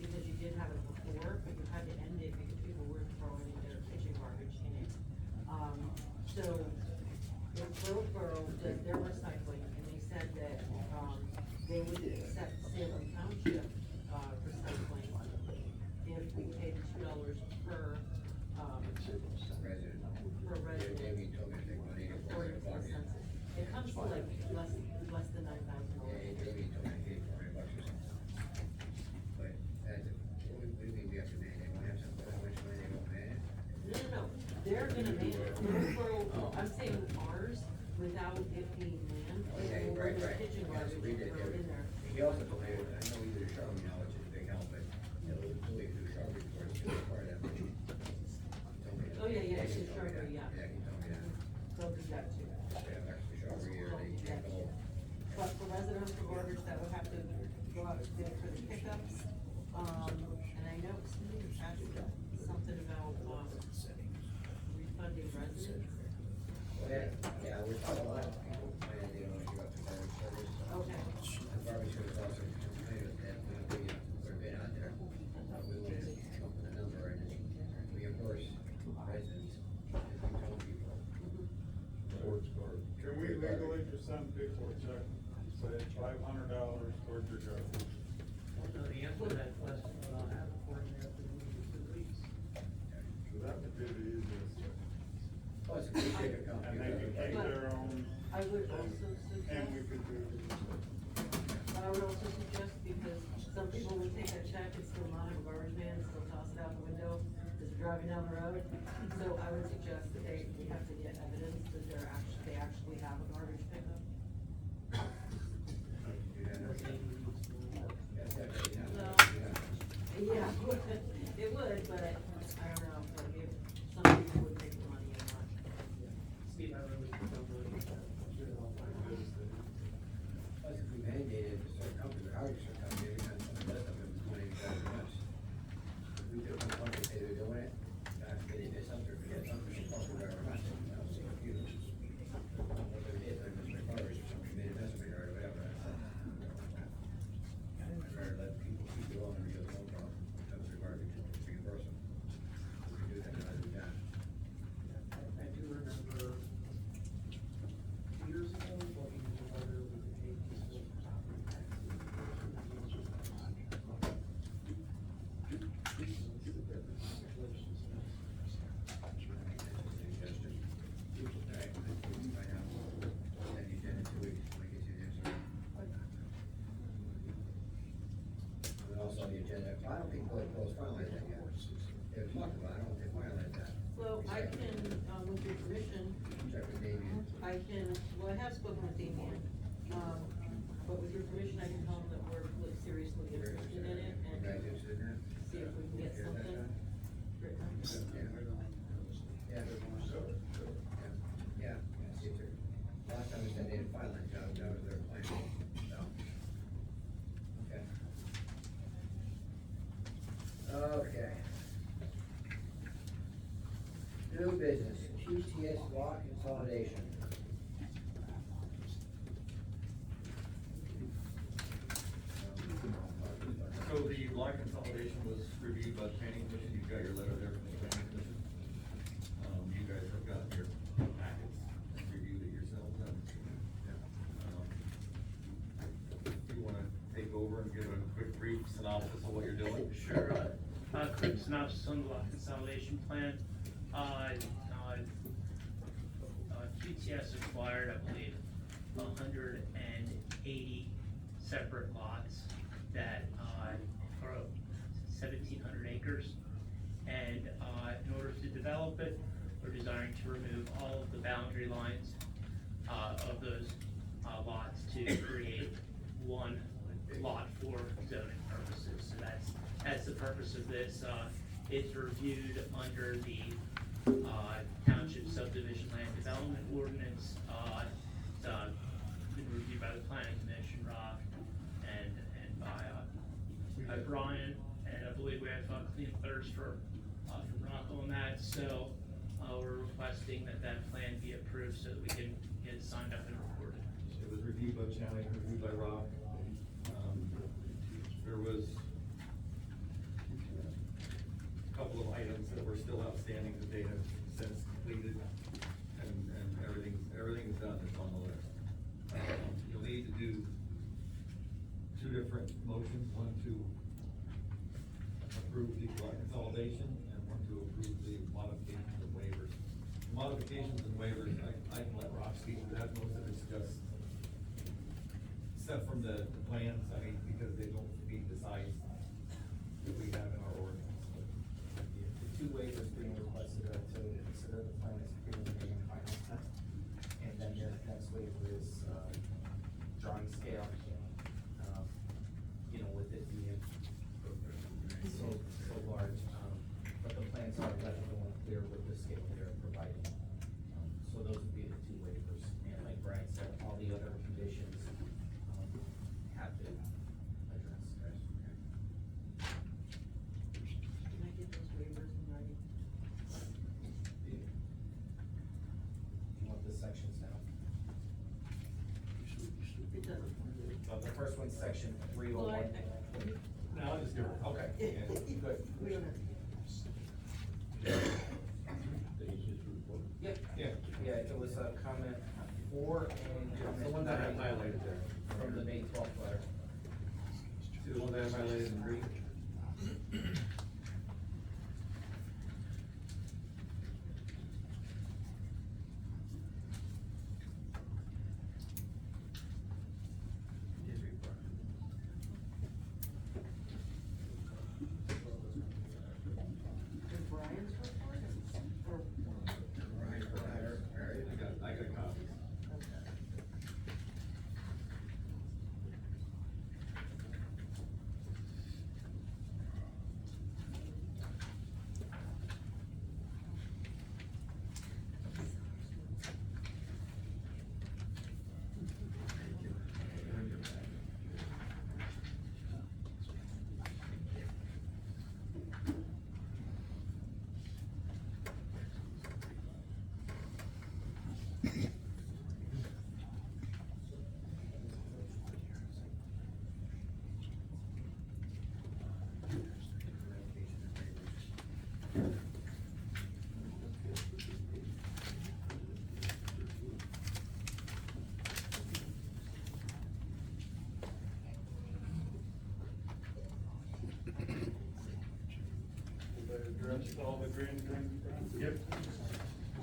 Because you did have it before, but you had to end it because people were throwing their kitchen garbage in it. So, if Berwick Borough does their recycling, and they said that, they would accept Salem Township, recycling if we paid $2 per, Resident. per resident. Jamie told me So, I'm saying ours, without it being land, Okay, like, right, the right. kitchen Yeah, so garbage, we did, throw it in there. he also told me, I know we do the shrubbery now, which is a big help, but, you know, we do the shrubbery for us, too, part of that. He told me that. Oh, yeah, he it's told me shrubbery, that. yeah. Yeah, he told me that. They'll do that too. They have extra shrubbery, or they can't go. But for residential orders, that would have to go out to bid for the pickups, and I know somebody asked something about, refunding residents. Well, yeah, we're talking a lot of people, and they don't want to give up the garbage service. Okay. The garbage service also complaining that when we put a bid out there, we would come up with a number and then reimburse residents if we told people. Can we legally just send people a check, say $500 towards your garbage? So the answer to that question, I'll have before you have to move it to the lease. So that would be the easiest. Plus, if we take a company. And they can take their own. I would also suggest. And we could do. But I would also suggest, because some people would take a check and still not have a garbage man, and still toss it out the window as they're driving down the road. So I would suggest that we have to get evidence that they actually have a garbage pickup. Well, yeah, it would, but I don't know, like if some people would take the money and not. Steve, I really don't know. Plus, if we mandated a certain company, the garbage certain company, every time someone does something, it's money to us. If we do one company say they're doing it, that's they did something, forget something, it's also where we're not, you know, so if you, whatever it is, like Mr. Garbage, or something, made a mess of it or whatever. I'd rather let people keep going and real no problem, comes to garbage, reimburse them. We can do that, rather than that. I do remember 2 years ago, looking into whether we could take this property Also on the agenda, I don't think Bill's finalized that yet. They were talking about, it. I don't think they finalized that. Well, I can, with your permission, Check with Damien. I can, well, I have spoken with Damien, but with your permission, I can tell him that we're like, seriously interested in it and You guys interested in that? see if we can get something written up. Yeah. Yeah, see if they're, last time we said they didn't finalize, that was their plan, so. Okay. New business, QTS lot consolidation. So the lot consolidation was reviewed by the planning commission, you've got your letter there from the planning commission. You guys have got your packets, reviewed it yourselves, do you wanna take over and give a quick brief synopsis of what you're doing? Sure, quick synopsis on the lot consolidation plan. QTS acquired, I believe, 180 separate lots that, are 1,700 acres. And, in order to develop it, we're desiring to remove all of the boundary lines, of those, lots to create one lot for zoning purposes. So that's the purpose of this. It's reviewed under the Township subdivision land development ordinance. It's been reviewed by the planning commission, and by Brian, and I believe we have clean thirds from Rocco on that. So we're requesting that plan be approved so that we can get it signed up and recorded. It was reviewed by Channing, reviewed by Rob. There was a couple of items that were still outstanding that they have since completed, and everything's done, it's on the list. You'll need to do 2 different motions, one to approve the lot consolidation, and one to approve the modifications and waivers. Modifications and waivers, I can let Rob speak to that, most of it's just stuff from the plans, I mean, because they don't meet the size that we have in our ordinance. The 2 waivers being requested are to consider the plan as sections now. The first one's section 301. No, I'll just do it, okay, yeah, good. We don't have. Yeah, it was a comment 4 and comment The ones I have 9 highlighted there. from the May 12th letter. See the ones I have highlighted in green? Did Brian's report or? I got copies. Addressed all the green things? Yep.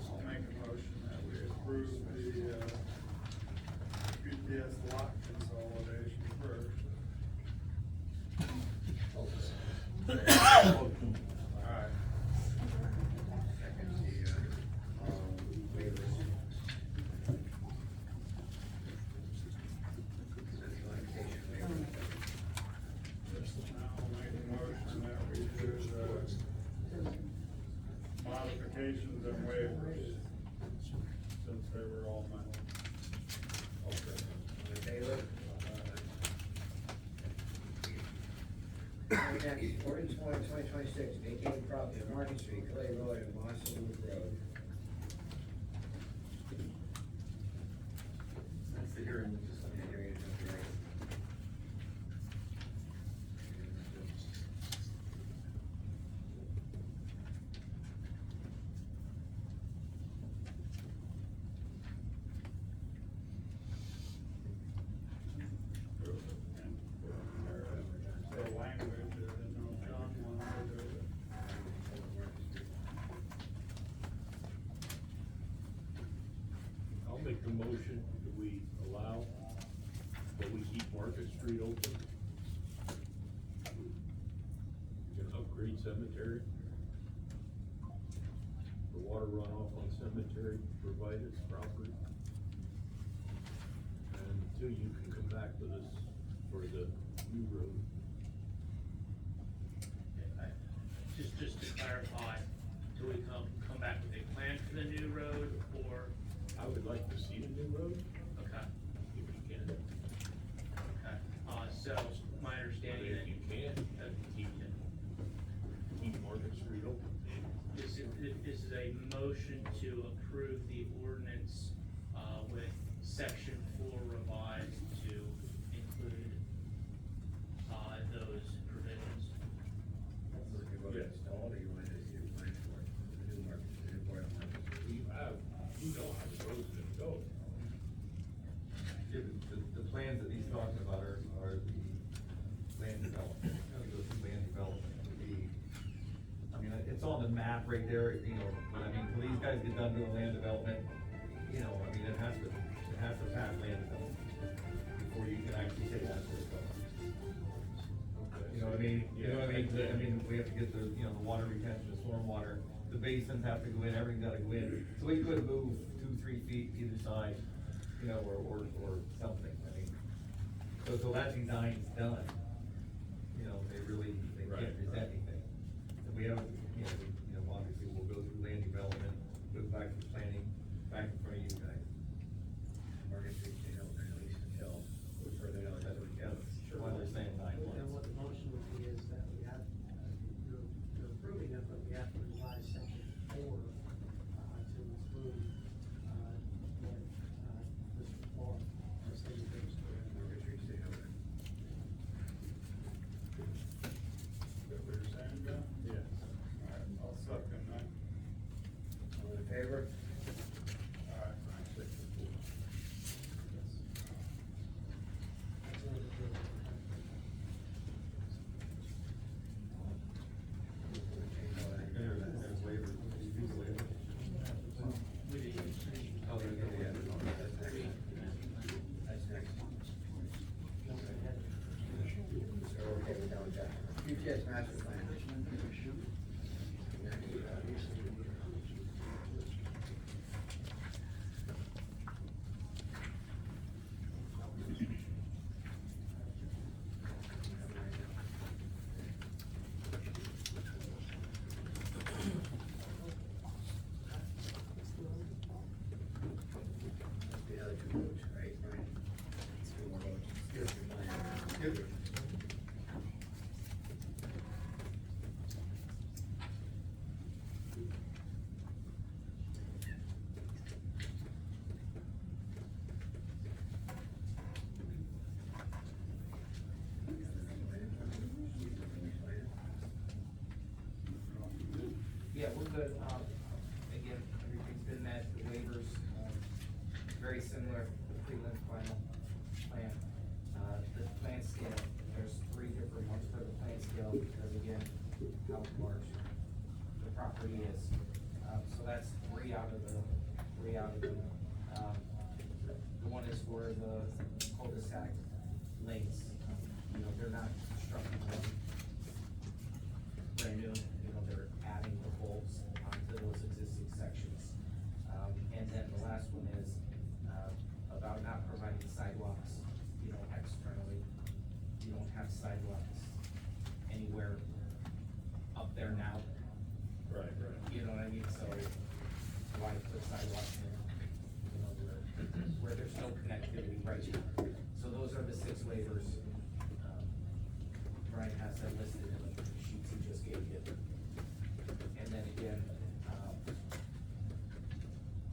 I'll make a motion that we approve the, BPS lot consolidation first. Alright. I'll make a motion that we do the modifications and waivers, since they were all met. Taylor. Next, ordinance 2026, vacating property on Market Street, Clay Road, and Monson Loop Road. That's the hearing. The language, I didn't know if John wanted to do it. I'll make the motion that we allow, that we keep Market Street open. We can upgrade cemetery. The water runoff on cemetery, provide its property. And until you can come back with us for the new road. Just to clarify, do we come back with a plan for the new road, or? I would like to see the new road, Okay, if you can. okay, so my And understanding if you that, can, keep Market Street open. this is a motion to approve the ordinance, with section 4 revised to include, those provisions. Yes. Install, or you want to do plan for it, the new Market Street, or Market Street? You know how the road's gonna go. Yeah, the plans that he's talking about are the land development, land development would be, I mean, it's on the map right there, you know, but I mean, when these guys get done doing land development, you know, I mean, it has to pass land development before you can actually say that's what's going. You know what I mean? You know what I mean? I mean, we have to get the, you know, the water retention, the stormwater, the basins have to go in, everything's gotta go in. So we could move 2-3 feet either side, you know, or something, I mean. So that design's done. You know, they can't present anything. And we haven't, you know, obviously we'll go through land development, go back to planning, back in front of you guys. Market Street, you know, at least until further down. Sure. Why they're saying 9 months. And what the motion would be is that we have, you're approving it, but we have to revise section 4, to include, land good, again, everything's been met, the waivers, very similar to the prelim final plan. The plan scale, there's 3 different ones for the plan scale, because again, how large the property is. So that's 3 out of them. The one is for the cul-de-sac lanes, you know, they're not constructing them brand new, you know, they're adding the bulbs onto those existing sections. And then the last one is, about not providing sidewalks, you know, externally. You don't have sidewalks anywhere up there now. Right. You know what I mean? So why put sidewalks in, you know, where there's no connectivity right now? So those are the 6 waivers. Brian has that listed in the sheets he just gave you. And then again,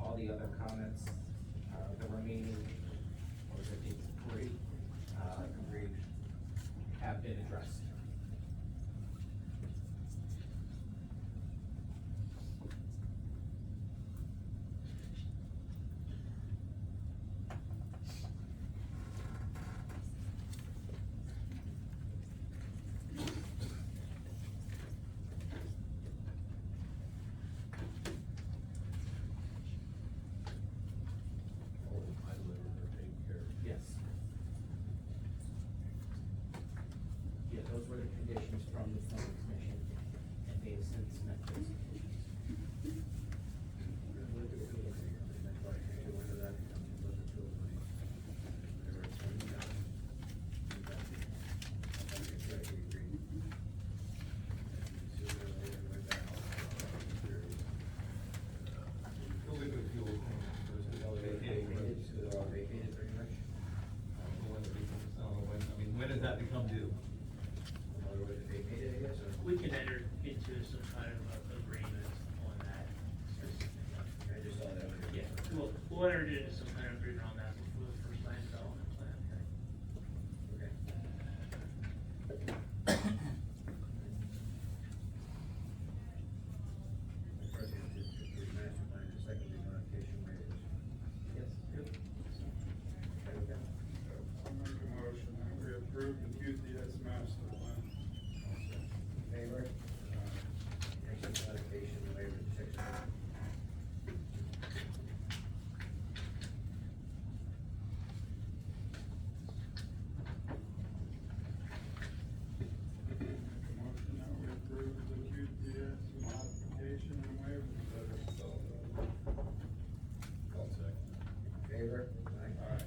all the other comments, the remaining, what was it, 3, have been addressed. Yes. Yeah, those were the conditions from the planning commission, and they have since met those conditions. When does that become due? We can enter into some kind of agreement on that. I just saw that. Yeah, we'll enter into some kind of agreement on that before the first land development plan. I'll make a motion that we approve the QTS master plan. Favor? Next modification, waiver 6. Make a motion that we approve the QTS modification and waivers that are spelled out. I'll second. Favor? Aye.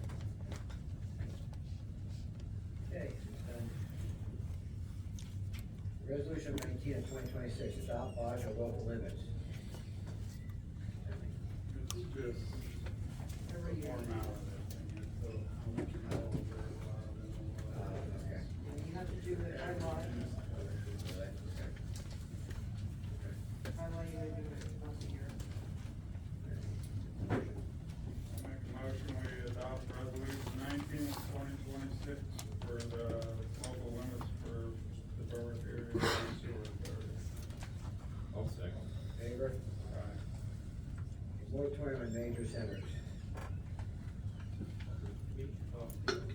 Okay, Resolution 19 of 2026, adopt laws or local limits. It's just a formality, so how much metal we're allowed and all that. Okay. You have to do it by law, by law you would do it once a year. I make a motion, we adopt resolution 19 of 2026 for the local limits for the borough area and sewer authority. I'll second. Favor? Aye. Moratorium on major centers.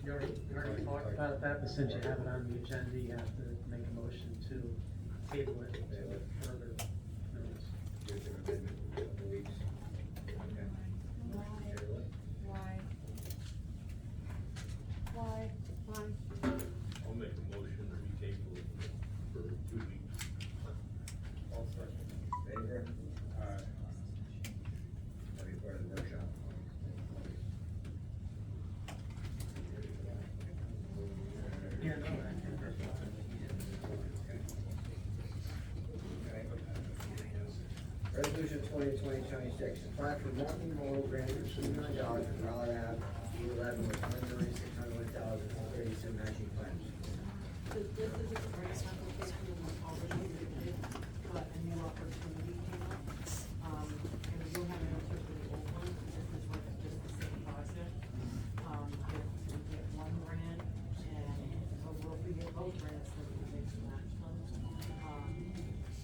You already talked about that, but since you have it on the agenda, you have to make a motion to table it to further notice. Give them amendment in a couple weeks. Okay. Table it. Why? I'll make a motion that we table it for 2 weeks. I'll second. Favor? Aye. That'll be part of the workshop. Yeah, no, Okay. Resolution 2026, apply for multimodal grant of $2 million for Raleigh Ave, E11 with $1,601,030 matching funds. This is a grant application we already did, but a new opportunity came up. And we don't have an answer for the old one, this is like just the same project. If we get 1 grant or if we get both grants, then we can make some match funds.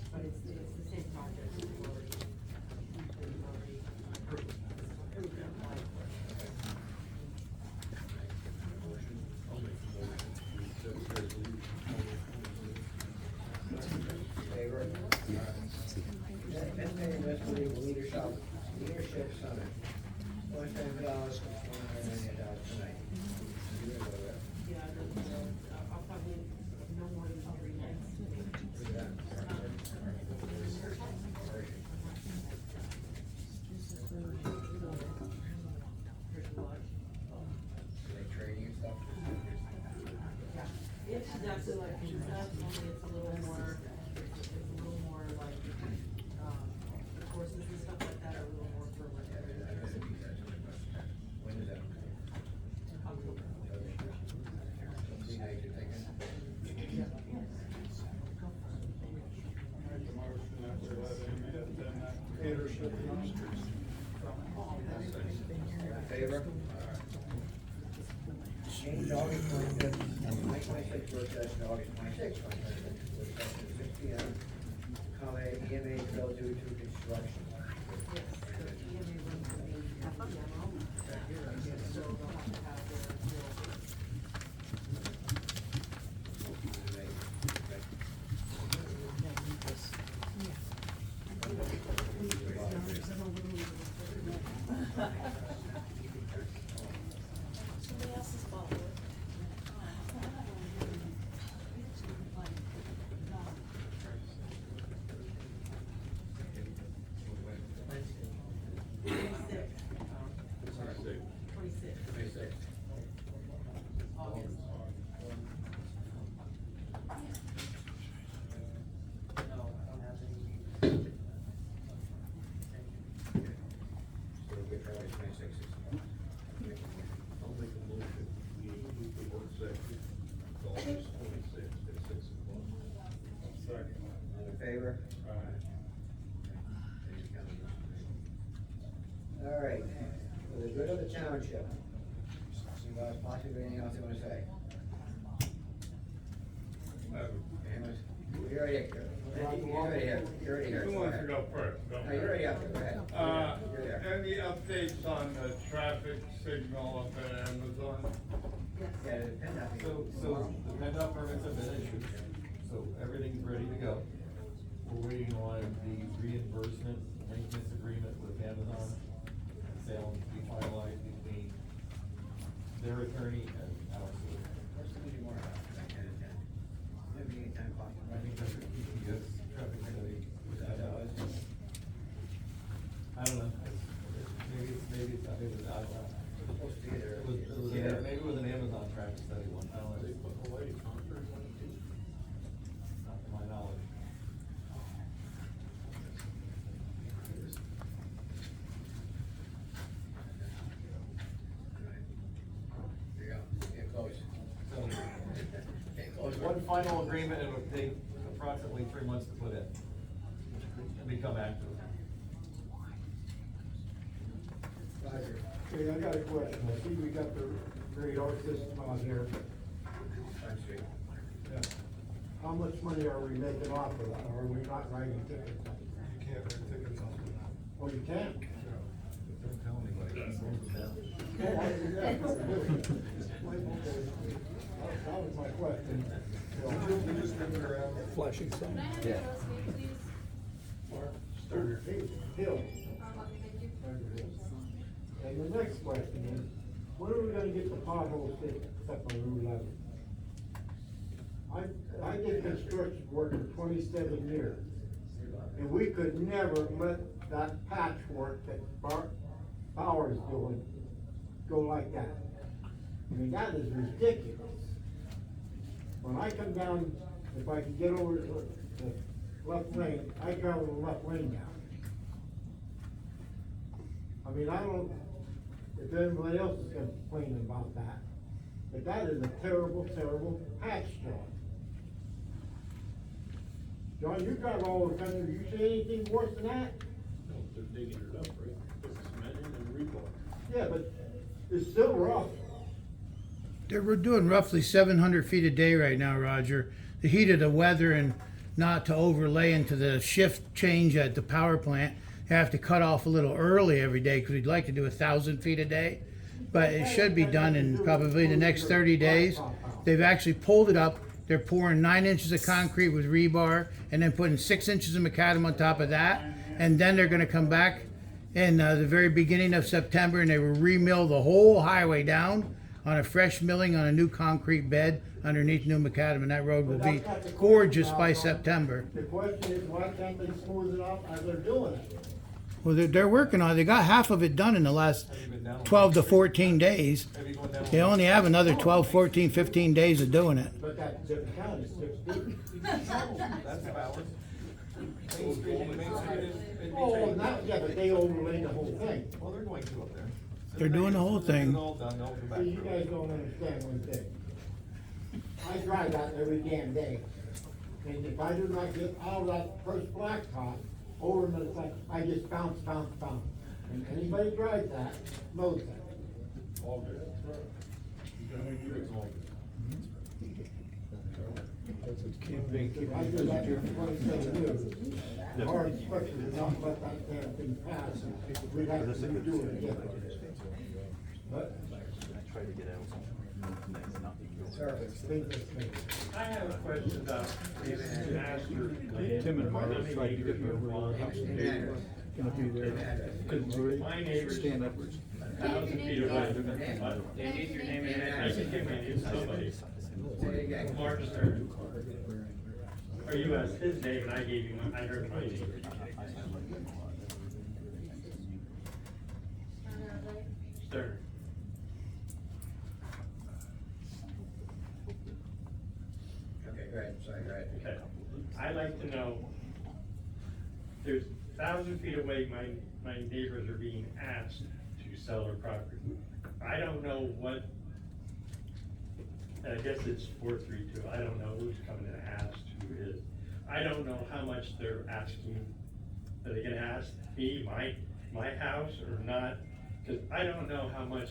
But it's the same project that we already $270 for $190 tonight. Yeah, I'll probably, no more than 3 minutes. Like training and stuff? If she does it like she does, only it's a little more, like, the courses and stuff like that are a little more for like everything. When is that? October. 3 nights, you're thinking? In favor? Change August 25th, 2026, work session, August 26th, 2026, work session, 6 p.m. Accommodate EMA bill due to construction. Favor? All right, for the good of the township, anybody possibly anything else you wanna say? Amos? You're already here. You're already here. You're already here. Who Go wants to ahead. go first? Go No, you're already up there, go ahead. You're there. Any updates on the traffic signal up at Amazon? Yeah, the PennDOT. So the PennDOT permits have been issued, so everything's ready to go. We're waiting on the reimbursement maintenance agreement with Amazon and Salem to be finalized between their attorney and our solicitor. What's the meeting more about? Maybe 10 o'clock. I think that's a PPS traffic study. Was that what it was? I don't know, maybe it's, I don't know. Supposed to be there. Maybe it was an Amazon traffic study one, I don't know. Not to my knowledge. There you go, get close. So, Get close. one final agreement, it would take approximately 3 months to put in, and become active. Roger. Okay, I got a question. I see we got the radar system on here. Front Street. Yeah. How much money are we making off of that? Or are we not writing tickets? You can't write tickets off of that. Oh, you can? Don't tell anybody. Oh, I do that. That was my question. You just move it around. Flashing sign. Yeah. Starter Hill. And the next question is, when are we gonna get the potholes fixed up on Route 11? I did construction work for 27 years, and we could never let that patchwork that Power's doing go like that. I mean, that is ridiculous. When I come down, if I can get over the left lane, I travel the left lane now. I mean, I don't, if anybody else is complaining about that, but that is a terrible, terrible patch job. John, you drive all the country, you see anything worse than that? No, they're digging it up, right? Put the cement in and rebar. Yeah, but it's still rough. We're doing roughly 700 feet a day right now, Roger. The heat of the weather and not to overlay into the shift change at the power plant, you have to cut off a little early every day because we'd like to do 1,000 feet a day. But it should be done in probably the next 30 days. They've actually pulled it up. They're pouring 9 inches of concrete with rebar and then putting 6 inches of macadam on top of that. And then they're gonna come back in the very beginning of September, and they will re-mill the whole highway down on a fresh milling on a new concrete bed underneath New Macadam, and that road will be gorgeous by September. The question is, why can't they smooth it out as they're doing it? Well, they're working on it. They got half of it done in the last 12 to 14 days. They only have another 12, 14, 15 days of doing it. But that's different county, 16. That's valid. Main Street, Main Street is. Oh, not, yeah, but they overlaid the whole thing. Well, they're going to up there. They're doing the whole thing. It's all done, they'll go back. See, you guys don't understand one thing. I drive that every damn day. And if I do not get out of that first blacktop over to the side, I just bounce. And anybody drives that knows that. All good. It's all good. If I do that for 27 years, our inspectors would not let that damn thing pass, we'd have to redo it again. But. I have a question about this master plan. Tim and Marla tried to get me over to our house and they were gonna be there. Couldn't do My it. neighbors, Stand upwards. 1,000 feet away, they need your name and address, I can give my name to somebody. Mark Stern. Or you asked his name and I gave you my, I heard my name. Stern. Okay, go ahead, sorry, go ahead. Okay, I'd like to know, there's 1,000 feet away, my neighbors are being asked to sell their property. I don't know what, and I guess it's 432, I don't know who's coming and asked who is. I don't know how much they're asking, are they gonna ask me, my house or not? Cause I don't know how much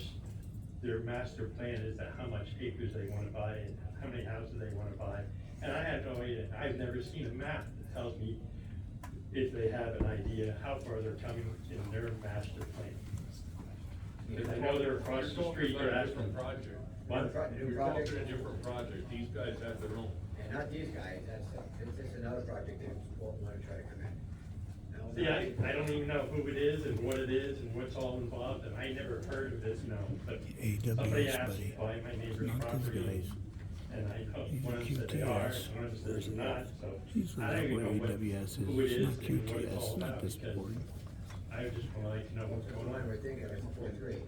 their master plan is, and how much acres they wanna buy, and how many houses they wanna buy. And I have no idea, I've never seen a map that tells me if they have an idea how far they're coming in their master plan. Because I know they're across the street, they're asking. Project. New What? You're project? talking a different project, these guys have their own. And not these guys, it's another project that won't wanna try to come in. Now, See, I don't even know who it is and what it is and what's all involved, and I never heard of this, no, but somebody AWS, asked buddy. to buy my neighbor's Not those property. guys. And I know He's a one said they are, QTS. and one says they're not, so He's I don't even know where what, AWS is. who it It's is not and what it's QTS, all not about, this because board. I just would like to know what's going One on. we're thinking of, it's 4-3.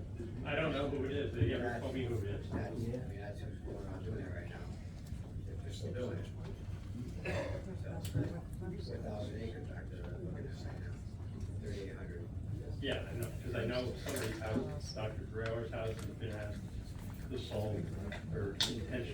I don't know who it is, they never told me who it is. That's, I mean, that's who's going on doing it right now. They're still doing it. So, 4,000 acres back there, looking at right now, 3,800. Yeah, I know, cause I know somebody's house, Dr. Guerrero's house has been asked to solve, or intentionally